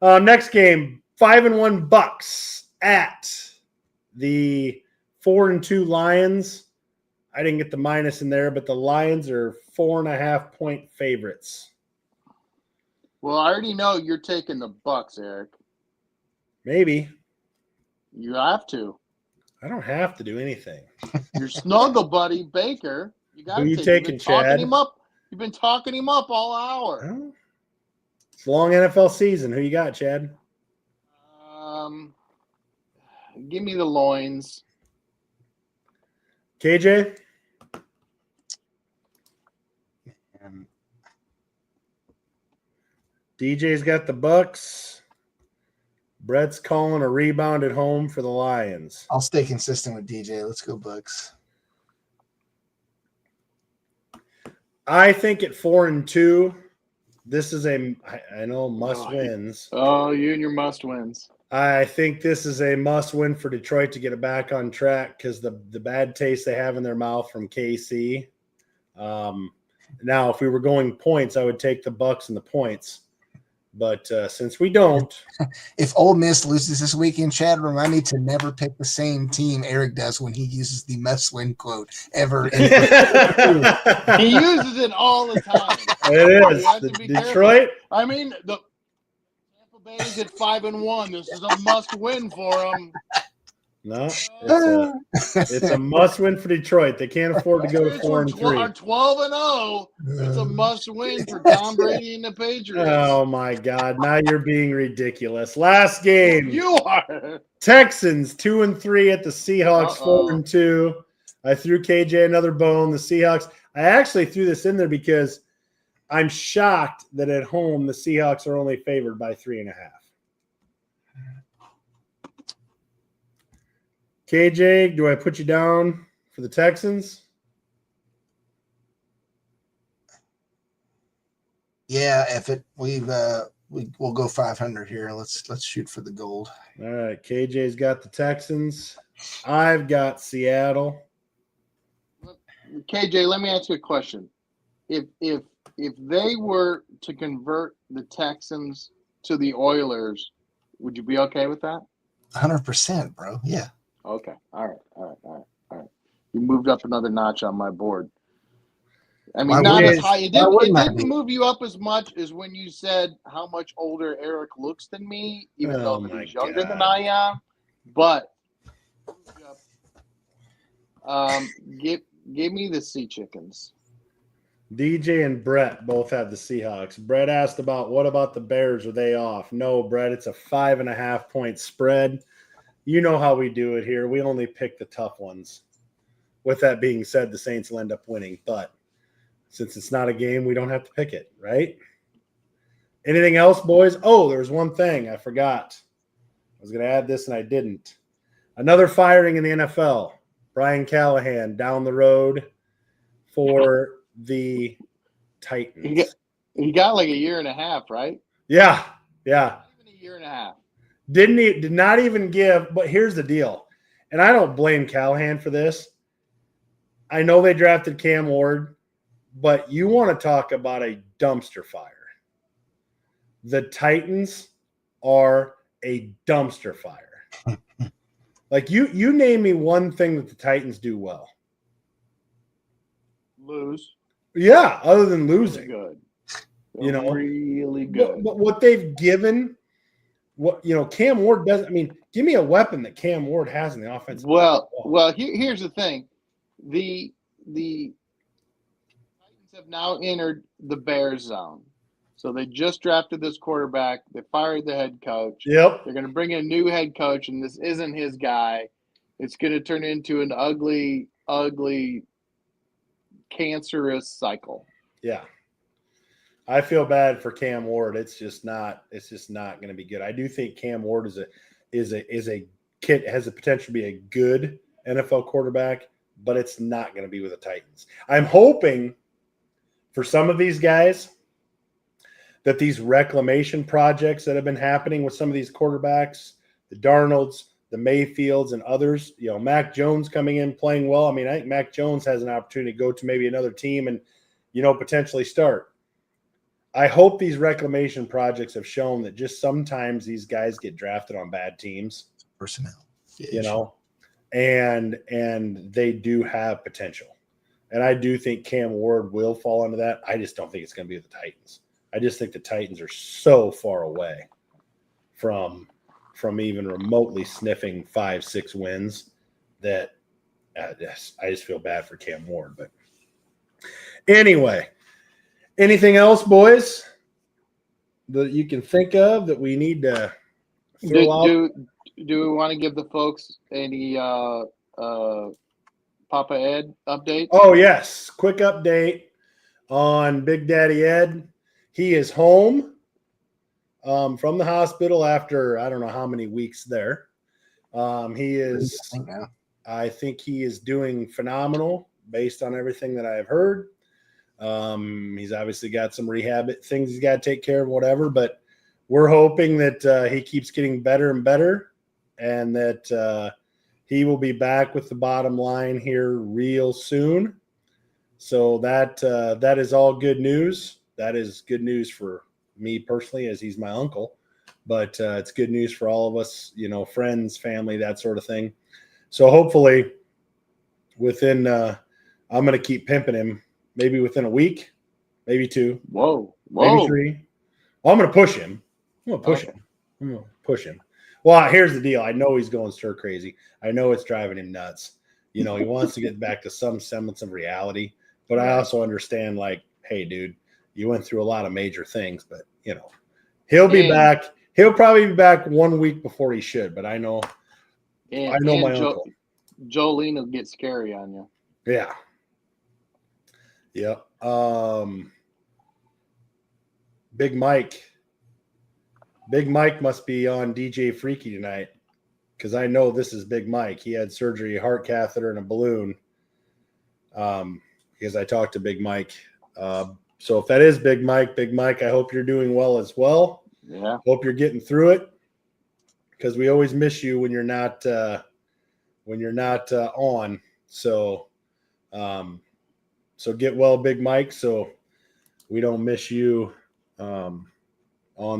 next game, 5-1 Bucks at the 4-2 Lions. I didn't get the minus in there, but the Lions are 4.5-point favorites. Well, I already know you're taking the Bucks, Eric. Maybe. You have to. I don't have to do anything. Your snuggle buddy Baker. You got Who to you take. taking, Chad? You've been talking him up all hour. Well, it's a long NFL season. Who you got, Chad? Give me the loins. KJ? And DJ's got the Bucks. Brett's calling a rebound at home for the Lions. I'll stay consistent with DJ. Let's go Bucks. I think at 4-2, this is I know must wins. Oh, you and your must wins. I think this is a must win for Detroit to get it back on track because the bad taste they have in their mouth from KC. Now, if we were going points, I would take the Bucks and the points. But since we don't, If Ole Miss loses this weekend, Chad, remind me to never pick the same team Eric does when he uses the must-win quote ever. He uses it all the time. it You is have the to be careful. Detroit. I mean, the Tampa Bay's at 5-1. This is a must win for them. No, it's a must win for Detroit. They can't afford to go to 4-3. Are 12-0. It's a must win for Tom Brady and the Patriots. Oh my God! Now you're being ridiculous. Last game, You are. Texans 2-3 at the Seahawks Uh-oh. 4-2. I threw KJ another bone. The Seahawks. I actually threw this in there because I'm shocked that at home the Seahawks are only favored by 3.5. KJ, do I put you down for the Texans? Yeah, if it we'll go 500 here. Let's shoot for the gold. All right, KJ's got the Texans. I've got Seattle. KJ, let me ask you a question. If they were to convert the Texans to the Oilers, would you be okay with that? 100%, bro. Yeah. Okay. All right. You moved up another notch on my board. I mean, Why not wouldn't- as high. It why wouldn't I didn't be? move you up as much as when you said how much older Eric looks than me, even Oh though my he's younger than God. I am. But give me the Sea Chickens. DJ and Brett both have the Seahawks. Brett asked what about the Bears? Are they off? No, Brett, it's a 5.5 point spread. You know how we do it here. We only pick the tough ones. With that being said, the Saints will end up winning. But since it's not a game, we don't have to pick it, right? Anything else, boys? Oh, there's one thing I forgot. I was going to add this and I didn't. Another firing in the NFL. Brian Callahan down the road for the Titans. He got like a year and a half, right? Yeah. Not even a year and a half. Did not even give, but here's the deal. And I don't blame Callahan for this. I know they drafted Cam Ward, but you want to talk about a dumpster fire. The Titans are a dumpster fire. Like you name me one thing that the Titans do well. Lose. Yeah, other than Really losing. good. You know, really good. But what they've given, Cam Ward doesn't. I mean, give me a weapon that Cam Ward has in the offense. Well, here's the thing. The Titans have now entered the Bears zone. So they just drafted this quarterback. They fired the head coach. Yep. They're going to bring in a new head coach, and this isn't his guy. It's going to turn into an ugly, ugly, cancerous cycle. Yeah. I feel bad for Cam Ward. It's just not going to be good. I do think Cam Ward has the potential to be a good NFL quarterback, but it's not going to be with the Titans. I'm hoping for some of these guys that these reclamation projects that have been happening with some of these quarterbacks, the Darnolds, the Mayfields, and others, Mac Jones coming in playing well. I mean, I think Mac Jones has an opportunity to go to maybe another team and, potentially start. I hope these reclamation projects have shown that just sometimes these guys get drafted on bad teams, Personnel. and they do have potential. And I do think Cam Ward will fall into that. I just don't think it's going to be with the Titans. I just think the Titans are so far away from from even remotely sniffing 5-6 wins. That I just feel bad for Cam Ward. But anyway, anything else, boys, that you can think of that we need to throw out? Do we want to give the folks any Papa Ed update? Oh, yes. Quick update on Big Daddy Ed. He is home from the hospital after I don't know how many weeks there. He is, I think he is doing phenomenal based on everything that I've heard. He's obviously got some rehab things he's got to take care of, whatever, but we're hoping that he keeps getting better and better, and that he will be back with the bottom line here real soon. So that is all good news. That is good news for me personally, as he's my uncle, but it's good news for all of us, friends, family, that sort of thing. So hopefully within, I'm going to keep pimping him maybe within a week, maybe 2, maybe 3. Well, I'm going to push him. I'm going to push him. Well, here's the deal. I know he's going stir crazy. I know it's driving him nuts. He wants to get back to some semblance of reality, but I also understand, like, hey, dude, you went through a lot of major things, but he'll be back. He'll probably be back 1 week before he should, but I know my uncle. Jolene will get scary on you. Yeah. Yep. Big Mike must be on DJ Freaky tonight, because I know this is Big Mike. He had surgery, heart catheter, and a balloon. Because I talked to Big Mike. So if that is Big Mike, I hope you're doing well as well. Yeah. Hope you're getting through it, because we always miss you when you're not on. So, so get well, Big Mike, so we don't miss you on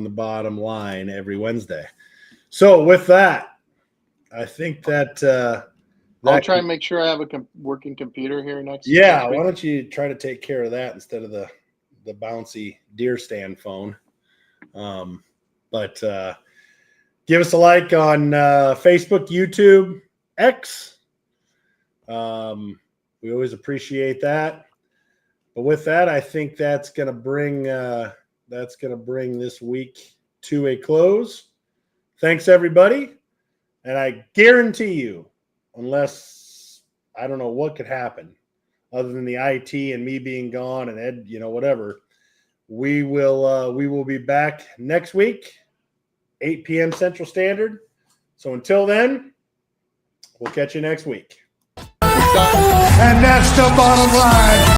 the bottom line every Wednesday. So with that, I think that I'll try and make sure I have a working computer here next. Yeah, next week. why don't you try to take care of that instead of the bouncy deer stand phone? But give us a like on Facebook, YouTube, X. We always appreciate that. But with that, I think that's gonna bring this week to a close. Thanks, everybody. And I guarantee you, unless I don't know what could happen other than the IT and me being gone and Ed, whatever, we will be back next week, 8 p.m. Central Standard. So until then, we'll catch you next week. And that's the bottom line.